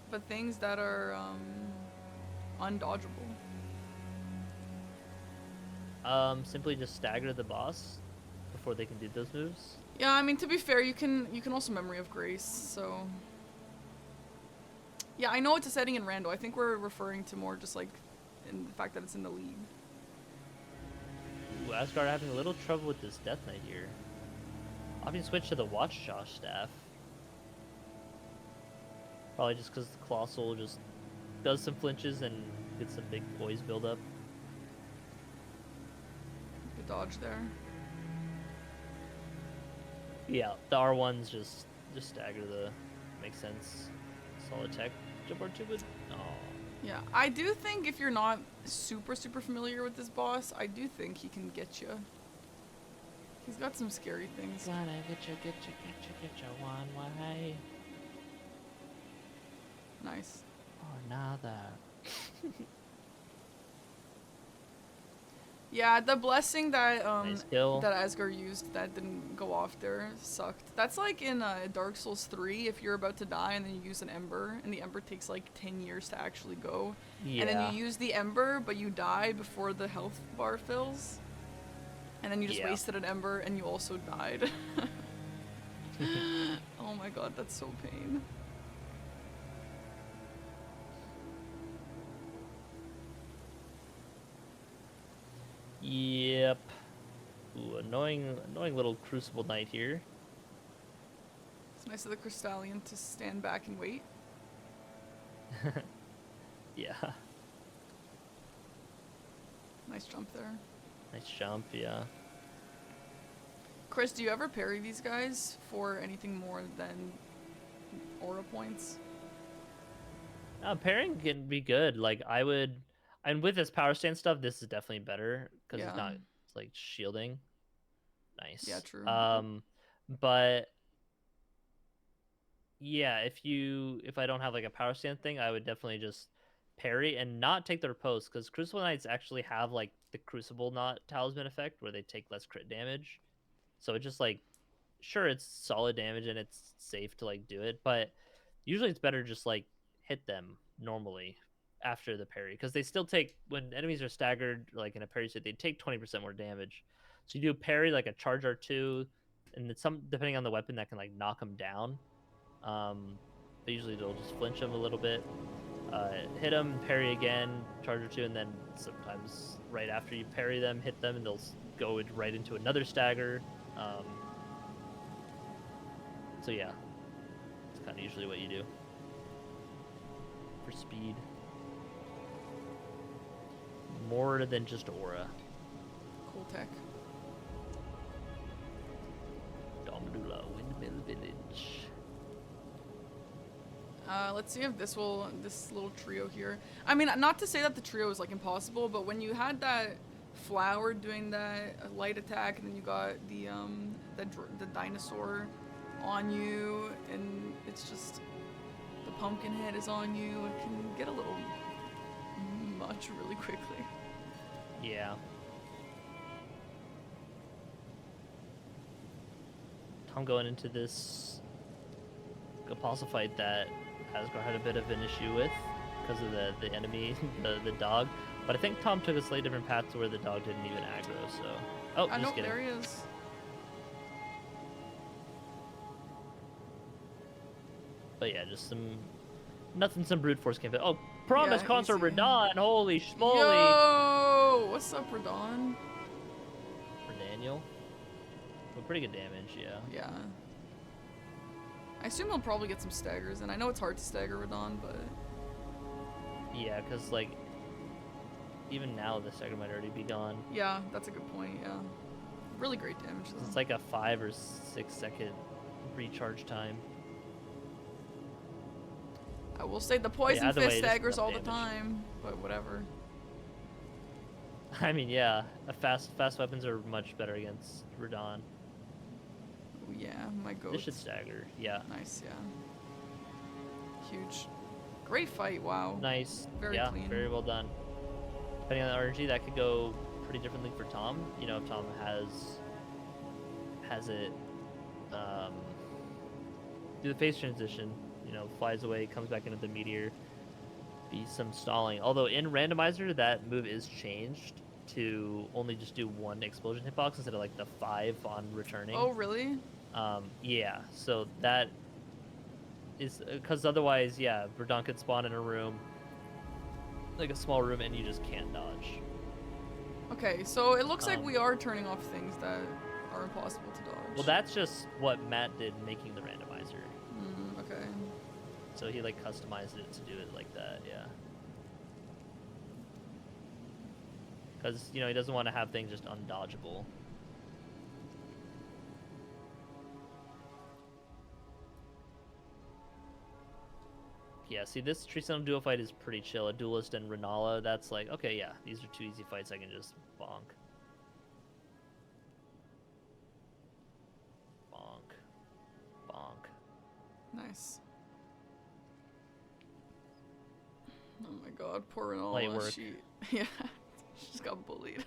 S1: but things that are undodgeable?
S2: Simply just stagger the boss before they can do those moves.
S1: Yeah, I mean, to be fair, you can also Memory of Grace, so... Yeah, I know it's a setting in Rando. I think we're referring to more just, like, in the fact that it's in the League.
S2: Ooh, Azgar having a little trouble with this Death Knight here. Opting to switch to the Watchjaw staff. Probably just because the Colossal just does some flinches and gets some big poise build up.
S1: Good dodge there.
S2: Yeah, the R1s just stagger the... Makes sense. Solid tech. Jump R2 would... Oh.
S1: Yeah, I do think if you're not super familiar with this boss, I do think he can get you. He's got some scary things.
S2: Gonna get you one way.
S1: Nice.
S2: Or another.
S1: Yeah, the blessing that
S2: Nice kill.
S1: that Azgar used that didn't go off there sucked. That's like in Dark Souls 3, if you're about to die and then you use an Ember, and the Ember takes like 10 years to actually go.
S2: Yeah.
S1: And then you use the Ember, but you die before the health bar fills. And then you just wasted an Ember and you also died. Oh my god, that's so pain.
S2: Yep. Ooh, annoying little Crucible Knight here.
S1: It's nice of the Crystallian to stand back and wait.
S2: Yeah.
S1: Nice jump there.
S2: Nice jump, yeah.
S1: Chris, do you ever parry these guys for anything more than aura points?
S2: Pairing can be good. Like, I would... And with this power stance stuff, this is definitely better, because it's not, like, shielding. Nice.
S1: Yeah, true.
S2: But... Yeah, if I don't have, like, a power stance thing, I would definitely just parry and not take their post, because Crucible Knights actually have, like, the Crucible Knot Talisman effect, where they take less crit damage. So it just, like, sure, it's solid damage and it's safe to, like, do it, but usually it's better just, like, hit them normally after the parry, because they still take, when enemies are staggered, like in a parry set, they take 20% more damage. So you do a parry, like a charge R2, and it's some, depending on the weapon, that can, like, knock them down. But usually they'll just flinch them a little bit. Hit them, parry again, charge R2, and then sometimes right after you parry them, hit them, and they'll go right into another stagger. So yeah, it's kind of usually what you do for speed. More than just aura.
S1: Cool tech.
S2: Domdula, Windmill Village.
S1: Let's see if this little trio here. I mean, not to say that the trio is like impossible, but when you had that flower doing that light attack, and then you got the dinosaur on you, and it's just the pumpkin head is on you, it can get a little much really quickly.
S2: Yeah. Tom going into this apostle fight that Azgar had a bit of an issue with because of the enemy, the dog. But I think Tom took a slightly different path to where the dog didn't even aggro, so... Oh,
S1: I know,
S2: just kidding.
S1: there he is.
S2: But yeah, just some brute force can't fit. Oh, Promise
S1: Yeah,
S2: Consort
S1: easy.
S2: Radon, holy schmoly!
S1: Yo! What's up, Radon?
S2: For Daniel. But pretty good damage, yeah.
S1: Yeah. I assume he'll probably get some staggers, and I know it's hard to stagger Radon, but...
S2: Yeah, because, like, even now the stagger might already be gone.
S1: Yeah, that's a good point, yeah. Really great damage, though.
S2: It's like a 5 or 6 second recharge time.
S1: I will say the poison
S2: either
S1: fist
S2: way, just
S1: staggers
S2: enough
S1: all the
S2: damage.
S1: time, but whatever.
S2: I mean, yeah, fast weapons are much better against Radon.
S1: Oh, yeah, my goat.
S2: This should stagger, yeah.
S1: Nice, yeah. Huge. Great fight, wow.
S2: Nice,
S1: Very
S2: yeah,
S1: clean.
S2: very well done. Depending on the RNG, that could go pretty differently for Tom. You know, if Tom has it do the phase transition, you know, flies away, comes back into the meteor, be some stalling. Although in randomizer, that move is changed to only just do one explosion hitbox instead of like the 5 on returning.
S1: Oh, really?
S2: Yeah. So that is because otherwise, yeah, Verdun could spawn in a room, like a small room, and you just can't dodge.
S1: Okay, so it looks like we are turning off things that are impossible to dodge.
S2: Well, that's just what Matt did making the randomizer.
S1: Okay.
S2: So he like customized it to do it like that, yeah. Because, you know, he doesn't want to have things just undodgeable. Yeah, see, this Tree Stone duo fight is pretty chill. A Duelist and Renala, that's like, okay, yeah, these are 2 easy fights I can just bonk. Bonk. Bonk.
S1: Nice. Oh my god, poor Renala.
S2: Light work.
S1: Yeah, she just got bullied.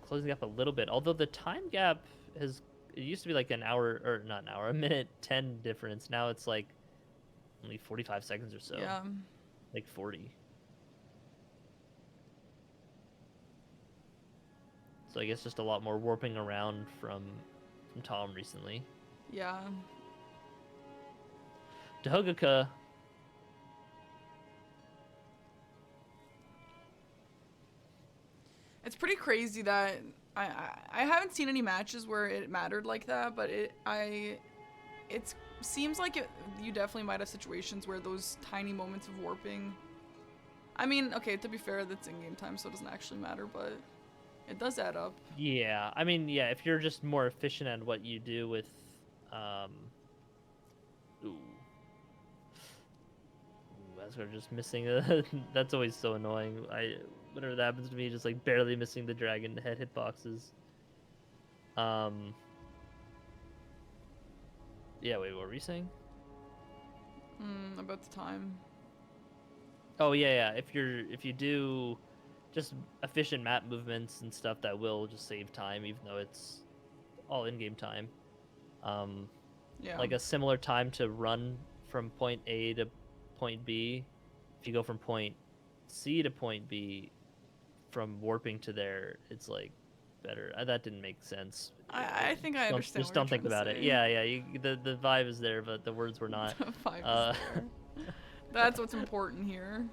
S2: Closing up a little bit, although the time gap has, it used to be like an hour, or not an hour, a minute 10 difference. Now it's like only 45 seconds or so.
S1: Yeah.
S2: Like 40. So I guess just a lot more warping around from Tom recently.
S1: Yeah.
S2: Dahogaka.
S1: It's pretty crazy that I haven't seen any matches where it mattered like that, but it seems like you definitely might have situations where those tiny moments of warping. I mean, okay, to be fair, that's in game time, so it doesn't actually matter, but it does add up.
S2: Yeah, I mean, yeah, if you're just more efficient at what you do with, ooh, Azgar just missing a. That's always so annoying. Whenever that happens to me, just like barely missing the dragon head hitboxes. Yeah, wait, what were you saying?
S1: About the time.
S2: Oh yeah. If you do just efficient map movements and stuff, that will just save time, even though it's all in-game time.
S1: Yeah.
S2: Like a similar time to run from point A to point B. If you go from point C to point B, from warping to there, it's like better. That didn't make sense.
S1: I think I understand.
S2: Just don't think about it. Yeah. The vibe is there, but the words were not.
S1: The vibe is there. That's what's important here.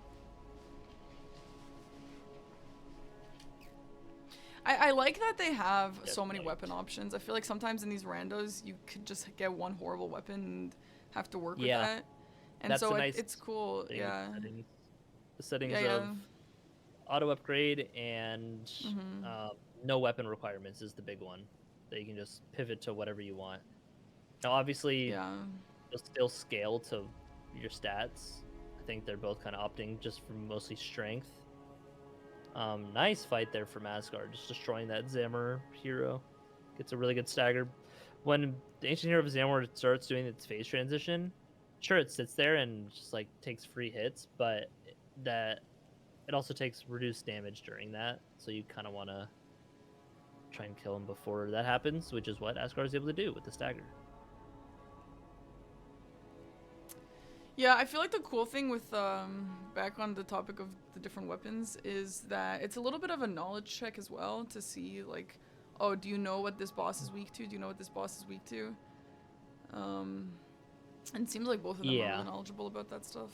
S1: I like that they have so many weapon options. I feel like sometimes in these randos you could just get one horrible weapon and have to work with that. And
S2: that's
S1: so
S2: nice
S1: it's cool. Yeah.
S2: The settings of auto upgrade and no weapon requirements is the big one. That you can just pivot to whatever you want. Now, obviously, you'll still scale to your stats. I think they're both kind of opting just for mostly strength. Nice fight there from Azgar, just destroying that Zamor hero. Gets a really good stagger. When the Ancient Hero of Zamor starts doing its phase transition, sure, it sits there and just like takes free hits, but that it also takes reduced damage during that, so you kind of want to try and kill him before that happens, which is what Asgard is able to do with the stagger.
S1: Yeah, I feel like the cool thing with, back on the topic of the different weapons, is that it's a little bit of a knowledge check as well to see, like, oh, do you know what this boss is weak to? Do you know what this boss is weak to? And it seems like both of them are really knowledgeable about that stuff.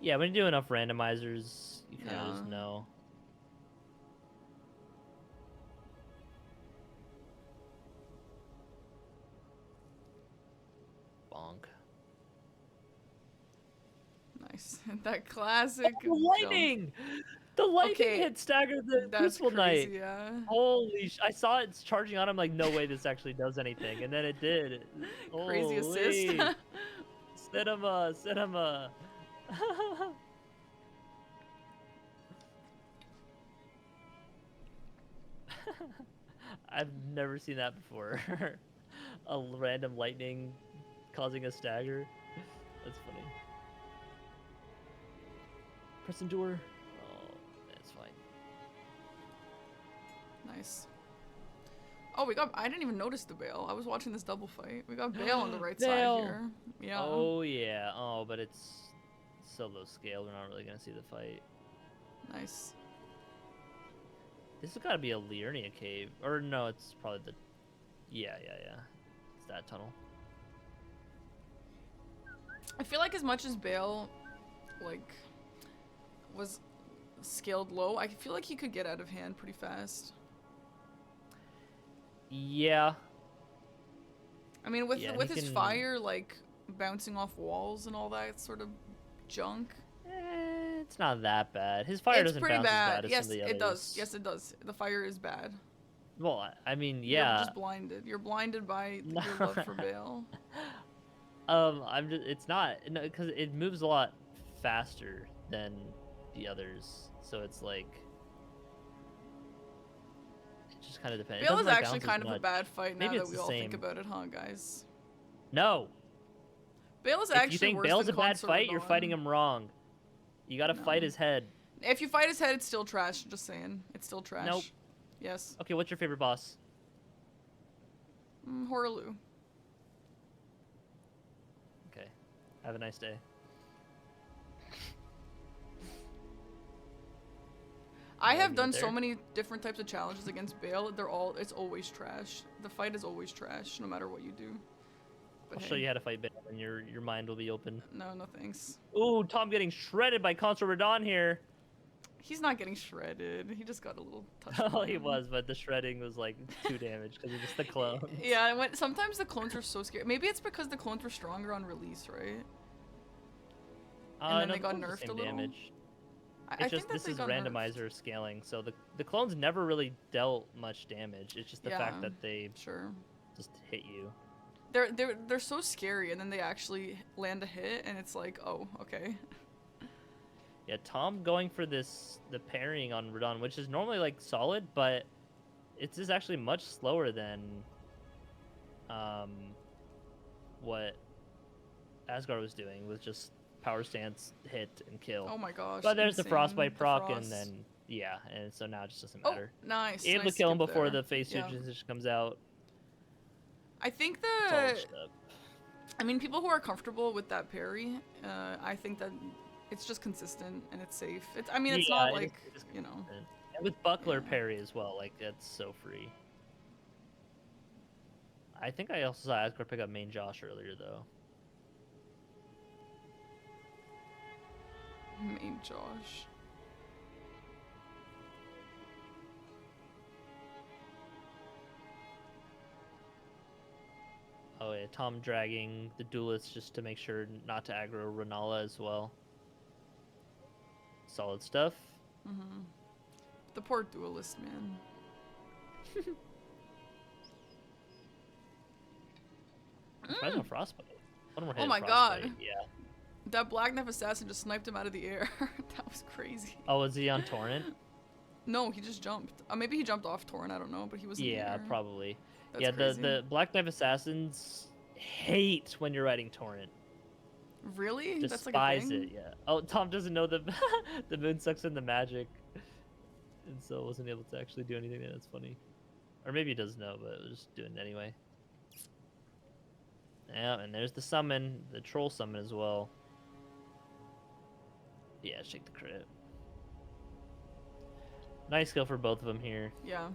S2: Yeah, when you do enough randomizers, you kind of just know. Bonk.
S1: Nice. That classic.
S2: Oh, lightning! The lightning hit staggered the Crucible Knight.
S1: Yeah.
S2: Holy I saw it charging on him like, no way this actually does anything. And then it did.
S1: Crazy assist.
S2: Cinema. I've never seen that before. A random lightning causing a stagger. That's funny. Press endure. Oh, that's fine.
S1: Nice. Oh, we got. I didn't even notice the Bale. I was watching this double fight. We got Bale on the right
S2: Bale.
S1: side here. Yeah.
S2: Oh yeah. Oh, but it's so low scale. We're not really gonna see the fight.
S1: Nice.
S2: This has got to be a Liurnia cave, or no? It's probably the. Yeah. It's that tunnel.
S1: I feel like as much as Bale, like, was scaled low, I feel like he could get out of hand pretty fast.
S2: Yeah.
S1: I mean, with
S2: Yeah,
S1: with
S2: he
S1: his
S2: can-
S1: fire, like, bouncing off walls and all that sort of junk.
S2: It's not that bad. His fire
S1: It's
S2: doesn't
S1: pretty
S2: bounce as
S1: bad.
S2: bad as
S1: Yes,
S2: some of the
S1: it
S2: others.
S1: does. Yes, it does. The fire is bad.
S2: Well, I mean,
S1: You're
S2: yeah.
S1: just blinded. You're blinded by your love for Bale.
S2: I'm just. It's not because it moves a lot faster than the others, so it's like. It just kind of depends. It
S1: Bale
S2: doesn't,
S1: is
S2: like,
S1: actually
S2: bounce as
S1: kind of a
S2: much.
S1: bad fight now
S2: Maybe
S1: that
S2: it's
S1: we
S2: the
S1: all think
S2: same.
S1: about it, huh, guys?
S2: No.
S1: Bale is
S2: If
S1: actually
S2: you think
S1: worse
S2: Bale's
S1: than
S2: a bad
S1: Consort
S2: fight, you're
S1: Radon.
S2: fighting him wrong. You gotta
S1: No.
S2: fight his head.
S1: If you fight his head, it's still trash. Just saying. It's still trash.
S2: Nope.
S1: Yes.
S2: Okay, what's your favorite boss?
S1: Horaloo.
S2: Okay. Have a nice day.
S1: I
S2: Yeah,
S1: have
S2: leave
S1: done
S2: it
S1: so
S2: there.
S1: many different types of challenges against Bale. It's always trash. The fight is always trash, no matter what you do. But
S2: I'll show you how to fight Bale, and your mind will be open.
S1: No, no thanks.
S2: Ooh, Tom getting shredded by Consort Radon here.
S1: He's not getting shredded. He just got a little touch.
S2: Oh,
S1: on
S2: he
S1: him.
S2: was, but the shredding was like 2 damage because of just the clones.
S1: Yeah, sometimes the clones are so scary. Maybe it's because the clones were stronger on release, right? And then
S2: no,
S1: they got
S2: the clones are
S1: nerfed
S2: the
S1: a
S2: same
S1: little?
S2: damage.
S1: I
S2: It's
S1: think
S2: just
S1: that
S2: this
S1: they
S2: is
S1: got nerfed.
S2: randomizer scaling, so the clones never really dealt much damage. It's just the fact
S1: Yeah,
S2: that they
S1: Sure.
S2: just hit you.
S1: They're so scary, and then they actually land a hit, and it's like, oh, okay.
S2: Yeah, Tom going for the parrying on Radon, which is normally like solid, but it's just actually much slower than what Azgar was doing with just power stance, hit, and kill.
S1: Oh my gosh.
S2: But there's the
S1: insane.
S2: frostbite
S1: The
S2: proc,
S1: frost.
S2: and then yeah, and so now it just doesn't
S1: Oh,
S2: matter.
S1: nice.
S2: Able
S1: nice
S2: to kill him
S1: skip
S2: before
S1: there.
S2: the face
S1: Yeah.
S2: transition comes out.
S1: I think
S2: It's all
S1: the.
S2: just up.
S1: I mean, people who are comfortable with that parry, I think that it's just consistent and it's safe. I mean, it's
S2: Yeah,
S1: not
S2: it
S1: like,
S2: is
S1: you know.
S2: consistent. And with buckler
S1: Yeah.
S2: parry as well, like that's so free. I think I also saw Azgar pick up main Josh earlier though.
S1: Main Josh.
S2: Oh yeah, Tom dragging the duelist just to make sure not to aggro Renala as well. Solid stuff.
S1: Mm-hmm. The poor duelist, man.
S2: Tries no frostbite. One more hit.
S1: Oh my
S2: frostbite.
S1: God.
S2: Yeah.
S1: That Black Knife Assassin just sniped him out of the air. That was crazy.
S2: Oh, was he on Torrent?
S1: No, he just jumped. Maybe he jumped off Torrent, I don't know, but he was in the
S2: Yeah,
S1: air.
S2: probably.
S1: That's
S2: Yeah,
S1: crazy.
S2: the Black Knife Assassins hate when you're riding Torrent.
S1: Really? That's
S2: Despise
S1: like a thing?
S2: it, yeah. Oh, Tom doesn't know the the moon sucks in the magic, and so wasn't able to actually do anything there. That's funny. Or maybe he does know, but was just doing it anyway. Yeah, and there's the summon, the troll summon as well. Yeah, shake the crit. Nice skill for both of them here.
S1: Yeah.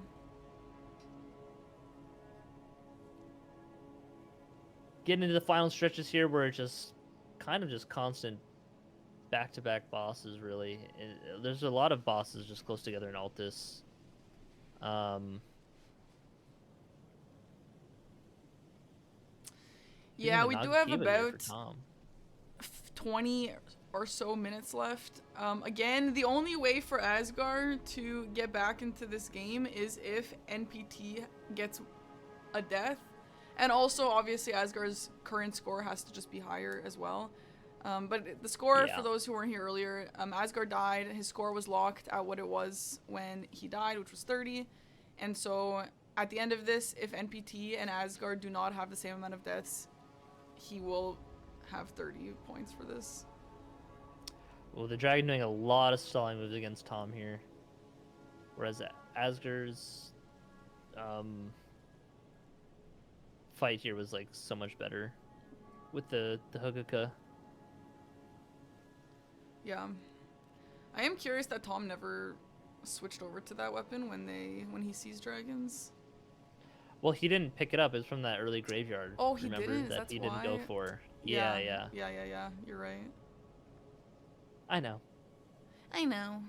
S2: Getting into the final stretches here where it's just kind of just constant back-to-back bosses, really. There's a lot of bosses just close together in Altus.
S1: Yeah, we do have
S2: Nagakiba here for
S1: about
S2: Tom.
S1: 20 or so minutes left. Again, the only way for Azgar to get back into this game is if NPT gets a death. And also, obviously, Asgar's current score has to just be higher as well. But the score,
S2: Yeah.
S1: for those who weren't here earlier, Asgar died. His score was locked at what it was when he died, which was 30. And so, at the end of this, if NPT and Asgar do not have the same amount of deaths, he will have 30 points for this.
S2: Well, the Dragon doing a lot of stalling moves against Tom here. Whereas Asgar's fight here was like so much better with the Hookaka.
S1: Yeah. I am curious that Tom never switched over to that weapon when he sees dragons.
S2: Well, he didn't pick it up. It was from that early graveyard.
S1: Oh, he
S2: Remember
S1: didn't?
S2: that
S1: That's
S2: he didn't go
S1: why?
S2: for.
S1: Yeah.
S2: Yeah.
S1: Yeah. You're right.
S2: I know.
S1: I know.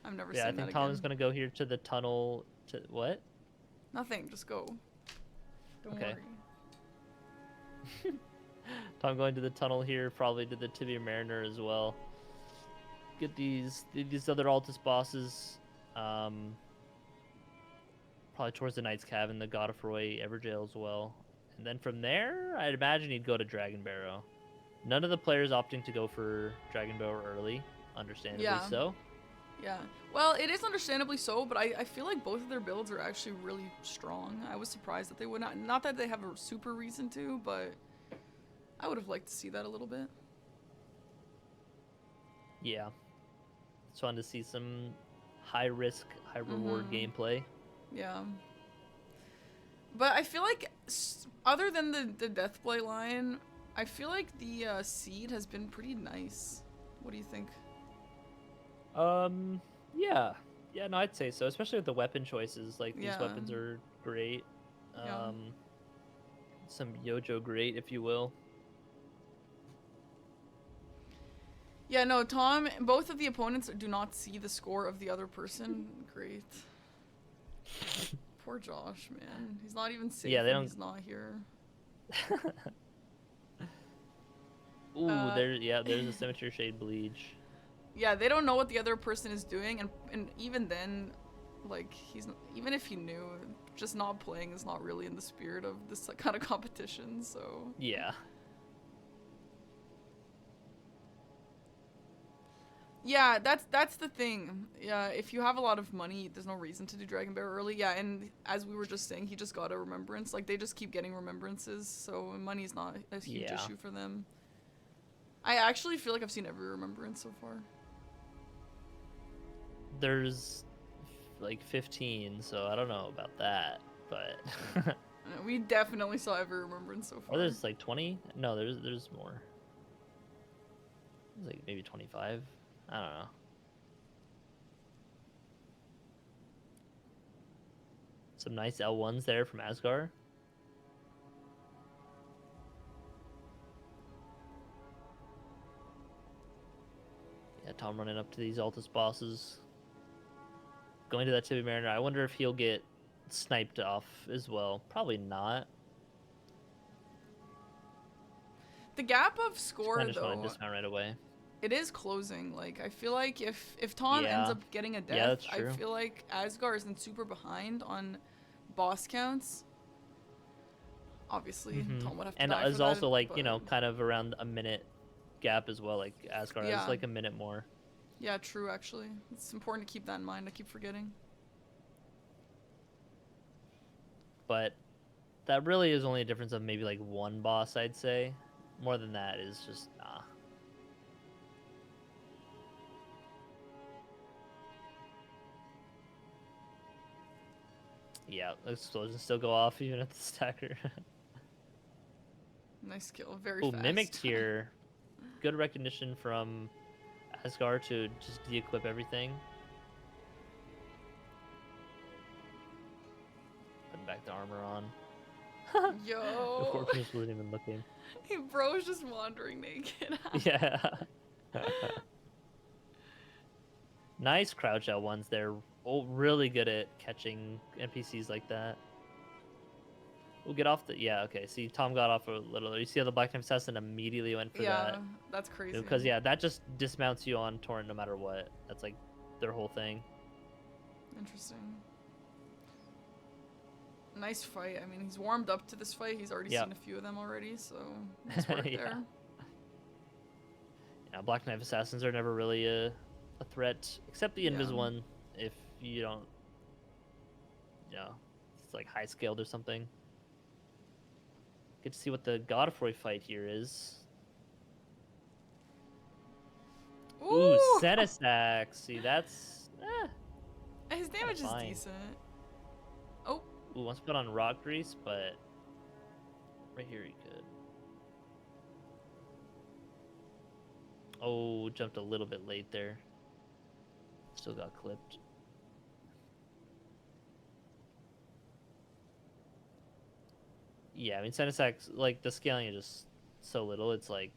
S1: I've never
S2: Yeah,
S1: seen
S2: I think
S1: that
S2: Tom's
S1: again.
S2: gonna go here to the tunnel. To what?
S1: Nothing, just go. Don't
S2: Okay.
S1: worry.
S2: Tom going to the tunnel here, probably to the Tibia Mariner as well. Get these other Altus bosses. Probably towards the Knight's Cabin, the God of Roy, Everjail as well. And then from there, I'd imagine he'd go to Dragon Barrow. None of the players opting to go for Dragon Barrow early, understandably
S1: Yeah.
S2: so.
S1: Yeah. Well, it is understandably so, but I feel like both of their builds are actually really strong. I was surprised that they would not. Not that they have a super reason to, but I would have liked to see that a little bit.
S2: Yeah. It's fun to see some high risk, high reward gameplay.
S1: Yeah. But I feel like, other than the Deathblade line, I feel like the seed has been pretty nice. What do you think?
S2: Yeah. Yeah, no, I'd say so, especially with the weapon choices. Like, these
S1: Yeah.
S2: weapons are great.
S1: Yeah.
S2: Some Yojo great, if you will.
S1: Yeah, no, Tom, both of the opponents do not see the score of the other person. Great. Poor Josh, man. He's not even safe
S2: Yeah, they
S1: when
S2: don't...
S1: he's not here.
S2: Ooh, there's a Cemetery Shade Bleach.
S1: Yeah, they don't know what the other person is doing, and even then, like, even if he knew, just not playing is not really in the spirit of this kind of competition, so...
S2: Yeah.
S1: Yeah, that's the thing. Yeah, if you have a lot of money, there's no reason to do Dragon Bear early. Yeah, and as we were just saying, he just got a remembrance. Like, they just keep getting remembrances, so money's not a huge issue for them. I actually feel like I've seen every remembrance so far.
S2: There's like 15, so I don't know about that, but
S1: We definitely saw every remembrance so far.
S2: or there's like 20? No, there's more. There's like maybe 25. I don't know. Some nice L1s there from Azgar. Yeah, Tom running up to these Altus bosses. Going to that Tibia Mariner. I wonder if he'll get sniped off as well. Probably not.
S1: The gap of score,
S2: I just want
S1: though,
S2: to dismount right away.
S1: it is closing. Like, I feel like if Tom ends up getting a death,
S2: yeah, that's true.
S1: I feel like Asgar isn't super behind on boss counts. Obviously, Tom would have to
S2: and
S1: die for
S2: it's
S1: that,
S2: also like,
S1: but...
S2: you know, kind of around a minute gap as well. Like Asgard has like a minute more.
S1: Yeah, true, actually. It's important to keep that in mind. I keep forgetting.
S2: But that really is only a difference of maybe like one boss, I'd say. More than that is just nah. Yeah, explosions still go off even at the stacker.
S1: Nice kill, very
S2: Oh,
S1: fast.
S2: mimicked here. Good recognition from Asgard to just de-equip everything. Putting back the armor on.
S1: Yo.
S2: The corpses wasn't even looking.
S1: Hey, bro's just wandering naked.
S2: Yeah. Nice crouch out ones there. Oh, really good at catching NPCs like that. We'll get off the... Yeah, okay. See, Tom got off a little... You see how the Black Knife Assassin immediately went for that?
S1: Yeah, that's crazy.
S2: Because, yeah, that just dismounts you on Torrent no matter what. That's, like, their whole thing.
S1: Interesting. Nice fight. I mean, he's warmed up to this fight. He's already seen a few of them already, so nice work there.
S2: Yeah, Black Knife Assassins are never really a threat, except the Invis one, if you don't... You know, it's, like, high-scaled or something. Get to see what the Godfrey fight here is. Ooh, Senesac. See, that's...
S1: His damage is decent. Oh,
S2: Ooh, wants to put on rock grease, but right here he could. Oh, jumped a little bit late there. Still got clipped. Yeah, I mean, Senesax, like, the scaling is just so little, it's like,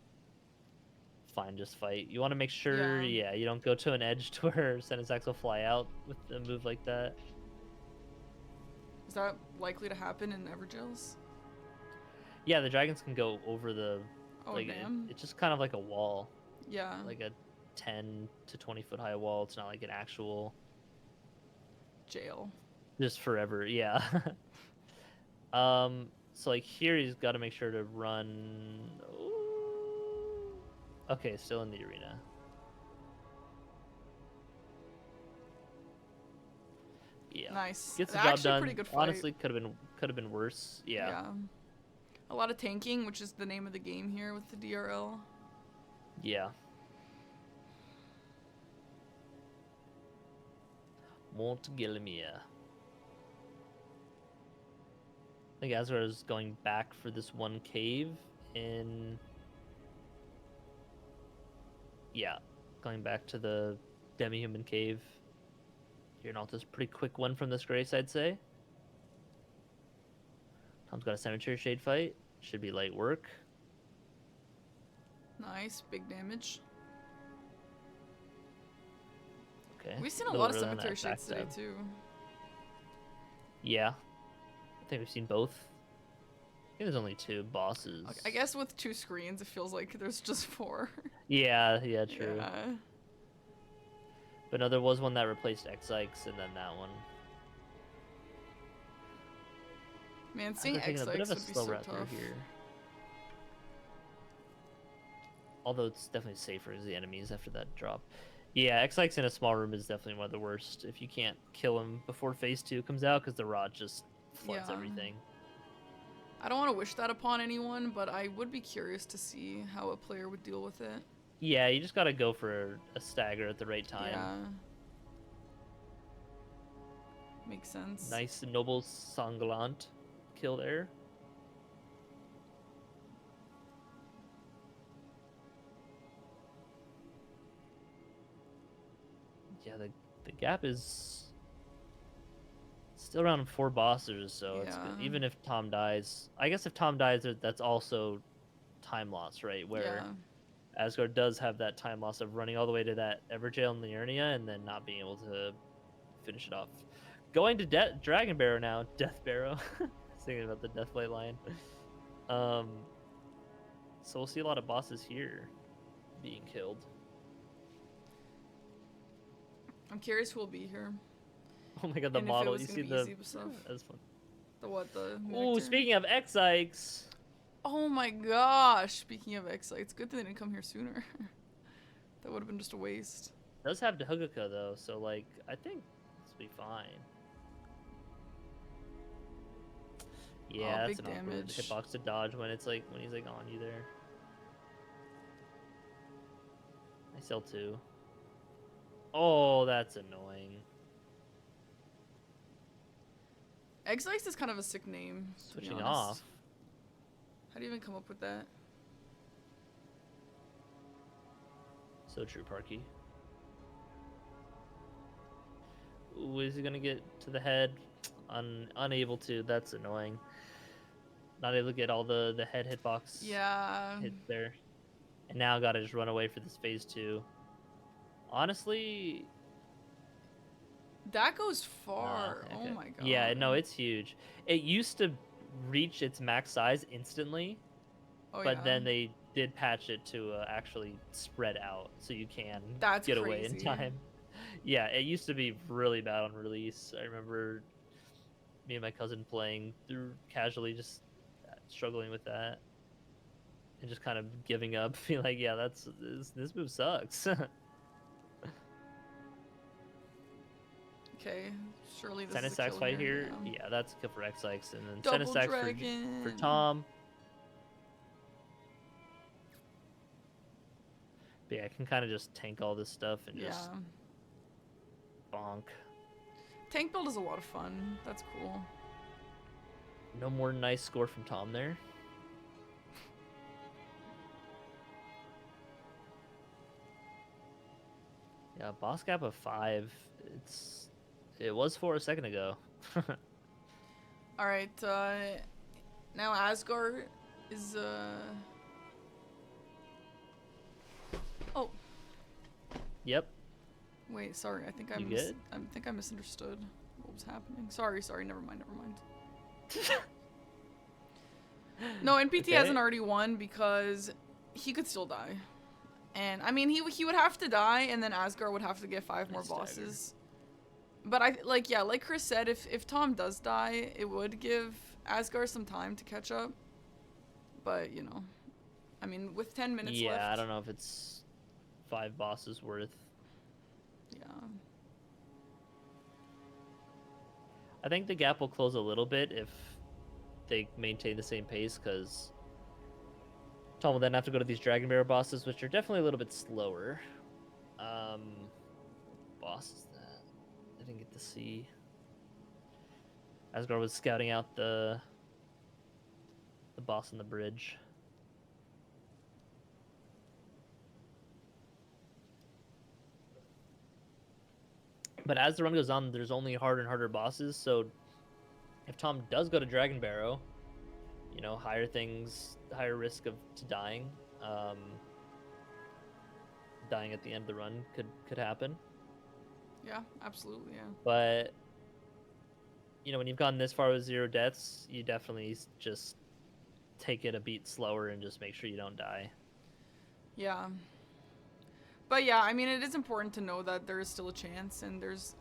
S2: fine, just fight. You want to make sure,
S1: Yeah.
S2: yeah, you don't go to an edge to where Senesax will fly out with a move like that.
S1: Is that likely to happen in Everjails?
S2: Yeah, the dragons can go over the,
S1: Oh,
S2: like,
S1: damn.
S2: it's just kind of like a wall,
S1: Yeah.
S2: like a 10 to 20-foot high wall. It's not like an actual,
S1: Jail.
S2: just forever, yeah. So like here he's got to make sure to run. Ooh. Okay, still in the arena. Yeah.
S1: Nice.
S2: Gets the job
S1: Actually, a
S2: done.
S1: pretty good fight.
S2: Honestly, could have been worse. Yeah.
S1: A lot of tanking, which is the name of the game here with the DRL.
S2: Yeah. Montgelimia. I think Azgar is going back for this one cave in. Yeah, going back to the demi-human cave. Here in Alta's pretty quick one from this grace, I'd say. Tom's got a cemetery shade fight. Should be light work.
S1: Nice, big damage.
S2: Okay.
S1: We've seen a lot of cemetery shades today too.
S2: Yeah. I think we've seen both. I think there's only 2 bosses.
S1: Okay, I guess with 2 screens, it feels like there's just 4.
S2: Yeah, true.
S1: Yeah.
S2: But no, there was one that replaced X-Ikes and then that one.
S1: Man, seeing X-Ikes would be so tough.
S2: Here. Although it's definitely safer as the enemies after that drop. Yeah, X-Ikes in a small room is definitely one of the worst if you can't kill him before phase 2 comes out because the rod just floods everything.
S1: I don't want to wish that upon anyone, but I would be curious to see how a player would deal with it.
S2: Yeah, you just gotta go for a stagger at the right time.
S1: Yeah. Makes sense.
S2: Nice noble sanglant kill there. Yeah, the gap is still around 4 bosses, so it's good. Even if Tom dies. I guess if Tom dies, that's also time loss, right? Where Asgard does have that time loss of running all the way to that Everjail in Liurnia and then not being able to finish it off. Going to Dragon Barrow now. Death Barrow. I was thinking about the Deathlight line. So we'll see a lot of bosses here being killed.
S1: I'm curious who will be here.
S2: Oh my god, the
S1: and
S2: model.
S1: If it was
S2: You see
S1: easy
S2: the
S1: stuff.
S2: That's fun.
S1: The what? The
S2: Ooh, speaking of X-Ikes.
S1: Oh my gosh! Speaking of X, it's good that they didn't come here sooner. That would have been just a waste.
S2: It does have Dahuguka though, so like I think this will be fine. Yeah, that's
S1: big
S2: an awkward
S1: damage.
S2: hitbox to dodge when it's like when he's like on you there. Nice L2. Oh, that's annoying.
S1: X-Ice is kind of a sick name.
S2: Switching off.
S1: How do you even come up with that?
S2: So true, Parky. Ooh, is he gonna get to the head? Unable to. That's annoying. Not able to get all the head hitbox.
S1: Yeah.
S2: Hit there. And now gotta just run away for this phase 2. Honestly,
S1: that goes far.
S2: Okay.
S1: Oh my god.
S2: Yeah, no, it's huge. It used to reach its max size instantly, but then they did patch it to actually spread out so you can get away in time. Yeah, it used to be really bad on release. I remember me and my cousin playing through casually, just struggling with that, and just kind of giving up, being like, "Yeah, this move sucks."
S1: Okay, surely this is a
S2: Senesax fight here. Yeah, that's good for X-Ikes, and then Senesax for Tom. But yeah, I can kind of just tank all this stuff and just bonk.
S1: Tank build is a lot of fun. That's cool.
S2: No more nice score from Tom there. Yeah, boss gap of 5. It was 4 a second ago.
S1: All right. Now Asgar is Oh,
S2: Yep.
S1: wait. Sorry. I think
S2: You good?
S1: I think I misunderstood what was happening. Sorry. Never mind. No, NPT
S2: Okay.
S1: hasn't already won because he could still die. And I mean, he would have to die, and then Asgar would have to get 5 more
S2: Nice dagger.
S1: bosses. But like Chris said, if Tom does die, it would give Asgar some time to catch up. But you know, I mean, with 10 minutes left.
S2: Yeah, I don't know if it's 5 bosses worth.
S1: Yeah.
S2: I think the gap will close a little bit if they maintain the same pace, because Tom will then have to go to these Dragon Bearer bosses, which are definitely a little bit slower. Bosses that I didn't get to see. Asgard was scouting out the boss on the bridge. But as the run goes on, there's only harder and harder bosses, so if Tom does go to Dragon Barrow, you know, higher risk to dying. Dying at the end of the run could happen.
S1: Yeah, absolutely, yeah.
S2: But you know, when you've gone this far with 0 deaths, you definitely just take it a beat slower and just make sure you don't die.
S1: Yeah. But yeah, I mean, it is important to know that there is still a chance, and there's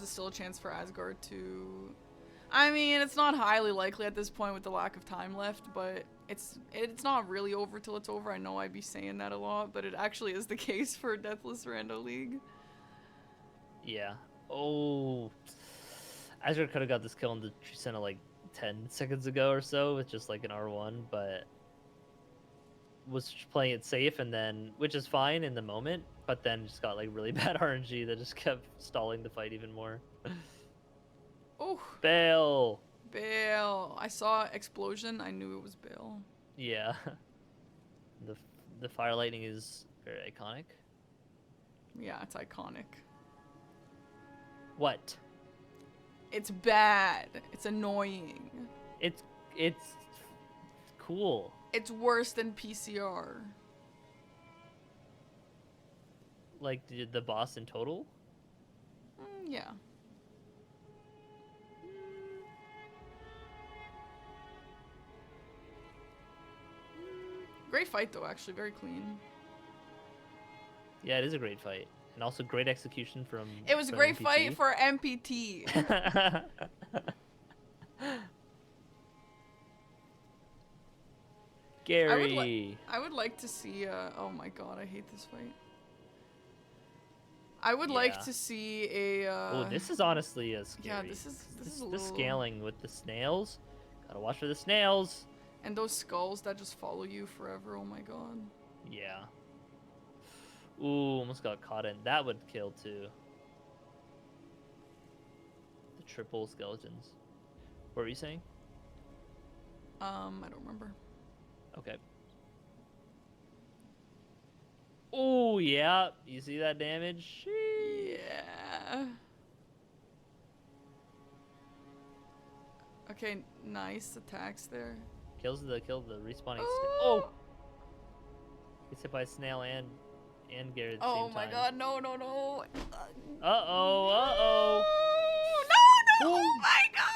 S1: still a chance for Asgard to. I mean, it's not highly likely at this point with the lack of time left, but it's not really over till it's over. I know I'd be saying that a lot, but it actually is the case for Deathless Rando League.
S2: Yeah. Oh, Azgar could have got this kill in the tree center like 10 seconds ago or so with just like an R1, but was playing it safe, and then, which is fine in the moment, but then just got like really bad RNG that just kept stalling the fight even more.
S1: Oh,
S2: Bail.
S1: Bale. I saw explosion. I knew it was Bale.
S2: Yeah. The fire lightning is very iconic.
S1: Yeah, it's iconic.
S2: What?
S1: It's bad. It's annoying.
S2: It's cool.
S1: It's worse than PCR.
S2: Like the boss in total?
S1: Yeah. Great fight though, actually, very clean.
S2: Yeah, it is a great fight. And also great execution from
S1: It was a great fight for NPT.
S2: Gary.
S1: I would like to see oh my god, I hate this fight. I would like to see a
S2: Oh, this is honestly a scary.
S1: Yeah, this is a
S2: the
S1: little
S2: scaling with the snails. Gotta watch for the snails.
S1: And those skulls that just follow you forever, oh my god.
S2: Yeah. Ooh, almost got caught in. That would kill too. The triple skeletons. What were you saying?
S1: I don't remember.
S2: Okay. Oh, yeah. You see that damage?
S1: Yeah. Okay, nice attacks there.
S2: Kill the respawning snail.
S1: Oh!
S2: Oh! Gets hit by a snail and Gary at the same time.
S1: Oh my god, no.
S2: Uh-oh, uh-oh.
S1: No!
S2: Ooh.
S1: Oh my god!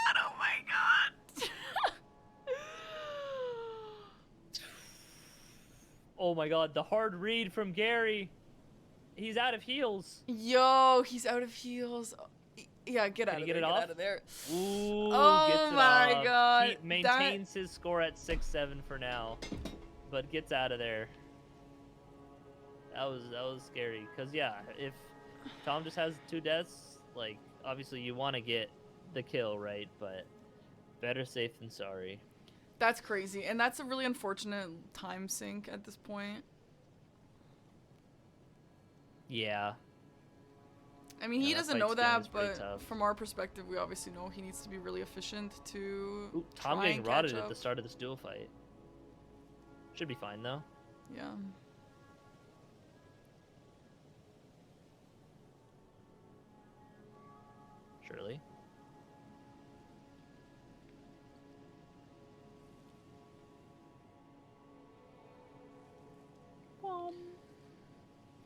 S2: Oh my god, the hard read from Gary. He's out of heals.
S1: Yo, he's out of heals. Yeah, get out of there.
S2: Ooh,
S1: oh
S2: gets it
S1: my
S2: off.
S1: god.
S2: He maintains his score at 6-7 for now, but gets out of there. That was scary. Cause yeah, if Tom just has 2 deaths, like obviously you want to get the kill, right? But better safe than sorry.
S1: That's crazy, and that's a really unfortunate time sink at this point.
S2: Yeah.
S1: I mean,
S2: Yeah,
S1: he
S2: that
S1: doesn't
S2: fight
S1: know
S2: scaling is
S1: that,
S2: pretty
S1: but
S2: tough.
S1: from our perspective, we obviously know he needs to be really efficient to
S2: Ooh, Tom
S1: try
S2: getting
S1: and catch
S2: rotted
S1: up.
S2: at the start of this duel fight. Should be fine though.
S1: Yeah.
S2: Surely.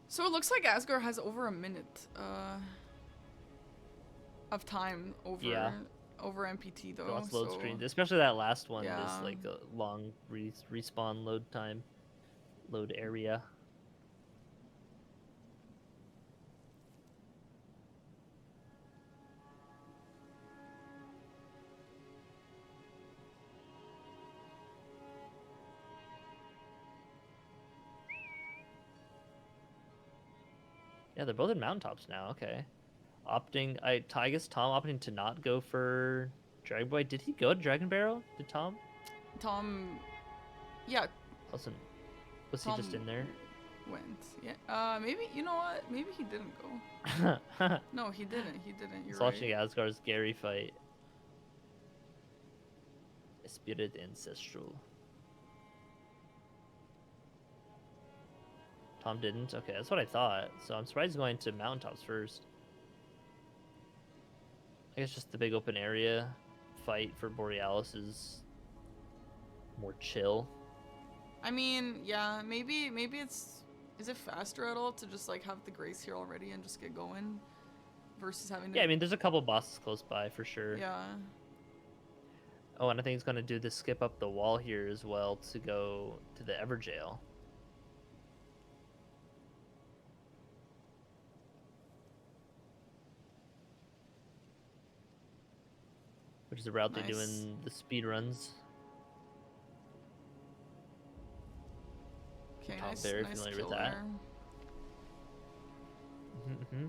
S1: So it looks like Asgar has over a minute of time over NPT though.
S2: Lots of load
S1: so
S2: screens, especially that last one.
S1: yeah.
S2: Just like a long respawn load time, load area. Yeah, they're both in mountaintops now. Okay, I guess Tom opting to not go for Dragon Boy. Did he go to Dragon Barrel? Did Tom?
S1: Tom, yeah,
S2: Was he just in there?
S1: went. Yeah. Maybe, you know what? Maybe he didn't go. No, he didn't. He didn't. You're
S2: He's
S1: right.
S2: watching Asgar's Gary fight. Spirit Ancestral. Tom didn't? Okay, that's what I thought. So I'm surprised he's going to mountaintops first. I guess just the big open area fight for Borealis is more chill.
S1: I mean, yeah, maybe it's... Is it faster at all to just, like, have the Grace here already and just get going? Versus having to...
S2: Yeah, I mean, there's a couple bosses close by for sure.
S1: Yeah.
S2: Oh, and I think he's going to do the skip up the wall here as well to go to the Everjail. Which is the route they do
S1: Nice.
S2: in the speed runs.
S1: Okay,
S2: Tom
S1: nice,
S2: very
S1: nice
S2: familiar
S1: kill
S2: with that.
S1: there.
S2: Mm-hmm.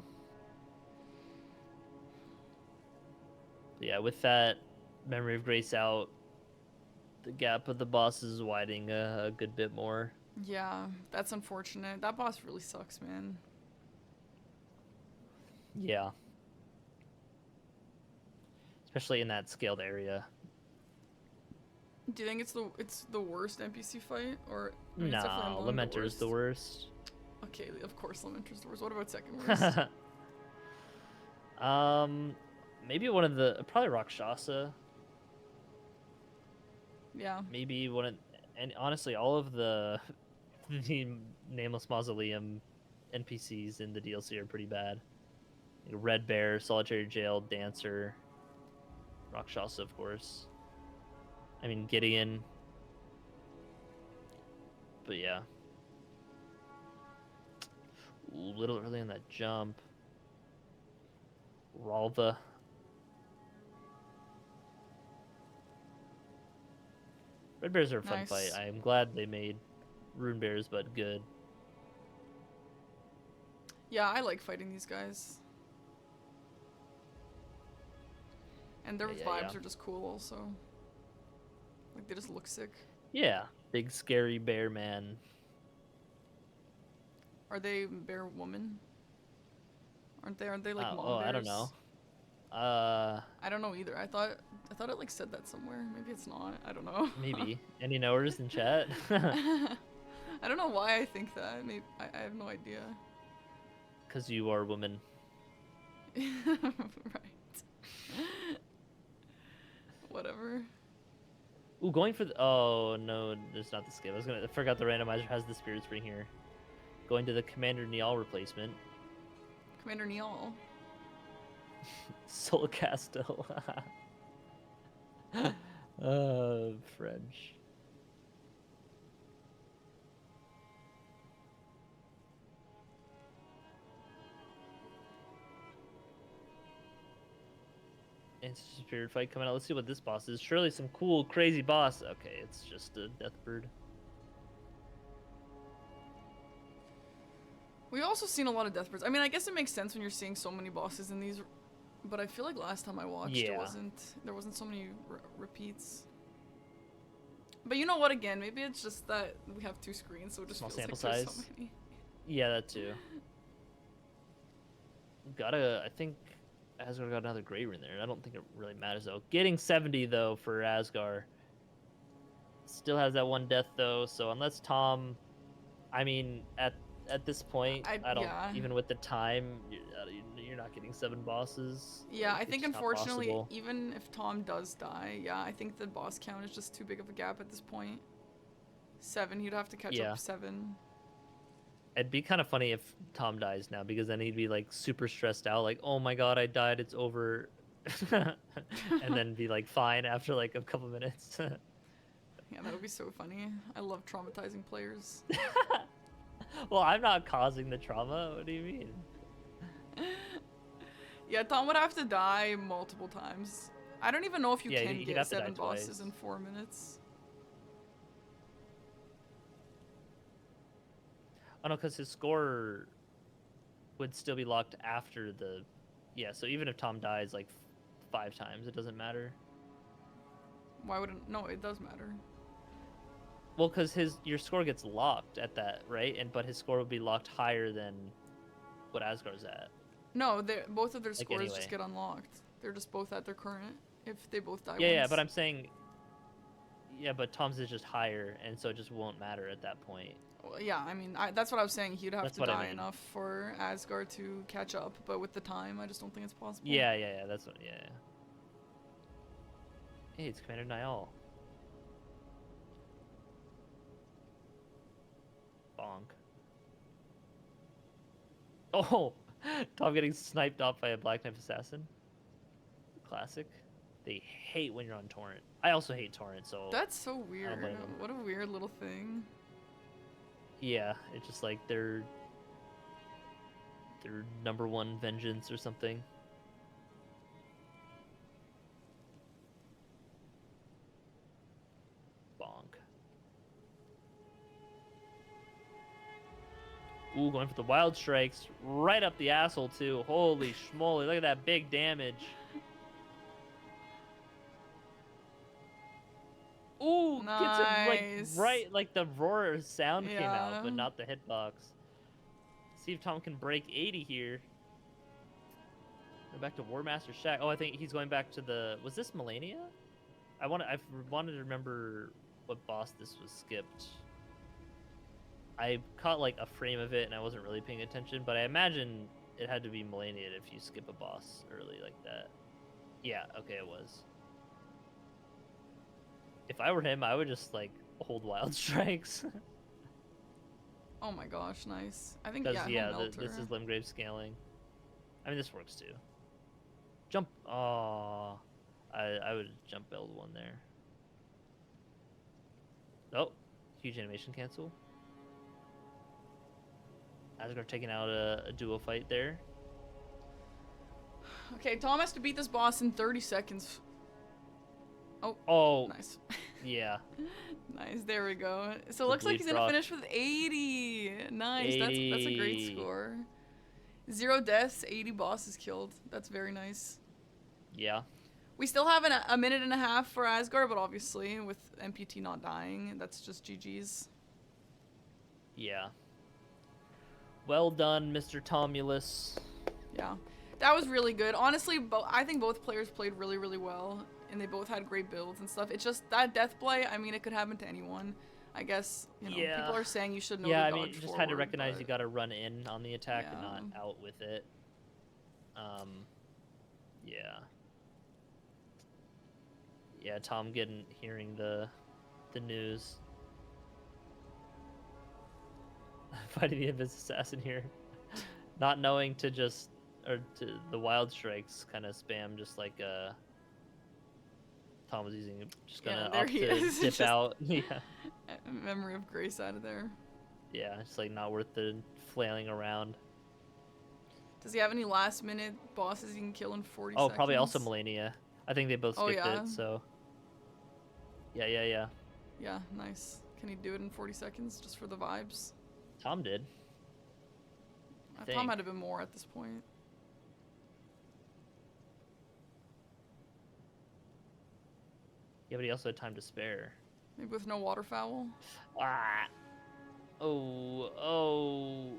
S2: Yeah, with that Memory of Grace out, the gap of the boss is widening a good bit more.
S1: Yeah, that's unfortunate. That boss really sucks, man.
S2: Yeah. Especially in that scaled area.
S1: Do you think it's the worst NPC fight, or I mean, it's definitely
S2: Nah,
S1: among
S2: Lamenter's the worst.
S1: Okay, of course Lamenter's the worst. What about second worst?
S2: Maybe one of the probably Rakshasa.
S1: Yeah.
S2: Maybe one of, and honestly, all of the Nameless Mausoleum NPCs in the DLC are pretty bad. Like Red Bear, Solitary Jail, Dancer, Rakshasa, of course. I mean, Gideon. But yeah. Ooh, a little early on that jump. Ralva. Red Bears are a fun
S1: Nice.
S2: fight. I am glad they made Rune Bears, but good.
S1: Yeah, I like fighting these guys. And their vibes are just cool also. Like, they just look sick.
S2: Yeah, big scary bear man.
S1: Are they bear woman? Aren't they like mom bears?
S2: I don't know.
S1: I don't know either. I thought it like said that somewhere. Maybe it's not. I don't know.
S2: Maybe. Any knowers in chat?
S1: I don't know why I think that. Maybe I have no idea.
S2: Because you are a woman.
S1: Right. Whatever.
S2: Ooh, going for the... Oh, no, there's not the skip. I forgot the randomizer has the Spirit Spring here. Going to the Commander Niall replacement.
S1: Commander Neil.
S2: Soul Castle. French. And Spirit fight coming out. Let's see what this boss is. Surely some cool, crazy boss. Okay, it's just a Deathbird.
S1: We've also seen a lot of Deathbirds. I mean, I guess it makes sense when you're seeing so many bosses in these, but I feel like last time I watched, there wasn't so many repeats. But you know what? Again, maybe it's just that we have two screens, so it just
S2: Small
S1: feels
S2: sample
S1: like there's
S2: size.
S1: so many.
S2: Yeah, that too. I think Asgar got another great rune there. I don't think it really matters though. Getting 70 though for Asgar. Still has that one death though, so unless Tom, I mean, at this point, I don't
S1: Yeah.
S2: even with the time, you're not getting 7 bosses.
S1: Yeah,
S2: Like,
S1: I
S2: it's
S1: think
S2: just not
S1: unfortunately,
S2: possible.
S1: even if Tom does die, yeah, I think the boss count is just too big of a gap at this point. 7, he'd have to catch
S2: Yeah.
S1: up 7.
S2: It'd be kind of funny if Tom dies now because then he'd be like super stressed out, like, oh my god, I died, it's over, and then be like fine after like a couple minutes.
S1: Yeah, that would be so funny. I love traumatizing players.
S2: Well, I'm not causing the trauma. What do you mean?
S1: Yeah, Tom would have to die multiple times. I don't even know if you
S2: Yeah,
S1: can
S2: he'd
S1: get
S2: have to die
S1: 7 bosses
S2: twice.
S1: in 4 minutes.
S2: Oh no, because his score would still be locked after the. Yeah, so even if Tom dies like 5 times, it doesn't matter.
S1: Why wouldn't? No, it does matter.
S2: Well, because your score gets locked at that, right? But his score would be locked higher than what Asgar's at.
S1: No, both of their
S2: Like
S1: scores just
S2: anyway.
S1: get unlocked. They're just both at their current if they both die
S2: Yeah,
S1: once.
S2: but I'm saying. Yeah, but Tom's is just higher, and so it just won't matter at that point.
S1: Well, yeah, I mean, that's what I was saying. He'd have
S2: That's
S1: to
S2: what I
S1: die
S2: mean.
S1: enough for Asgard to catch up, but with the time, I just don't think it's possible.
S2: Yeah, that's what. Yeah. Hey, it's Commander Niall. Bonk. Oh, Tom getting sniped off by a Black Knife Assassin. Classic. They hate when you're on Torrent. I also hate Torrent, so
S1: That's so
S2: I don't
S1: weird.
S2: blame them.
S1: What a weird little thing.
S2: Yeah, it's just like their number one vengeance or something. Bonk. Ooh, going for the wild strikes right up the asshole too. Holy schmoly! Look at that big damage. Ooh, gets it like
S1: Nice.
S2: right, like the roar sound came out, but
S1: Yeah.
S2: not the hitbox. See if Tom can break 80 here. Go back to War Master Shack. Oh, I think he's going back to the. Was this Melania? I wanted to remember what boss this was skipped. I caught like a frame of it and I wasn't really paying attention, but I imagine it had to be Melania if you skip a boss early like that. Yeah, okay, it was. If I were him, I would just like hold wild strikes.
S1: Oh my gosh, nice. I think
S2: Because
S1: yeah, he'll melt
S2: this
S1: her.
S2: is Limgrave scaling. I mean, this works too. Jump. Oh, I would jump build one there. Oh, huge animation cancel. Azgar taking out a duo fight there.
S1: Okay, Tom has to beat this boss in 30 seconds.
S2: Oh,
S1: Nice.
S2: yeah.
S1: Nice, there we go. So it
S2: The
S1: looks like he's
S2: bleed
S1: gonna
S2: proc.
S1: finish with 80. Nice, that's a great
S2: 80.
S1: score. 0 deaths, 80 bosses killed. That's very nice.
S2: Yeah.
S1: We still have a minute and a half for Asgard, but obviously with NPT not dying, that's just GG's.
S2: Yeah. Well done, Mr. Tomulus.
S1: Yeah, that was really good. Honestly, I think both players played really, really well, and they both had great builds and stuff. It's just that death play, I mean, it could happen to anyone. I guess,
S2: Yeah.
S1: people are saying you should know
S2: Yeah,
S1: to
S2: I
S1: dodge
S2: mean, you just
S1: forward,
S2: had to recognize
S1: but
S2: you got to run in on the attack and
S1: yeah.
S2: not out with it. Yeah. Yeah, Tom hearing the news. Fighting the Invis Assassin here. Not knowing to just to the wild strikes kind of spam just like Tom was using just
S1: Yeah,
S2: gonna
S1: there
S2: up
S1: he
S2: to
S1: is.
S2: dip
S1: Just
S2: out. Yeah.
S1: Memory of Grace out of there.
S2: Yeah, it's like not worth the flailing around.
S1: Does he have any last minute bosses he can kill in 40
S2: Oh,
S1: seconds?
S2: probably also Melania. I think they both
S1: Oh,
S2: skipped
S1: yeah.
S2: it, so. Yeah.
S1: Yeah, nice. Can he do it in 40 seconds just for the vibes?
S2: Tom did.
S1: Tom might have been more at this point.
S2: Yeah, but he also had time to spare.
S1: Maybe with no waterfowl.
S2: Ah. Oh.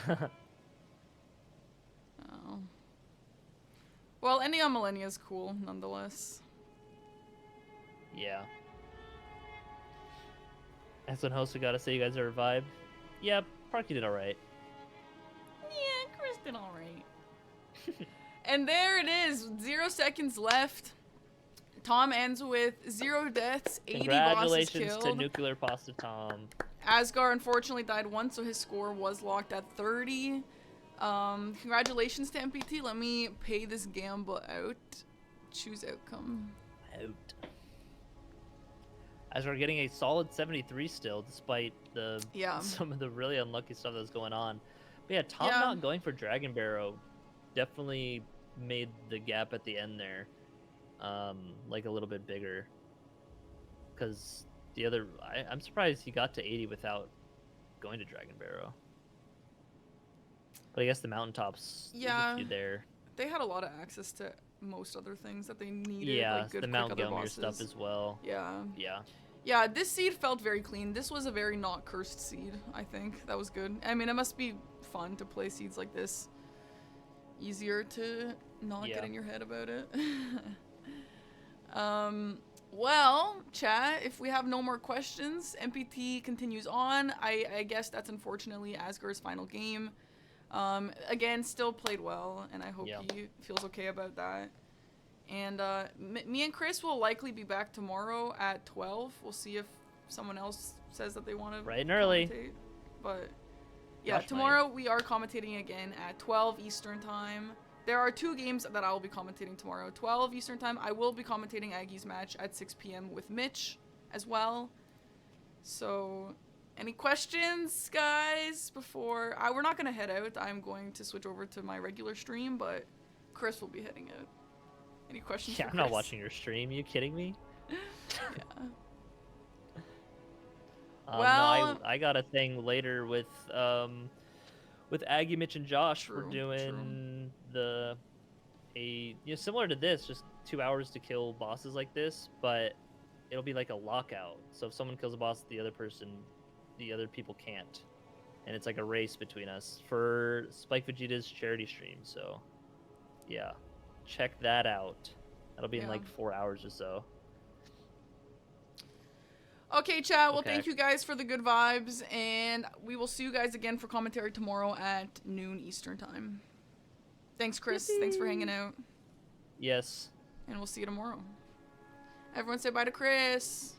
S1: Oh. Well, any on Millennia is cool, nonetheless.
S2: Yeah. Excellent host, we gotta say you guys are a vibe. Yeah, Parky did alright.
S1: Yeah, Chris did alright. And there it is, 0 seconds left. Tom ends with 0 deaths, 80 bosses
S2: Congratulations to
S1: killed.
S2: Nuclear Pasta Tom.
S1: Asgar unfortunately died once, so his score was locked at 30. Congratulations to NPT. Let me pay this gamble out. Choose outcome.
S2: Out. As we're getting a solid 73 still, despite the some of the really unlucky stuff that's going on. But yeah, Tom not going for Dragon Barrow definitely made the gap at the end there, like a little bit bigger. Because the other, I'm surprised he got to 80 without going to Dragon Barrow. But I guess the mountaintops, there's a few there.
S1: They had a lot of access to most other things that they needed.
S2: Yeah,
S1: like good,
S2: the Mount
S1: quick other
S2: Gelmir
S1: bosses.
S2: stuff as well.
S1: Yeah.
S2: Yeah.
S1: Yeah, this seed felt very clean. This was a very not cursed seed, I think. That was good. I mean, it must be fun to play seeds like this. Easier to not get in your head about it. Well, chat, if we have no more questions, NPT continues on. I guess that's unfortunately Asgar's final game. Again, still played well, and I hope he feels okay about that. And me and Chris will likely be back tomorrow at 12. We'll see if someone else says that they want to
S2: bright and early.
S1: But yeah, tomorrow we are commentating again at 12 Eastern time. There are 2 games that I will be commentating tomorrow. 12 Eastern time, I will be commentating Aggie's match at 6 p.m. with Mitch as well. So, any questions, guys, before... we're not going to head out. I'm going to switch over to my regular stream, but Chris will be heading out. Any questions?
S2: Yeah, I'm not watching your stream. Are you kidding me?
S1: Yeah.
S2: Well, no, I got a thing later with Aggie, Mitch, and Josh. We're doing similar to this, just 2 hours to kill bosses like this, but it'll be like a lockout. So if someone kills a boss, the other people can't, and it's like a race between us for Spike Vegeta's charity stream. So yeah. Check that out. That'll be in like 4 hours or so.
S1: Okay, chat. Well, thank you guys for the good vibes, and we will see you guys again for commentary tomorrow at noon Eastern time. Thanks, Chris.
S2: Yippee.
S1: Thanks for hanging out.
S2: Yes.
S1: And we'll see you tomorrow. Everyone say bye to Chris.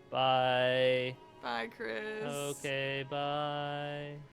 S2: Bye.
S1: Bye, Chris.
S2: Okay, bye.